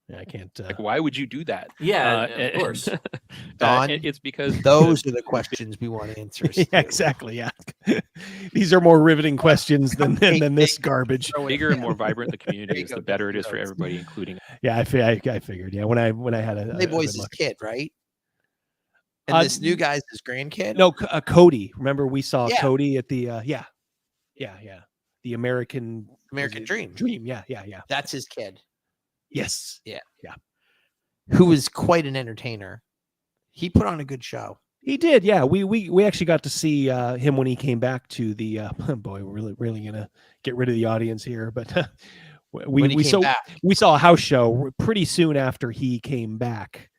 Yeah, I can't. why would you do that? Yeah, of course. Don, it's because those are the questions we want answers. Yeah, exactly. Yeah, these are more riveting questions than this garbage. The bigger and more vibrant the community is, the better it is for everybody, including. Yeah, I figured. Yeah, when I had a Playboy's his kid, right? And this new guy's his grandkid. No, Cody. Remember we saw Cody at the the American Dream. Yeah. That's his kid. Yes. Yeah. Who was quite an entertainer. He put on a good show. He did. Yeah. We actually got to see him when he came back to the boy, we're really gonna get rid of the audience here, but we saw a house show pretty soon after he came back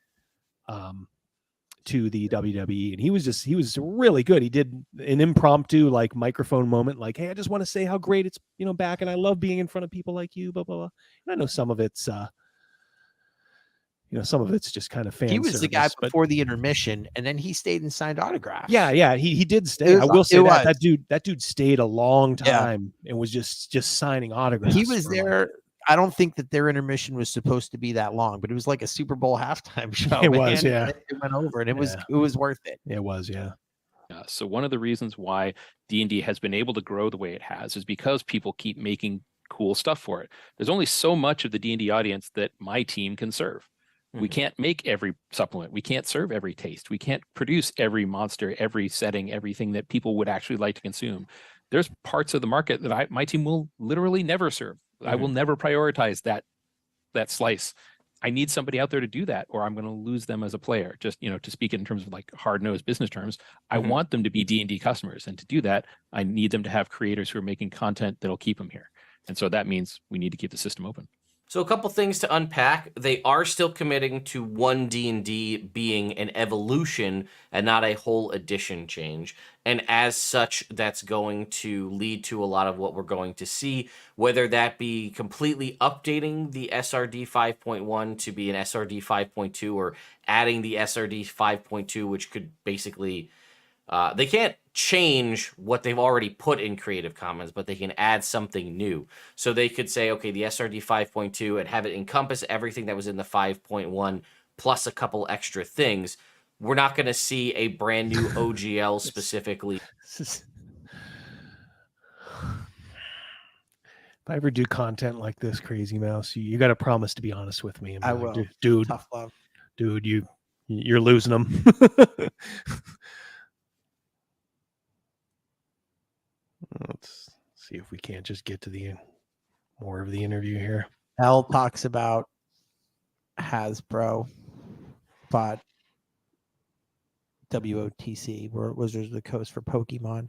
to the WWE, and he was really good. He did an impromptu like microphone moment, like, hey, I just want to say how great it's back, and I love being in front of people like you, blah blah blah. And I know some of it's some of it's just kind of fan. He was service, the guy before the intermission, and then he stayed and signed autographs. Yeah, he did stay. I will say that dude stayed a long time and was just signing autographs. He was there. I don't think that their intermission was supposed to be that long, but it was like a Super Bowl halftime show. It was, yeah. It went over, and it was worth it. It was, yeah. So one of the reasons why D&D has been able to grow the way it has is because people keep making cool stuff for it. There's only so much of the D&D audience that my team can serve. Mm-hmm. We can't make every supplement. We can't serve every taste. We can't produce every monster, every setting, everything that people would actually like to consume. there's parts of the market that my team will literally never serve. I will never prioritize that slice. I need somebody out there to do that, or I'm going to lose them as a player. Just, to speak in terms of like hard-nosed business terms, I want them to be D&D customers. And to do that, I need them to have creators who are making content that'll keep them here. And so that means we need to keep the system open. So a couple things to unpack. They are still committing to one D&D being an evolution and not a whole edition change. And as such, that's going to lead to a lot of what we're going to see, whether that be completely updating the SRD 5.1 to be an SRD 5.2 or adding the SRD 5.2, which could basically... they can't change what they've already put in Creative Commons, but they can add something new. So they could say, okay, the SRD 5.2 and have it encompass everything that was in the 5.1 plus a couple extra things. We're not going to see a brand new OGL specifically. If I ever do content like this, Crazy Mouse, you got to promise to be honest with me. I will. Dude, tough love. Dude, you're losing them. Let's see if we can't just get to the more of the interview here. L talks about Hasbro, but WOTC, Wizards of the Coast for Pokemon.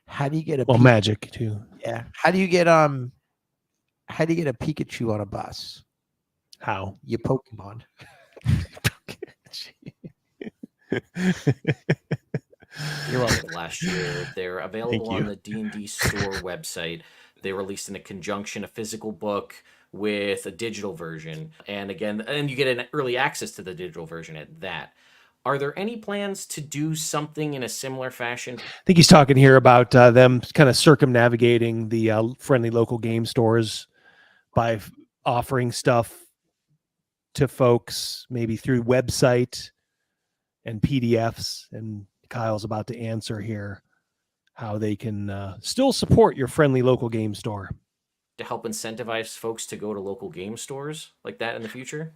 How do you get a Magic too? Yeah. How do you get a Pikachu on a bus? How? You Pokemon. You're welcome. Last year, they're available on the D&D store website. They released in a conjunction a physical book with a digital version, and you get an early access to the digital version at that. Are there any plans to do something in a similar fashion? I think he's talking here about them kind of circumnavigating the friendly local game stores by offering stuff to folks maybe through website and PDFs, and Kyle's about to answer here how they can still support your friendly local game store. To help incentivize folks to go to local game stores like that in the future?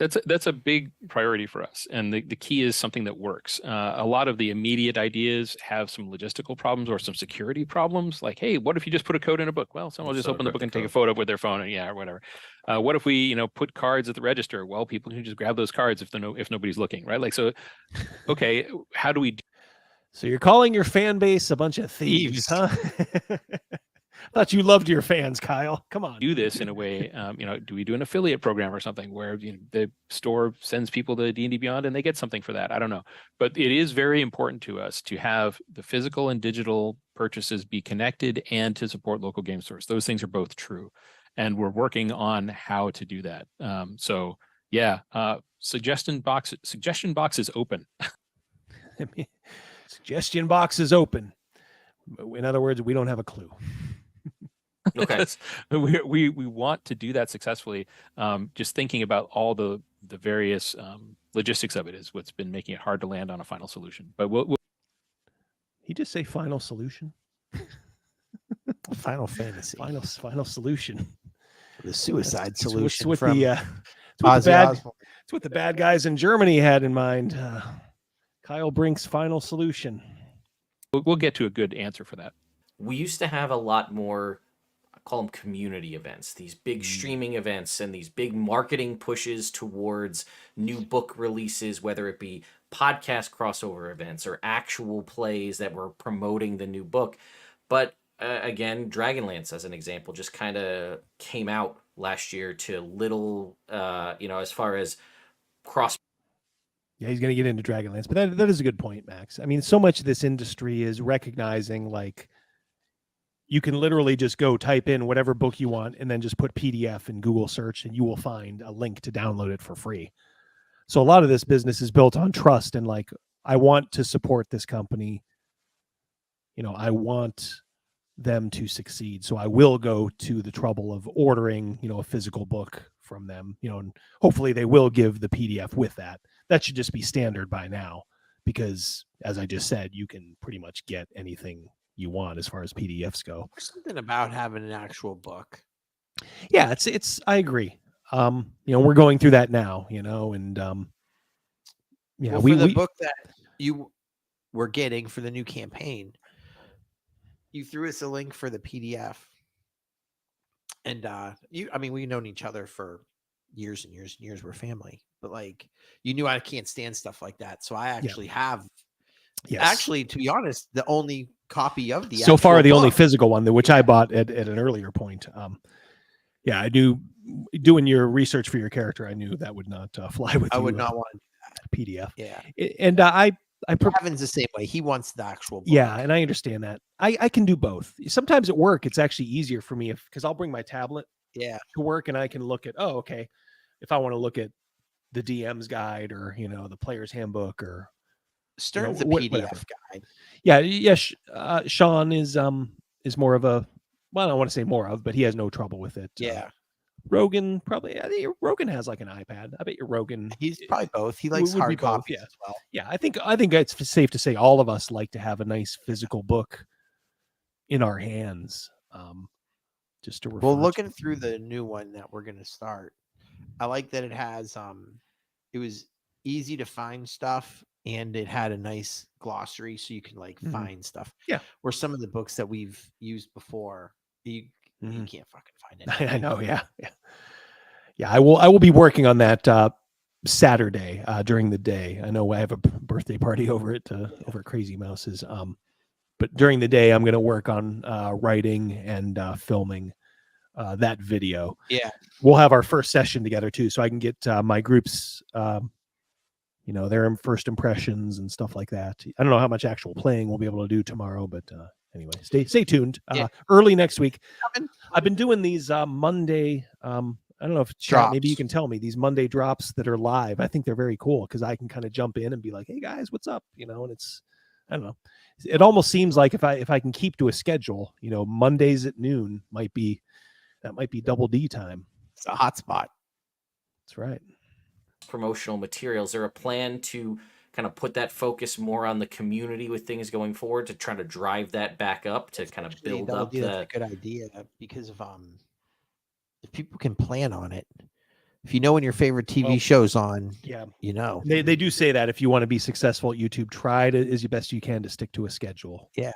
That's a big priority for us. And the key is something that works. A lot of the immediate ideas have some logistical problems or some security problems. Like, hey, what if you just put a code in a book? Well, someone will just open the book and take a photo with their phone or whatever. What if we, put cards at the register? Well, people can just grab those cards if nobody's looking, right? Like, so, okay, how do we do? So you're calling your fan base a bunch of thieves, huh? I thought you loved your fans, Kyle. Come on. Do this in a way, do we do an affiliate program or something where the store sends people to D&D Beyond and they get something for that? I don't know. But it is very important to us to have the physical and digital purchases be connected and to support local game stores. Those things are both true. And we're working on how to do that. Suggestion box is open. Suggestion box is open. In other words, we don't have a clue. Okay. we want to do that successfully. Just thinking about all the various logistics of it is what's been making it hard to land on a final solution. But we'll... He just say final solution? Final Fantasy. Final solution. The suicide solution. It's from what the bad guys in Germany had in mind. Kyle Brink's final solution. We'll get to a good answer for that. We used to have a lot more, I call them community events, these big streaming events and these big marketing pushes towards new book releases, whether it be podcast crossover events or actual plays that were promoting the new book. But again, Dragonlance, as an example, just kind of came out last year to little, as far as cross. Yeah, he's going to get into Dragonlance, but that is a good point, Max. I mean, so much of this industry is recognizing like you can literally just go type in whatever book you want and then just put PDF in Google search and you will find a link to download it for free. So a lot of this business is built on trust and like, I want to support this company. I want them to succeed. So I will go to the trouble of ordering, a physical book from them, and hopefully they will give the PDF with that. That should just be standard by now, because as I just said, you can pretty much get anything you want as far as PDFs go. There's something about having an actual book. Yeah, it's I agree. We're going through that now, and the book that you were getting for the new campaign, you threw us a link for the PDF, and we've known each other for years and years and years. We're family, but like, you knew I can't stand stuff like that, so I actually have. Yes. Actually, to be honest, the only copy of the so far actual the only book. physical one, which I bought at an earlier point. Yeah, I knew doing your research for your character, I knew that would not fly with you. I would not want to do that. PDF. Yeah, and Kevin's the same way. He wants the actual book. Yeah, and I understand that. I can do both. Sometimes at work, it's actually easier for me because I'll bring my tablet to work and I can look at, okay, if I want to look at the DM's guide or, the player's handbook or Stern's a PDF guide. Yeah. Sean is more of a, well, I don't want to say more of, but he has no trouble with it. Yeah. Rogan probably. I think Rogan has like an iPad. I bet your Rogan. He's probably both. He likes hard copies as well. Yeah, I think it's safe to say all of us like to have a nice physical book in our hands. Just to refer. Well, looking through the new one that we're going to start, I like that it has. It was easy to find stuff, and it had a nice glossary, so you can find stuff. Yeah. Where some of the books that we've used before, you can't fucking find it. I know. Yeah. I will be working on that Saturday during the day. I know I have a birthday party over Crazy Mouse's. But during the day, I'm going to work on writing and filming that video. Yeah. We'll have our first session together too, so I can get my group's, their first impressions and stuff like that. I don't know how much actual playing we'll be able to do tomorrow, but anyway, stay tuned. Early next week. I've been doing these Monday. I don't know if maybe you can tell me these Monday drops that are live. I think they're very cool because I can kind of jump in and be like, "Hey guys, what's up?" And it's, I don't know. It almost seems like if I can keep to a schedule, Mondays at noon might be double D time. It's a hot spot. That's right. Promotional materials. Is there a plan to kind of put that focus more on the community with things going forward to try to drive that back up to kind of build up that's a good idea because of if people can plan on it. If you know when your favorite TV show's on, they do say that if you want to be successful at YouTube, try to as best you can to stick to a schedule. Yeah.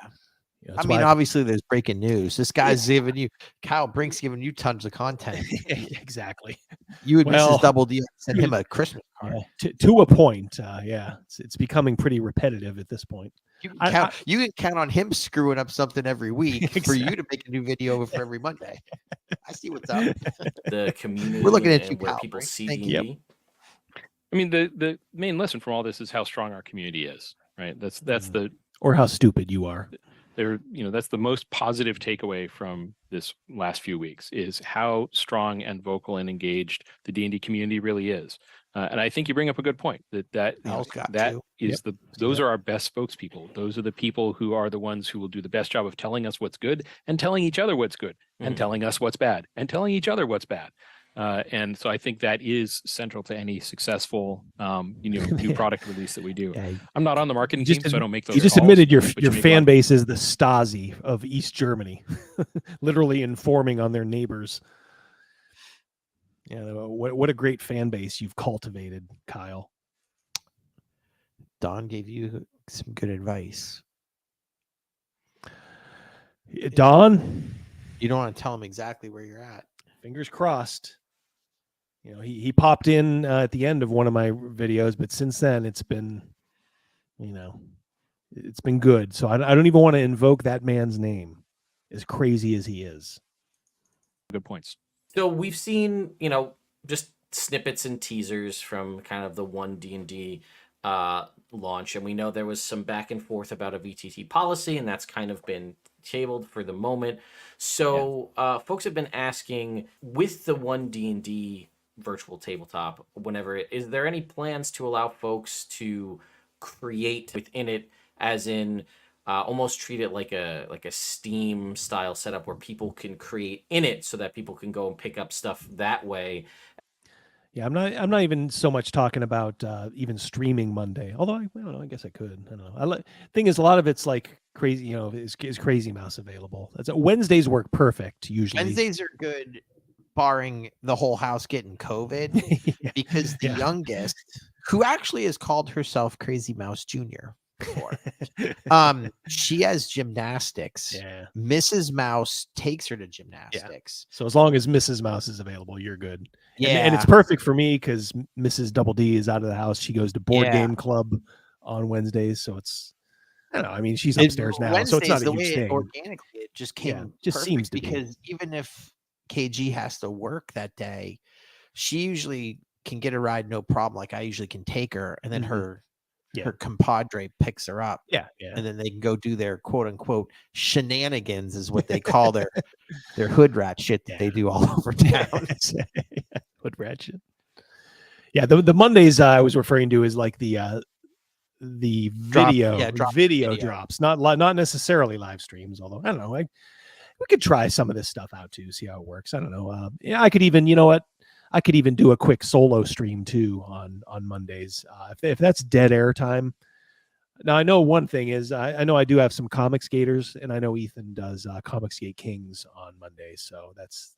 Obviously there's breaking news. This guy's giving you, Kyle Brink's giving you tons of content. Exactly. You and Mrs. Double D send him a Christmas card. To a point. It's becoming pretty repetitive at this point. You can count on him screwing up something every week for you to make a new video for every Monday. I see what's up. The community. We're looking at you, where Kyle people Brink. see Thank D&D. you. I mean, the main lesson from all this is how strong our community is, right? That's the or how stupid you are. That's the most positive takeaway from this last few weeks is how strong and vocal and engaged the D&D community really is. And I think you bring up a good point those are our best spokespeople. Those are the people who are the ones who will do the best job of telling us what's good and telling each other what's good and telling us what's bad and telling each other what's bad. And so I think that is central to any successful, new product release that we do. I'm not on the marketing team, so I don't make those. You just calls, admitted your you fan base is the Stasi of East Germany, literally informing on their neighbors. Yeah, what a great fan base you've cultivated, Kyle. Don gave you some good advice. Don, you don't want to tell him exactly where you're at. Fingers crossed. He popped in at the end of one of my videos, but since then it's been, it's been good. So I don't even want to invoke that man's name, as crazy as he is. Good points. So we've seen, just snippets and teasers from kind of the one D&D launch, and we know there was some back and forth about a VTT policy, and that's kind of been tabled for the moment. So folks have been asking, with the one D&D virtual tabletop, is there any plans to allow folks to create within it, as in almost treat it like a Steam style setup where people can create in it so that people can go and pick up stuff that way? Yeah, I'm not even so much talking about even streaming Monday. Although I don't know, I guess I could. I don't know. Thing is, a lot of it's like crazy. Is Crazy Mouse available? Wednesdays work perfect usually. Wednesdays are good, barring the whole house getting COVID, because the youngest, who actually has called herself Crazy Mouse Jr., before. She has gymnastics. Yeah. Mrs. Mouse takes her to gymnastics. So as long as Mrs. Mouse is available, you're good. Yeah. And it's perfect for me because Mrs. Double D is out of the house. She goes to board Yeah. game club on Wednesdays. So it's, I don't know. I mean, she's upstairs now. So it's not a the huge way thing. organically it just came just perfect seems to be. because even if KG has to work that day, she usually can get a ride no problem. Like I usually can take her, and then her compadre picks her up. Yeah. And then they can go do their quote unquote shenanigans, is what they call their hood rat shit that they do all over town. Hood rat shit. Yeah, the Mondays I was referring to is like the video drops, not necessarily live streams. Although I don't know, we could try some of this stuff out too, see how it works. I don't know. I could even, you know what? I could even do a quick solo stream too on Mondays if that's dead air time. Now I know one thing is I know I do have some Comic Skaters, and I know Ethan does Comic Skate Kings on Mondays, so that's,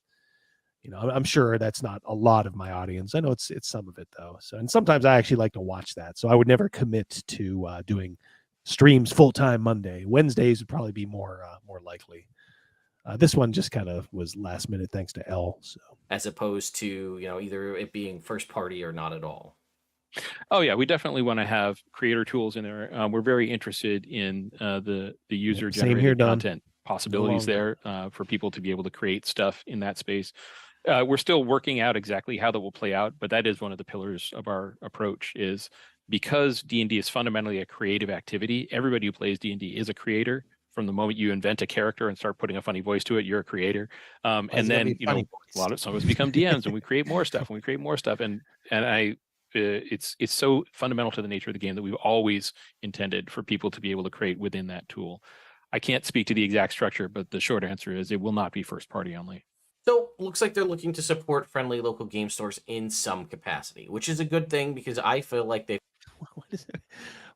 you know, I'm sure that's not a lot of my audience. I know it's some of it though. So, and sometimes I actually like to watch that. So I would never commit to doing streams full time Monday. Wednesdays would probably be more likely. This one just kind of was last minute thanks to L. So as opposed to, you know, either it being first party or not at all. Oh yeah, we definitely want to have creator tools in there. We're very interested in the user generated content possibilities there for people to be able to create stuff in that space. We're still working out exactly how that will play out, but that is one of the pillars of our approach, is because D&D is fundamentally a creative activity. Everybody who plays D&D is a creator. From the moment you invent a character and start putting a funny voice to it, you're a creator. And then, you know, some of us become DMs and we create more stuff and it's so fundamental to the nature of the game that we've always intended for people to be able to create within that tool. I can't speak to the exact structure, but the short answer is it will not be first party only. So looks like they're looking to support friendly local game stores in some capacity, which is a good thing because I feel like they.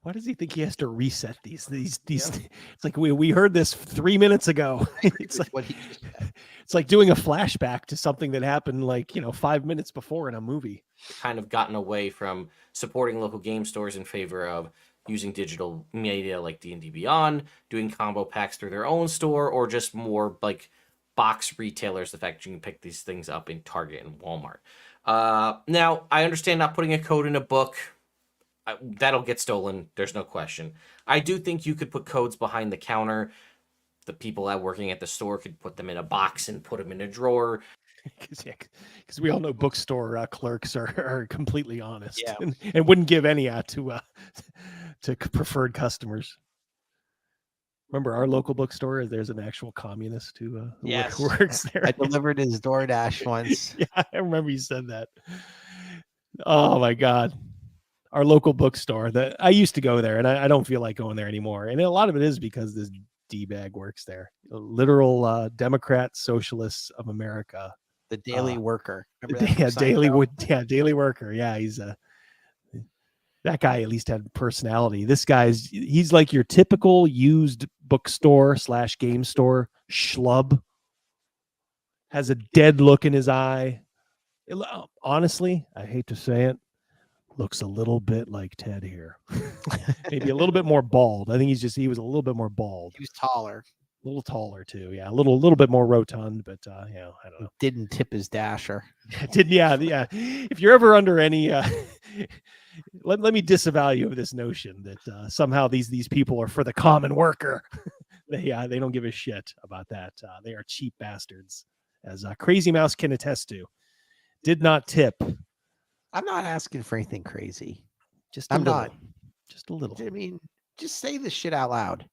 Why does he think he has to reset these? It's like we heard this 3 minutes ago. It's like what he just said. It's like doing a flashback to something that happened 5 minutes before in a movie. Kind of gotten away from supporting local game stores in favor of using digital media like D&D Beyond, doing combo packs through their own store, or just more like box retailers, the fact you can pick these things up in Target and Walmart. Now, I understand not putting a code in a book. That'll get stolen. There's no question. I do think you could put codes behind the counter. The people working at the store could put them in a box and put them in a drawer. Because we all know bookstore clerks are completely honest and wouldn't give any out to preferred customers. Remember our local bookstore? There's an actual communist who works there. I delivered his DoorDash once. Yeah, I remember you said that. Oh my God. Our local bookstore that I used to go there, and I don't feel like going there anymore. And a lot of it is because this D-bag works there. A literal Democrat Socialists of America. The Daily Worker. Daily Worker. Yeah, he's that guy at least had personality. This he's like your typical used bookstore / game store schlub. Has a dead look in his eye. Honestly, I hate to say it, looks a little bit like Ted here. Maybe a little bit more bald. I think he was a little bit more bald. He was taller. A little taller too. Yeah. A little bit more rotund, but I don't know. Didn't tip his dasher. Yeah. If you're ever under any let me disavow you of this notion that somehow these people are for the common worker. They don't give a shit about that. They are cheap bastards, as Crazy Mouse can attest to. Did not tip. I'm not asking for anything crazy. Just a little. I mean, just say this shit out loud.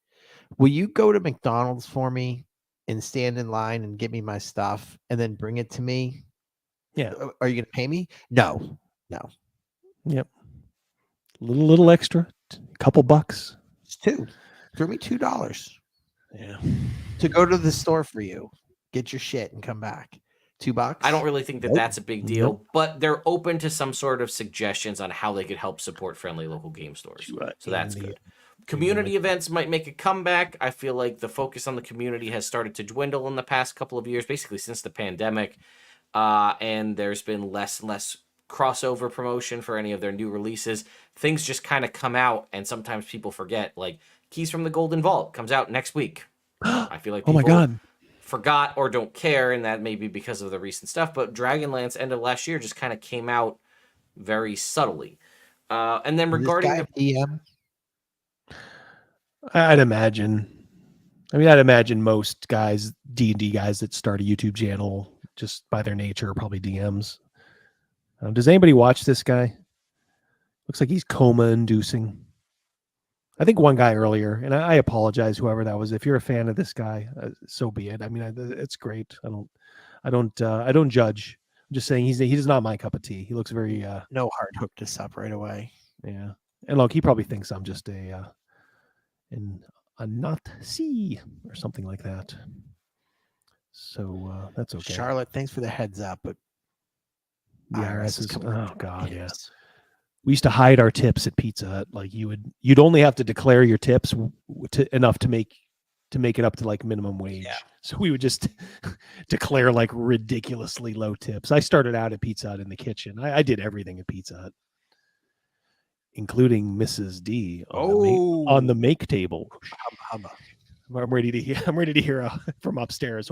Will you go to McDonald's for me and stand in line and give me my stuff and then bring it to me? Yeah. Are you going to pay me? No. Yep. Little extra, a couple bucks. It's $2. Throw me $2. Yeah. To go to the store for you, get your shit and come back. $2. I don't really think that's a big deal, but they're open to some sort of suggestions on how they could help support friendly local game stores. So that's good. Community events might make a comeback. I feel like the focus on the community has started to dwindle in the past couple of years, basically since the pandemic. And there's been less and less crossover promotion for any of their new releases. Things just kind of come out, and sometimes people forget. Like Keys from the Golden Vault comes out next week. I feel like Oh my people God. forgot or don't care, and that may be because of the recent stuff. But Dragonlance end of last year just kind of came out very subtly. And then regarding the DM, I'd imagine. I mean, I'd imagine most guys, D&D guys that start a YouTube channel, just by their nature, are probably DMs. Does anybody watch this guy? Looks like he's coma-inducing. I think one guy earlier, and I apologize, whoever that was. If you're a fan of this guy, so be it. I mean, it's great. I don't judge. I'm just saying he's not my cup of tea. He looks very no hard hooked us up right away. Yeah, and look, he probably thinks I'm just a not C or something like that. So that's okay. Charlotte, thanks for the heads up, but the IRS is coming. Oh God, yes. We used to hide our tips at Pizza Hut. Like you'd only have to declare your tips enough to make it up to like minimum wage. Yeah. So we would just declare like ridiculously low tips. I started out at Pizza Hut in the kitchen. I did everything at Pizza Hut, including Mrs. D on the make table. I'm ready to hear from upstairs.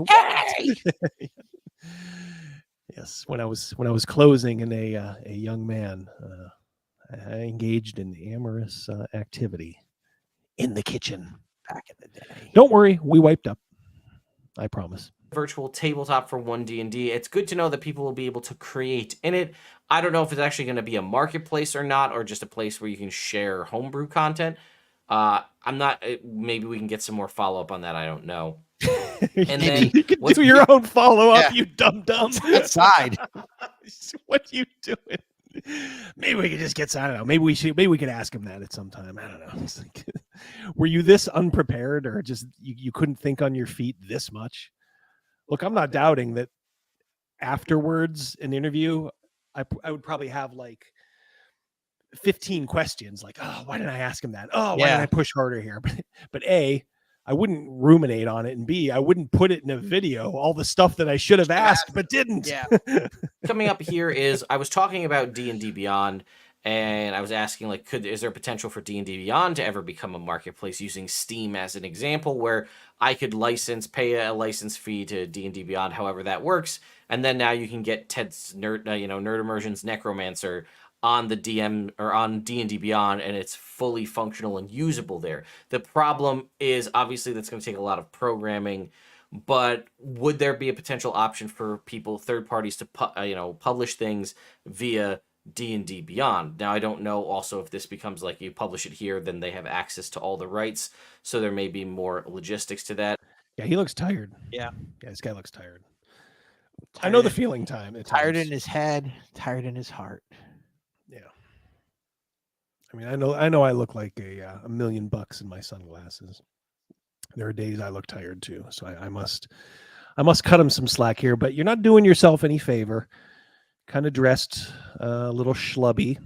Yes, when I was closing, and a young man, I engaged in amorous activity in the kitchen back in the day. Don't worry, we wiped up. I promise. Virtual tabletop for 1D&D. It's good to know that people will be able to create in it. I don't know if it's actually going to be a marketplace or not, or just a place where you can share homebrew content. I'm not. Maybe we can get some more follow up on that. I don't know. And then you can do your own follow up. Yeah. You dumb. Outside. What are you doing? Maybe we could just get. I don't know. Maybe we could ask him that at some time. I don't know. It's like, were you this unprepared, or just you couldn't think on your feet this much? Look, I'm not doubting that. Afterwards, an interview, I would probably have like 15 questions. Like, oh, why didn't I ask him that? Oh, why didn't I push harder here? But A, I wouldn't ruminate on it, and B, I wouldn't put it in a video, all the stuff that I should have asked but didn't. Yeah. Coming up here is I was talking about D&D Beyond, and I was asking, like, is there potential for D&D Beyond to ever become a marketplace, using Steam as an example, where I could pay a license fee to D&D Beyond, however that works, and then now you can get Ted's Nerd Immersion's Necromancer on the DM or on D&D Beyond, and it's fully functional and usable there. The problem is obviously that's going to take a lot of programming, but would there be a potential option for people, third parties, to publish things via D&D Beyond? Now, I don't know also if this becomes like you publish it here, then they have access to all the rights, so there may be more logistics to that. Yeah, he looks tired. Yeah, this guy looks tired. I know the feeling. Tired in his head, tired in his heart. Yeah. I mean, I know I look like $1 million in my sunglasses. There are days I look tired too, so I must cut him some slack here. But you're not doing yourself any favor. Kind of dressed a little schlubby.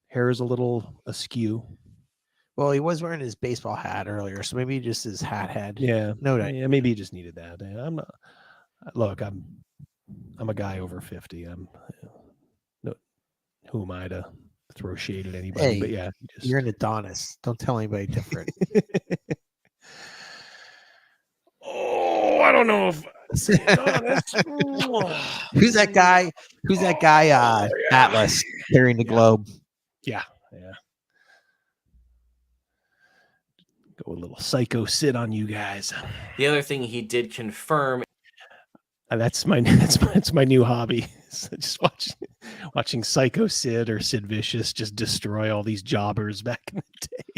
Hair is a little askew. Well, he was wearing his baseball hat earlier, so maybe just his hat head. Yeah, yeah, maybe he just needed that. I'm a guy over 50. Who am I to throw shade at anybody? Hey, but yeah, you're an Adonis. Don't tell anybody different. Oh, I don't know if Adonis. Who's that guy? Who's that guy? Atlas carrying the globe. Yeah. Go a little psycho sit on you guys. The other thing he did confirm. That's my new hobby. Just watching Psycho Sid or Sid Vicious just destroy all these jobbers back in the day.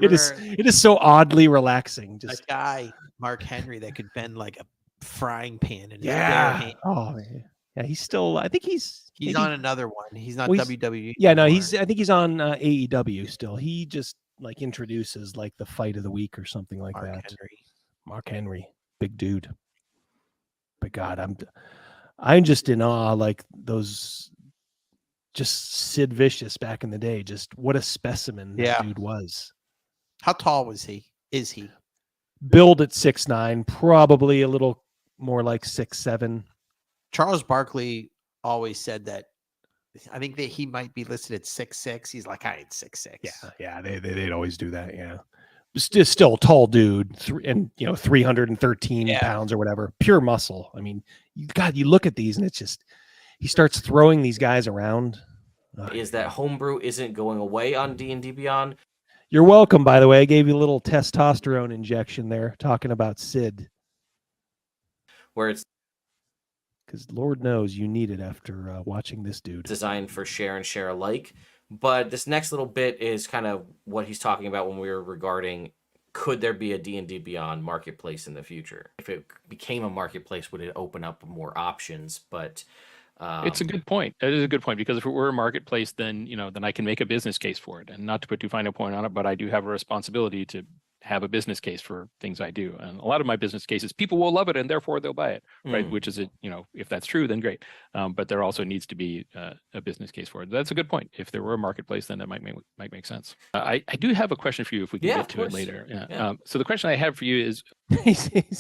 It is so oddly relaxing. Just a guy, Mark Henry, that could bend like a frying pan in his bare hand. Oh yeah, he's still. I think he's on another one. He's not WWE. Yeah, no, I think he's on AEW still. He just like introduces like the fight of the week or something like that. Mark Henry, big dude. But God, I'm just in awe. Like those, just Sid Vicious back in the day. Just what a specimen that dude was. How tall was he? Is he? Build at 6'9", probably a little more like 6'7". Charles Barkley always said that I think that he might be listed at 6'6". He's like, I ain't 6'6". Yeah. They'd always do that. Yeah. Still a tall dude, and 313 pounds or whatever, pure muscle. I mean, you look at these and it's just, he starts throwing these guys around. Is that homebrew isn't going away on D&D Beyond. You're welcome, by the way. I gave you a little testosterone injection there, talking about Sid. Where it's because Lord knows you need it after watching this dude. Designed for share and share alike. But this next little bit is kind of what he's talking about when we were regarding, could there be a D&D Beyond marketplace in the future? If it became a marketplace, would it open up more options? But it's a good point. It is a good point, because if it were a marketplace, then then I can make a business case for it. And not to put too fine a point on it, but I do have a responsibility to have a business case for things I do. And a lot of my business cases, people will love it and therefore they'll buy it, right? Which is, if that's true, then great. But there also needs to be a business case for it. That's a good point. If there were a marketplace, then that might make sense. I do have a question for you if we can get to it later. Yeah. So the question I have for you is, I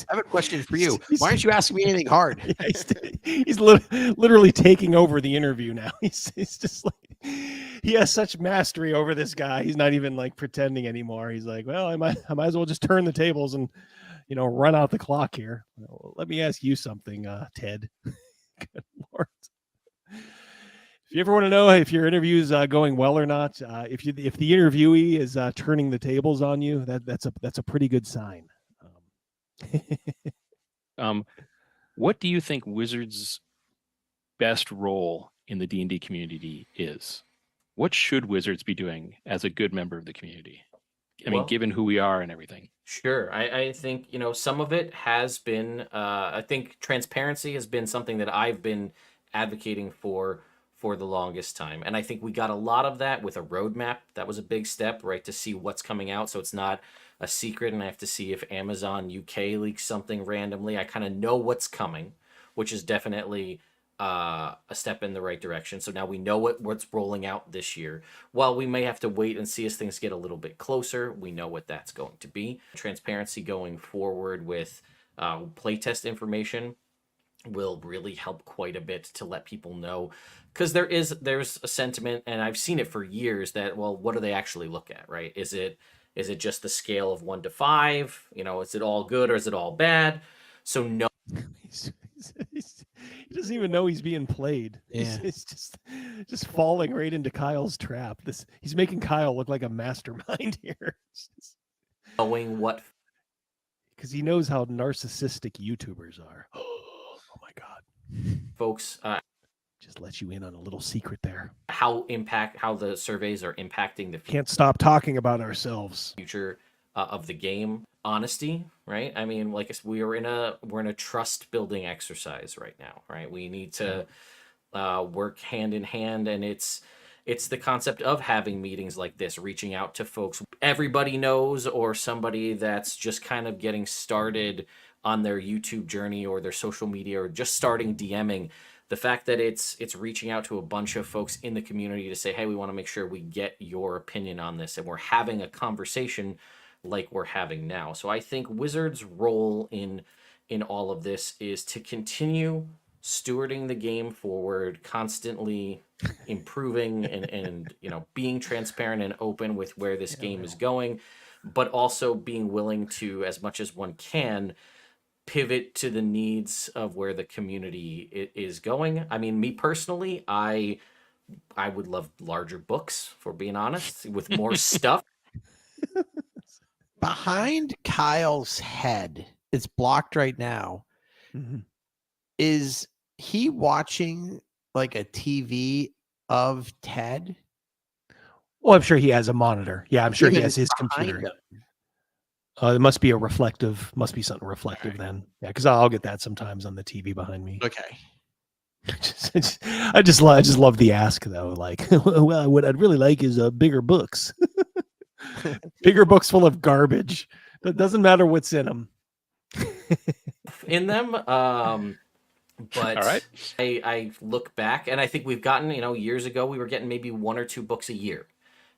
have a question for you. Why aren't you asking me anything hard? He's literally taking over the interview now. He's just like, he has such mastery over this guy. He's not even like pretending anymore. He's like, well, I might as well just turn the tables and, run out the clock here. Well, let me ask you something, Ted. Good Lord. If you ever want to know if your interview is going well or not, if the interviewee is turning the tables on you, that's a pretty good sign. What do you think Wizards' best role in the D&D community is? What should Wizards be doing as a good member of the community? I mean, given who we are and everything. Sure. I think, some of it has been, I think transparency has been something that I've been advocating for the longest time. And I think we got a lot of that with a roadmap. That was a big step, right? To see what's coming out. So it's not a secret and I have to see if Amazon UK leaks something randomly. I kind of know what's coming, which is definitely a step in the right direction. So now we know what's rolling out this year. While we may have to wait and see as things get a little bit closer, we know what that's going to be. Transparency going forward with playtest information will really help quite a bit to let people know, because there's a sentiment, and I've seen it for years, that, well, what do they actually look at, right? Is it just the scale of 1 to 5? Is it all good or is it all bad? So no. He doesn't even know he's being played. Yeah. He's just falling right into Kyle's trap. He's making Kyle look like a mastermind here. Knowing what, because he knows how narcissistic YouTubers are. Oh my God, folks. Just let you in on a little secret there. How the surveys are impacting the can't stop talking about ourselves. Future of the game. Honesty, right? I mean, like we're in a trust building exercise right now, right? We need to work hand in hand, and it's the concept of having meetings like this, reaching out to folks everybody knows, or somebody that's just kind of getting started on their YouTube journey or their social media, or just starting DMing. The fact that it's reaching out to a bunch of folks in the community to say, hey, we want to make sure we get your opinion on this, and we're having a conversation like we're having now. So I think Wizards' role in all of this is to continue stewarding the game forward, constantly improving and being transparent and open with where this game is going, but also being willing to, as much as one can, pivot to the needs of where the community is going. I mean, me personally, I would love larger books, for being honest, with more stuff. Behind Kyle's head, it's blocked right now. Mm-hmm. Is he watching like a TV of Ted? Well, I'm sure he has a monitor. Yeah, I'm sure he has his computer. It must be something reflective then. Yeah, because I'll get that sometimes on the TV behind me. Okay. I just love the ask though. Like, well, what I'd really like is bigger books. Bigger books full of garbage. It doesn't matter what's in them. In them, but all right. I look back and I think we've gotten, years ago we were getting maybe 1 or 2 books a year.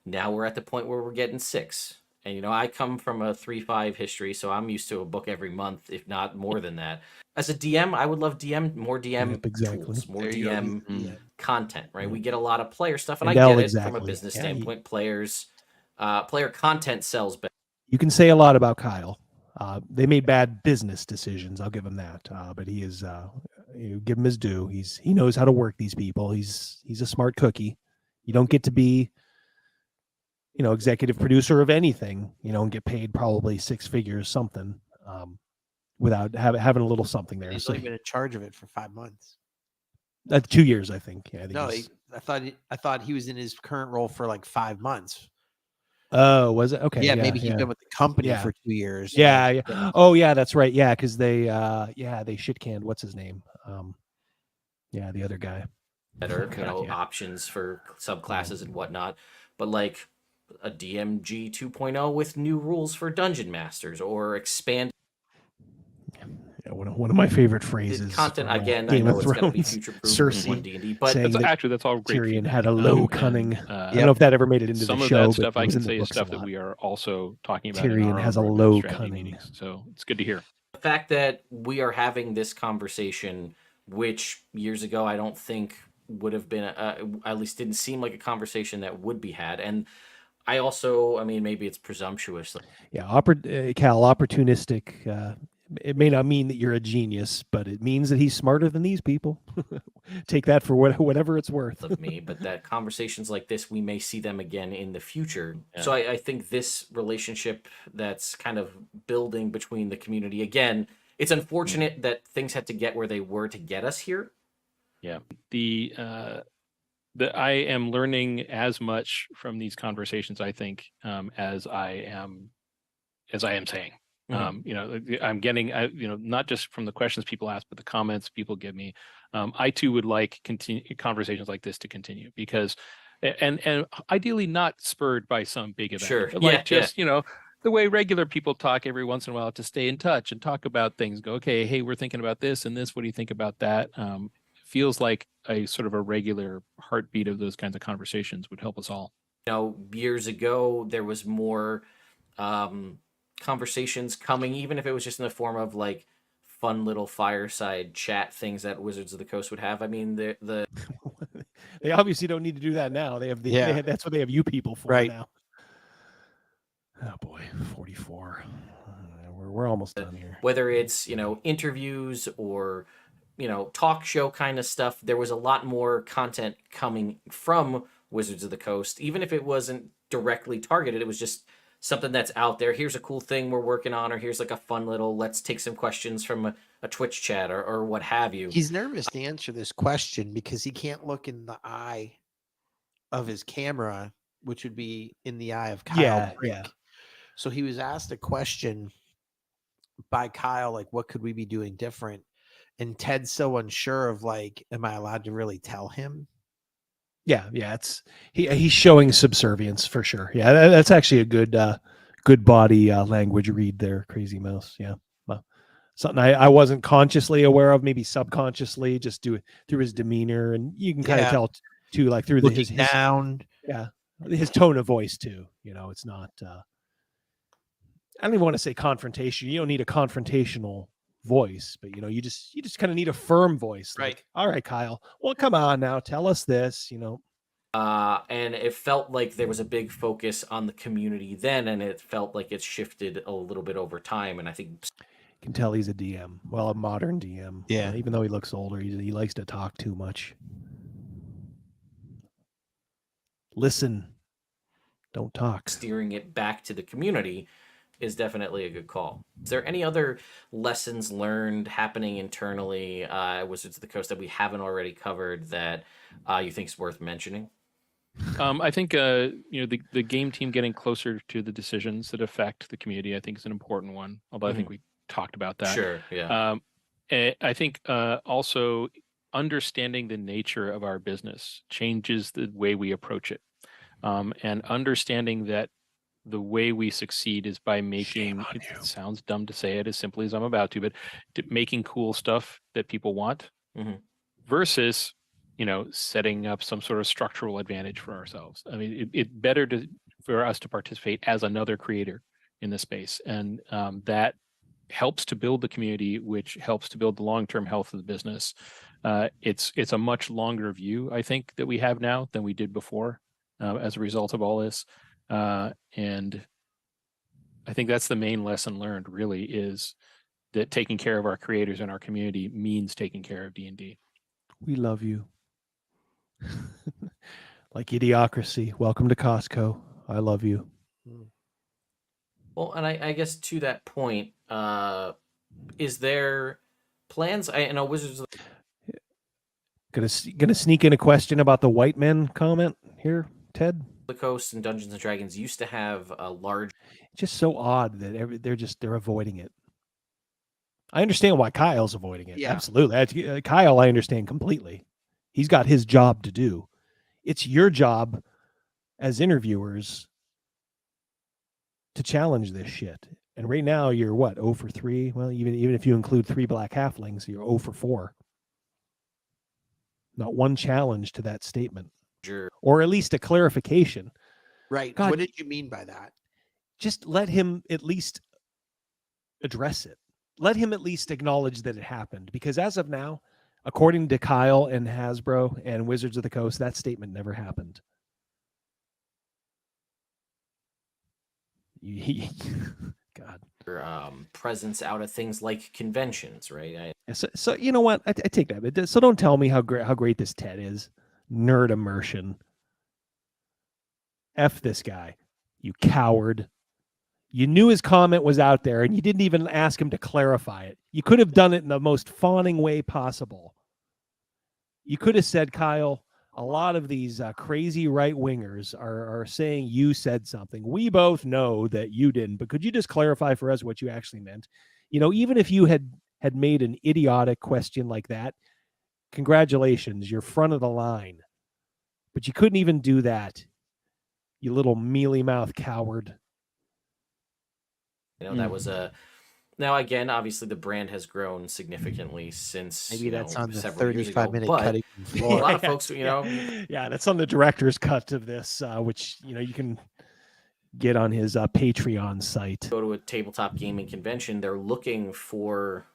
Now we're at the point where we're getting 6. And I come from a 3-5 history, so I'm used to a book every month, if not more than that. As a DM, I would love more DM exactly. tools, more DM content, right? We get a lot of player stuff, and I Mandel, get it from exactly. a business Yeah, standpoint. Player content sells better. You can say a lot about Kyle. They made bad business decisions. I'll give him that. But he is, you give him his due. He knows how to work these people. He's a smart cookie. You don't get to be, executive producer of anything, and get paid probably six figures something, without having a little something there. He's So only been in charge of it for 5 months. 2 years, I think. Yeah, I think No, he's- I thought he was in his current role for like 5 months. Oh, was it? Okay. Yeah, maybe he's been with the company Yeah. for 2 years. Yeah, yeah. Oh, yeah, that's right. Yeah, because they shit canned. What's his name? Yeah, the other guy. Better, God, yeah. options for subclasses and whatnot. But like a DMG 2.0 with new rules for dungeon masters or expand. Yeah, one of my favorite phrases. Content from, again. Game I know of it's got to be Thrones, future proof Cersei in D&D, but saying that that's all great. Tyrion feedback. had a low And, cunning. I I don't know if that ever made it into some the of show. that stuff but it I was can in the say is books a stuff that lot. we are also talking about. in Tyrion our has own a roadmap low strategy cunning. meetings, so it's good to hear. the fact that we are having this conversation, which years ago I don't think would have been, at least didn't seem like a conversation that would be had. And I also, maybe it's presumptuous. Yeah, Cal, opportunistic. It may not mean that you're a genius, but it means that he's smarter than these people. Take that for whatever it's worth. Of me, but that conversations like this, we may see them again in the future. Yeah. So I think this relationship that's kind of building between the community, again, it's unfortunate that things had to get where they were to get us here. Yeah, I am learning as much from these conversations, I think, as I am saying. I'm getting, not just from the questions people ask, but the comments people give me. I too would like conversations like this to continue, because, and ideally not spurred by some big event, Sure. but like the way regular people talk every once in a while, to stay in touch and talk about things. Go, okay, hey, we're thinking about this and this. What do you think about that? Feels like a sort of a regular heartbeat of those kinds of conversations would help us all. Years ago, there was more conversations coming, even if it was just in the form of like fun little fireside chat things that Wizards of the Coast would have. The They obviously don't need to do that now. They have that's what they have you people for now. Oh boy, 44. We're almost done here. Whether it's interviews or talk show kind of stuff, there was a lot more content coming from Wizards of the Coast, even if it wasn't directly targeted. It was just something that's out there. Here's a cool thing we're working on, or here's like a fun little, let's take some questions from a Twitch chat or what have you. He's nervous to answer this question because he can't look in the eye of his camera, which would be in the eye of Kyle Brink. Yeah. So he was asked a question by Kyle, like, what could we be doing different? And Ted's so unsure of like, am I allowed to really tell him? Yeah, he's showing subservience for sure. Yeah, that's actually a good body language read there, Crazy Mouse. Yeah, something I wasn't consciously aware of, maybe subconsciously, just through his demeanor, and you can kind of tell too, like through his down. Yeah, his tone of voice too. It's not. I don't even want to say confrontation. You don't need a confrontational voice, but you just kind of need a firm voice, like, right? All right, Kyle, well, come on now, tell us this. And it felt like there was a big focus on the community then, and it felt like it's shifted a little bit over time. And I think you can tell he's a DM, well, a modern DM. Yeah, even though he looks older, he likes to talk too much. Listen, don't talk. Steering it back to the community is definitely a good call. Is there any other lessons learned happening internally at Wizards of the Coast that we haven't already covered that you think is worth mentioning? I think the game team getting closer to the decisions that affect the community, I think, is an important one. Although I think we talked about that. Sure. Yeah. I think also understanding the nature of our business changes the way we approach it, and understanding that the way we succeed is by making, it sounds dumb to say it as simply as I'm about to, but making cool stuff that people want, versus, setting up some sort of structural advantage for ourselves. I mean, it's better for us to participate as another creator in the space. And that helps to build the community, which helps to build the long-term health of the business. It's a much longer view, I think, that we have now than we did before as a result of all this. And I think that's the main lesson learned, really, is that taking care of our creators and our community means taking care of D&D. We love you. Like Idiocracy. Welcome to Costco. I love you. Well, and I guess to that point, is there plans? I know Wizards of Gonna sneak in a question about the white men comment here, Ted. the Coast and Dungeons and Dragons used to have a large. It's just so odd that they're avoiding it. I understand why Kyle's avoiding it. Yeah. Absolutely. Kyle, I understand completely. He's got his job to do. It's your job as interviewers to challenge this shit. And right now you're what, 0 for 3? Well, even if you include 3 black halflings, you're 0 for 4. Not one challenge to that statement. Sure. Or at least a clarification. Right. God, What did you mean by that? just let him at least address it. Let him at least acknowledge that it happened. Because as of now, according to Kyle and Hasbro and Wizards of the Coast, that statement never happened. God. Presence out of things like conventions, right? So you know what? I take that. So don't tell me how great this Ted is. Nerd Immersion. F this guy. You coward. You knew his comment was out there and you didn't even ask him to clarify it. You could have done it in the most fawning way possible. You could have said, Kyle, a lot of these crazy right-wingers are saying you said something. We both know that you didn't, but could you just clarify for us what you actually meant? You know, even if you had made an idiotic question like that, congratulations, you're front of the line. But you couldn't even do that, you little mealy-mouthed coward. You know, that was a. Now again, obviously the brand has grown significantly since Maybe that's on the several years ago, 35-minute but cutting a floor. lot of folks, you know, yeah, that's on the director's cut of this, which you can get on his Patreon site. Go to a tabletop gaming convention, they're looking for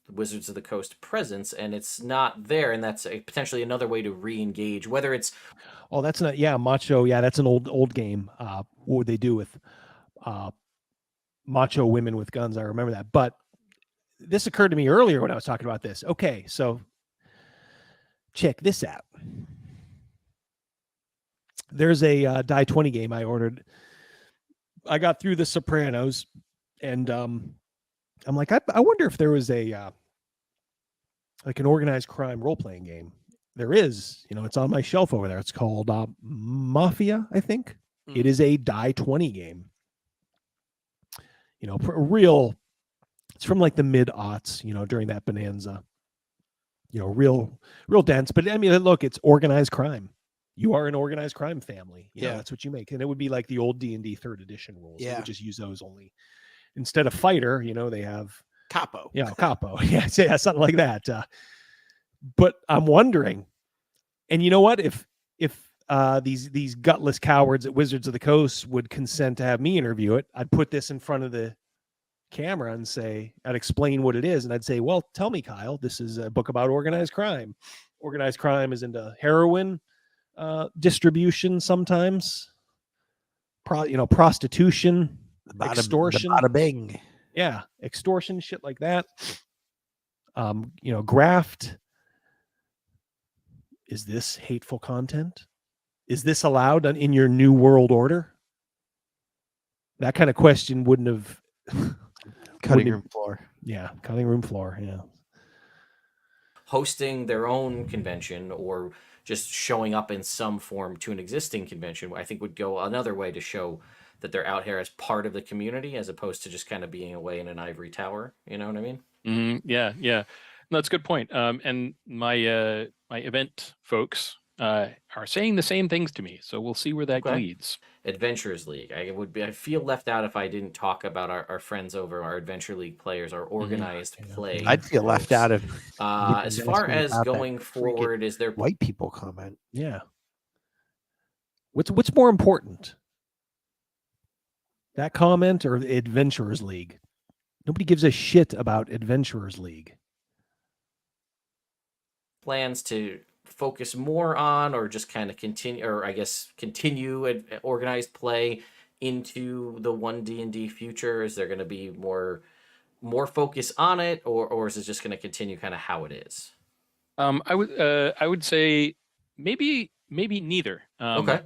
the Wizards of the Coast presence, and it's not there, and that's potentially another way to re-engage. Whether it's that's not macho. Yeah, that's an old game. What would they do with macho women with guns? I remember that. But this occurred to me earlier when I was talking about this. Okay, so check this out. There's a Die 20 game I ordered. I got through The Sopranos, and I'm like, I wonder if there was a like an organized crime role-playing game. There is. It's on my shelf over there. It's called Mafia, I think. It is a Die 20 game. It's from like the mid-aughts, during that bonanza. Real dense. But I mean, look, it's organized crime. You are an organized crime family. You know, that's what you make. And it would be like the old D&D 3rd edition rules. Yeah. They would just use those only. Instead of fighter, they have Capo. Yeah, capo. Yeah, something like that. But I'm wondering, and you know what? If these gutless cowards at Wizards of the Coast would consent to have me interview it, I'd put this in front of the camera and I'd explain what it is, and I'd say, well, tell me, Kyle, this is a book about organized crime. Organized crime is into heroin distribution sometimes, prostitution, extortion, bada bing. Yeah, extortion, shit like that. Graft. Is this hateful content? Is this allowed in your new world order? That kind of question wouldn't have Cutting room floor. Yeah, cutting room floor. Yeah. hosting their own convention or just showing up in some form to an existing convention, I think would go another way to show that they're out here as part of the community as opposed to just kind of being away in an ivory tower. You know what I mean? Mm-hmm. Yeah. No, that's a good point. And my event folks are saying the same things to me, so we'll see where that leads. Adventurers League. I feel left out if I didn't talk about our friends over, our Adventure League players, our organized play. I'd feel left out of. As far as going forward, is there white people comment? Yeah. What's more important? That comment or the Adventurers League? Nobody gives a shit about Adventurers League. Plans to focus more on, or just kind of continue, or I guess continue organized play into the 1D&D future? Is there going to be more focus on it, or is it just going to continue kind of how it is? I would say maybe neither. Okay.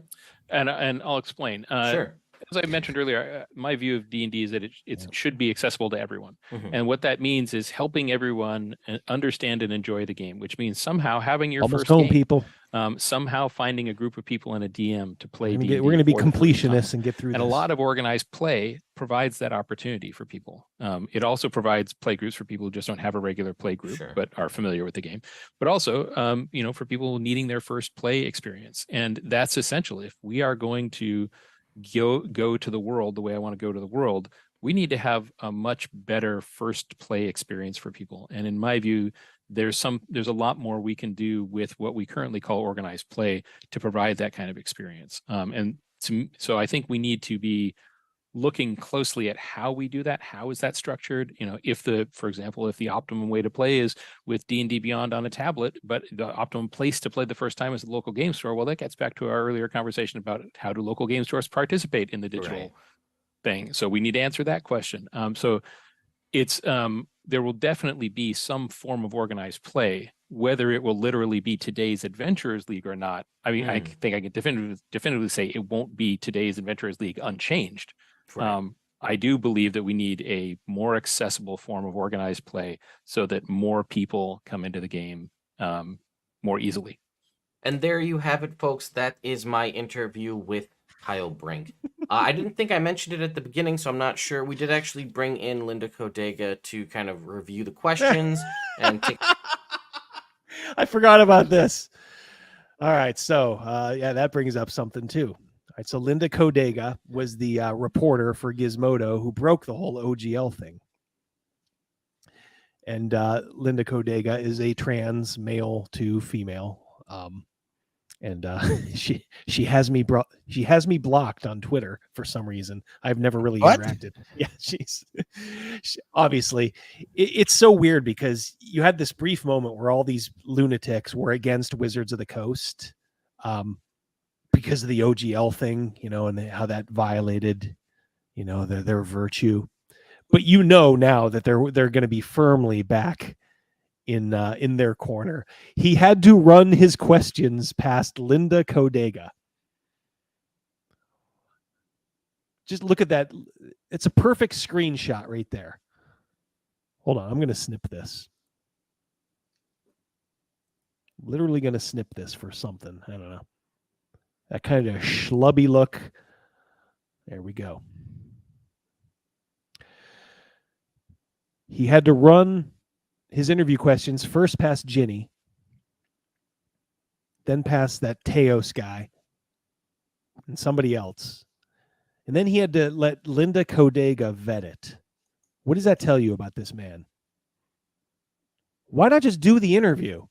And I'll explain. Sure. As I mentioned earlier, my view of D&D is that it should be accessible to everyone. Mhm. And what that means is helping everyone understand and enjoy the game, which means somehow having your Almost first home, game, people. Somehow finding a group of people and a DM to play D&D. We're going to be for the first time. completionists and get through And this. a lot of organized play provides that opportunity for people. It also provides play groups for people who just don't have a regular play group, but are familiar with the game. But also, for people needing their first play experience. And that's essential. If we are going to go to the world the way I want to go to the world, we need to have a much better first play experience for people. And in my view, there's a lot more we can do with what we currently call organized play to provide that kind of experience. So I think we need to be looking closely at how we do that. How is that structured? For example, if the optimum way to play is with D&D Beyond on a tablet, but the optimum place to play the first time is the local game store, well, that gets back to our earlier conversation about how do local game stores participate in the digital thing. So we need to answer that question. So it's there will definitely be some form of organized play. Whether it will literally be today's Adventurers League or not, I mean, I think I can definitively say it won't be today's Adventurers League unchanged. Right. I do believe that we need a more accessible form of organized play so that more people come into the game more easily. And there you have it, folks. That is my interview with Kyle Brink. I didn't think I mentioned it at the beginning, so I'm not sure. We did actually bring in Linda Kodega to kind of review the questions and take. I forgot about this. All right, so that brings up something too. All right, so Linda Kodega was the reporter for Gizmodo who broke the whole OGL thing. And Linda Kodega is a trans male to female. And she has me blocked on Twitter for some reason. I've never really interacted. Yeah, she obviously it's so weird because you had this brief moment where all these lunatics were against Wizards of the Coast because of the OGL thing, and how that violated, their virtue. But now that they're going to be firmly back in their corner. He had to run his questions past Linda Kodega. Just look at that. It's a perfect screenshot right there. Hold on, I'm going to snip this. Literally going to snip this for something. I don't know. That kind of schlubby look. There we go. He had to run his interview questions first past Ginny, then past that Teos guy and somebody else. And then he had to let Linda Kodega vet it. What does that tell you about this man? Why not just do the interview?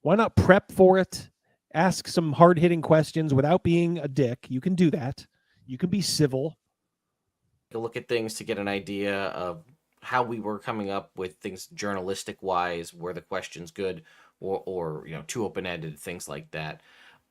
Why not prep for it? Ask some hard-hitting questions without being a dick. You can do that. You can be civil. To look at things to get an idea of how we were coming up with things journalistic wise, were the questions good or too open-ended, things like that.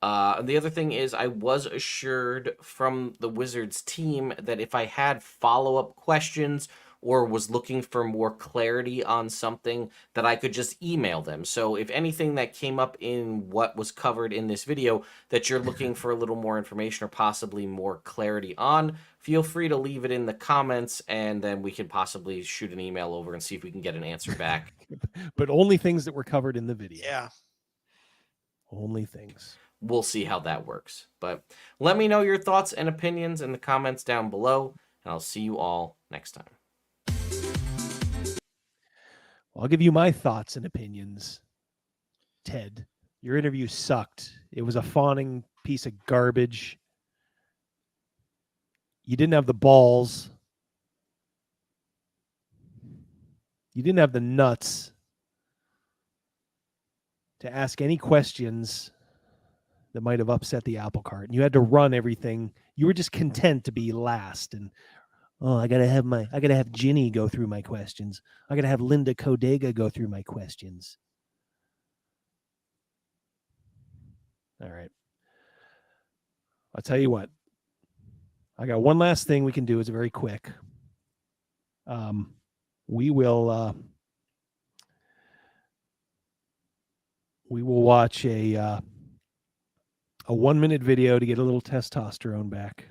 The other thing is I was assured from the Wizards team that if I had follow-up questions or was looking for more clarity on something, that I could just email them. So if anything that came up in what was covered in this video that you're looking for a little more information or possibly more clarity on, feel free to leave it in the comments, and then we can possibly shoot an email over and see if we can get an answer back. But only things that were covered in the video. Yeah. Only things. We'll see how that works. But let me know your thoughts and opinions in the comments down below, and I'll see you all next time. I'll give you my thoughts and opinions. Ted, your interview sucked. It was a fawning piece of garbage. You didn't have the balls. You didn't have the nuts to ask any questions that might have upset the apple cart. And you had to run everything. You were just content to be last and Oh, I gotta have Ginny go through my questions. I gotta have Linda Codega go through my questions. All right. I'll tell you what. I got one last thing we can do. It's very quick. We will watch a 1-minute video to get a little testosterone back.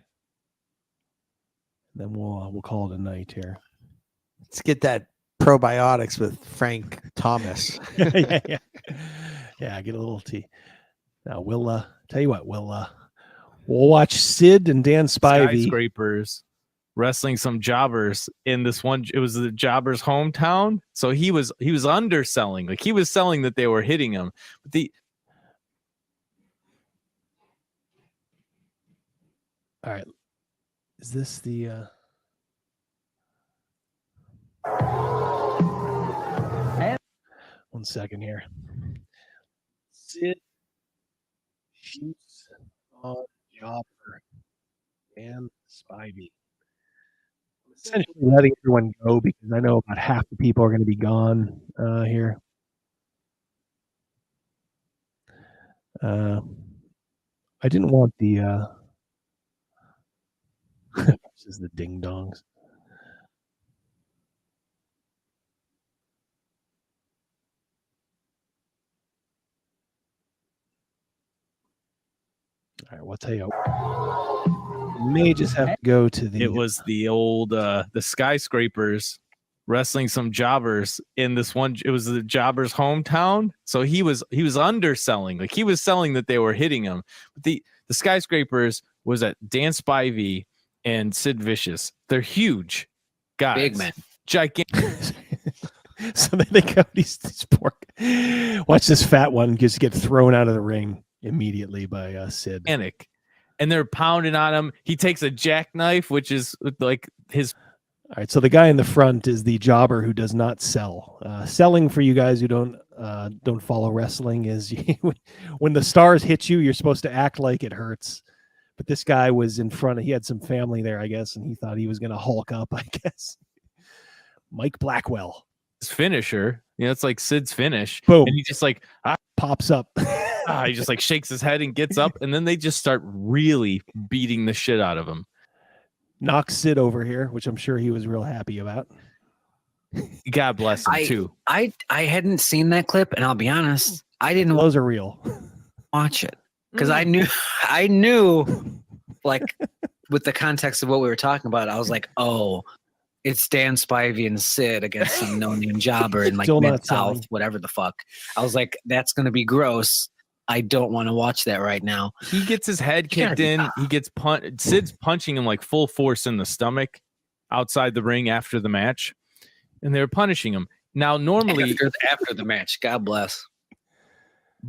Then we'll call it a night here. Let's get that probiotics with Frank Thomas. yeah. Get a little tea. Now we'll tell you what, we'll watch Sid and Dan Spivey. Skyscrapers wrestling some jobbers in this one. It was the jobber's hometown, so he was underselling. Like he was selling that they were hitting him, but all right. Is this the one second here. Sid shoots on jobber and Spivey. I'm essentially letting everyone go because I know about half the people are going to be gone here. I didn't want the this is the ding dongs. All right, we'll tell you. We may just have to go to the. It was the old the skyscrapers wrestling some jobbers in this one. It was the jobber's hometown, so he was underselling. Like he was selling that they were hitting him. But the skyscrapers was at Dan Spivey and Sid Vicious. They're huge guys, big men, gigantic. So then they go these pork. Watch this fat one just get thrown out of the ring immediately by Sid. Panic. And they're pounding on him. He takes a jackknife, which is like his. All right, so the guy in the front is the jobber who does not sell. Selling, for you guys who don't follow wrestling, is when the stars hit you, you're supposed to act like it hurts. But this guy was in front. He had some family there, I guess, and he thought he was going to Hulk up, I guess. Mike Blackwell. His finisher, it's like Sid's finish. Boom. And he just like pops up. He just like shakes his head and gets up, and then they just start really beating the shit out of him. Knocks Sid over here, which I'm sure he was real happy about. God bless him too. I hadn't seen that clip, and I'll be honest, I didn't. Those are real. Watch it because I knew, like, with the context of what we were talking about, I was like, oh, it's Dan Spivey and Sid against some no-name jobber in like Mid-South, whatever the fuck. I was like, that's gonna be gross. I don't want to watch that right now. He gets his head kicked in. He gets Sid's punching him like full force in the stomach outside the ring after the match, and they're punishing him. Now, normally after the match, God bless.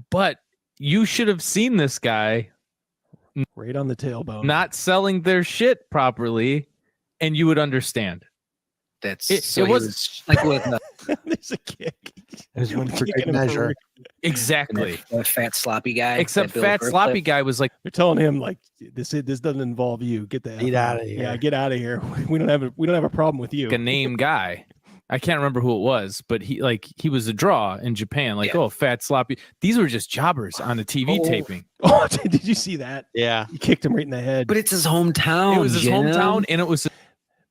But you should have seen this guy right on the tailbone, not selling their shit properly, and you would understand. That's it was like with there's a kick. There's one for good measure. Exactly. That fat sloppy guy. Except fat sloppy guy was like, they're telling him like this doesn't involve you. Get the get out of here. Yeah, get out of here. We don't have a problem with you. A name guy. I can't remember who it was, but he was a draw in Japan. Like, oh, fat sloppy. These were just jobbers on a TV taping. Oh, did you see that? Yeah. He kicked him right in the head. But it's his hometown. It was his hometown, and it was.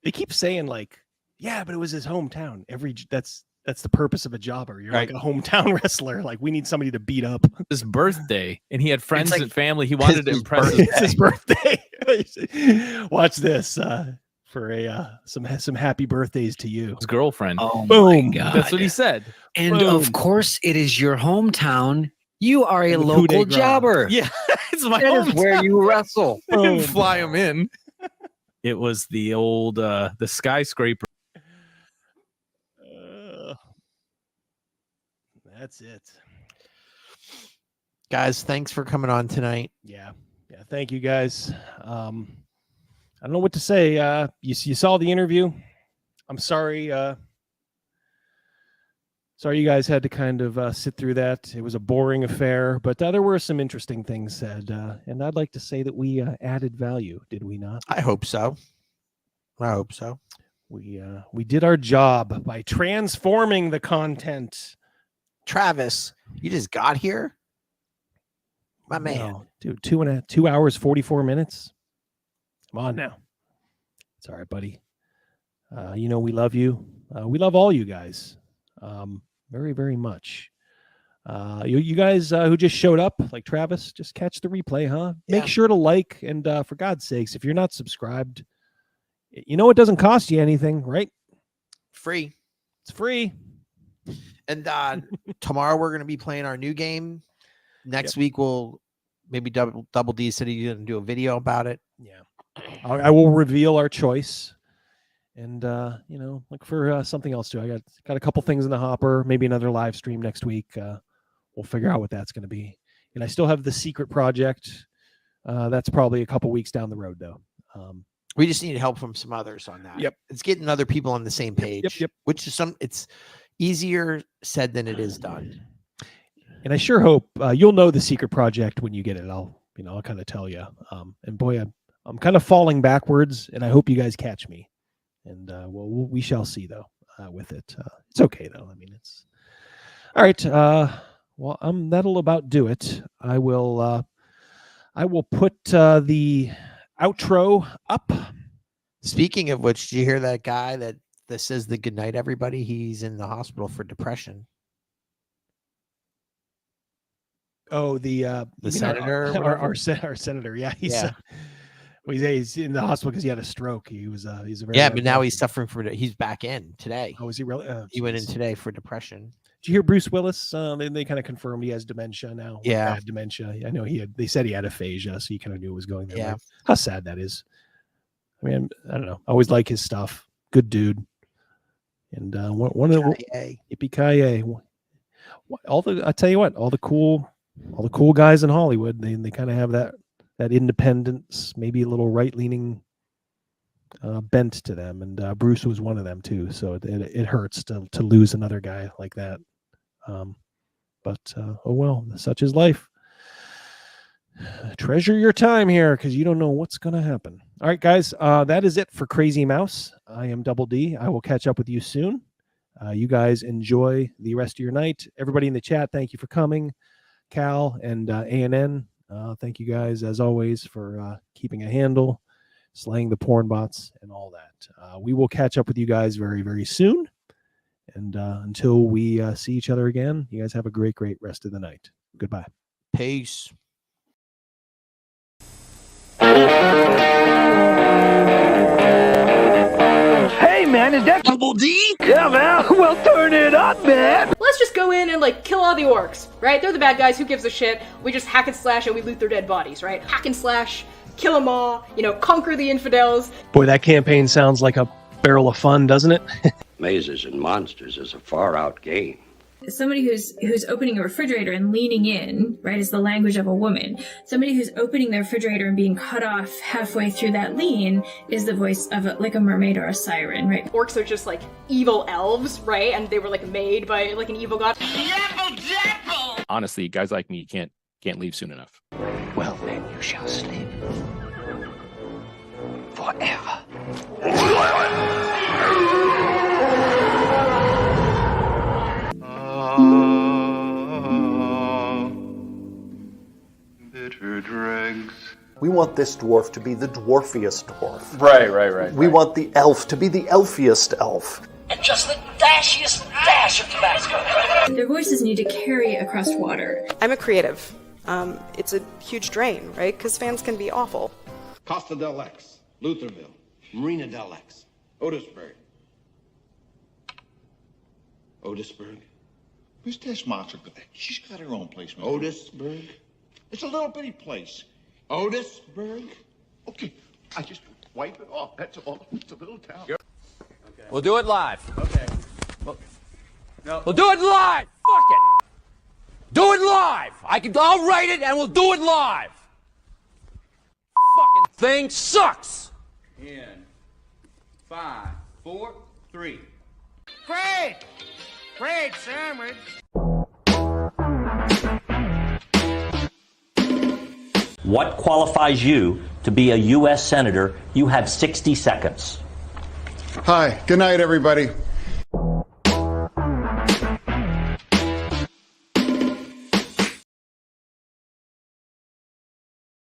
They keep saying like, yeah, but it was his hometown. That's the purpose of a jobber. You're like a hometown wrestler. Like, we need somebody to beat up. His birthday, and he had friends and family. He wanted to impress. It's his birthday. Watch this for some happy birthdays to you. His girlfriend. Oh, boom! My God. That's what he said. And boom. Of course, it is your hometown. You are a local jobber. Yeah, it's my that hometown. is where you wrestle. Didn't fly him in. It was the old the skyscraper. That's it. Guys, thanks for coming on tonight. Yeah. Thank you, guys. I don't know what to say. You saw the interview. I'm sorry. Sorry you guys had to kind of sit through that. It was a boring affair, but there were some interesting things said. And I'd like to say that we added value. Did we not? I hope so. I hope so. We did our job by transforming the content. Travis, you just got here? My man. No, dude, 2 hours, 44 minutes. Come on now. It's all right, buddy. We love you. We love all you guys. Very, very much. You guys who just showed up, like Travis, just catch the replay, huh? Yeah. Make sure to like, and for God's sakes, if you're not subscribed, it doesn't cost you anything, right? Free. It's free. And tomorrow we're going to be playing our new game. Next week we'll maybe Double D said he's going to do a video about it. Yeah. I will reveal our choice. And look for something else too. I got a couple things in the hopper, maybe another live stream next week. We'll figure out what that's going to be. And I still have the secret project. That's probably a couple weeks down the road though. We just need help from some others on that. Yep. It's getting other people on the same page. Yep. Which is it's easier said than it is done. And I sure hope you'll know the secret project when you get it. I'll kind of tell you. And boy, I'm kind of falling backwards, and I hope you guys catch me. And we shall see though with it. It's okay though. I mean, it's all right. That'll about do it. I will put the outro up. Speaking of which, did you hear that guy that says the good night, everybody? He's in the hospital for depression. Oh, the senator, our senator. Yeah, he's in the hospital because he had a stroke. He's a very but now he's suffering he's back in today. Oh, is he really? He went in today for depression. Did you hear Bruce Willis? They kind of confirmed he has dementia now. Yeah, bad dementia. I know they said he had aphasia, so you kind of knew it was going there. Yeah, right? How sad that is. I mean, I don't know. I always like his stuff. Good dude. And one of the yippee-ki-yay. I tell you what, all the cool guys in Hollywood, they kind of have that independence, maybe a little right-leaning bent to them, and Bruce was one of them too. So it hurts to lose another guy like that. But oh well, such is life. Treasure your time here because you don't know what's going to happen. All right, guys, that is it for Crazy Mouse. I am Double D. I will catch up with you soon. You guys enjoy the rest of your night. Everybody in the chat, thank you for coming. Cal and ANN, thank you guys as always for keeping a handle, slaying the porn bots and all that. We will catch up with you guys very, very soon. And until we see each other again, you guys have a great, great rest of the night. Goodbye. Peace. Hey, man, is that Double D? Yeah, man. Well, turn it up, man. Let's just go in and kill all the orcs, right? They're the bad guys. Who gives a shit? We just hack and slash and we loot their dead bodies, right? Hack and slash, kill them all, conquer the infidels. Boy, that campaign sounds like a barrel of fun, doesn't it? Mazes and monsters is a far-out game. Somebody who's opening a refrigerator and leaning in, right, is the language of a woman. Somebody who's opening the refrigerator and being cut off halfway through that lean is the voice of a mermaid or a siren, right? Orcs are just evil elves, right? And they were made by an evil god. Honestly, guys like me can't leave soon enough. Well, then you shall sleep forever. Bitter dregs. We want this dwarf to be the dwarfiest dwarf. Right. We want the elf to be the elfiest elf. And just the dashiest dash of Tabasco. Their voices need to carry across water. I'm a creative. It's a huge drain, right? Because fans can be awful. Costa del X, Lutherville, Marina del X, Otisburg. Otisburg? Where's this monster? She's got her own place, man. Otisburg? It's a little bitty place. Otisburg? Okay, I just wipe it off. That's all. It's a little town. Okay. We'll do it live. Okay. We'll do it live. Fuck it. Do it live. I'll write it and we'll do it live. Fucking thing sucks. In 5, 4, 3. Great sandwich. What qualifies you to be a U.S. Senator? You have 60 seconds. Hi, good night, everybody.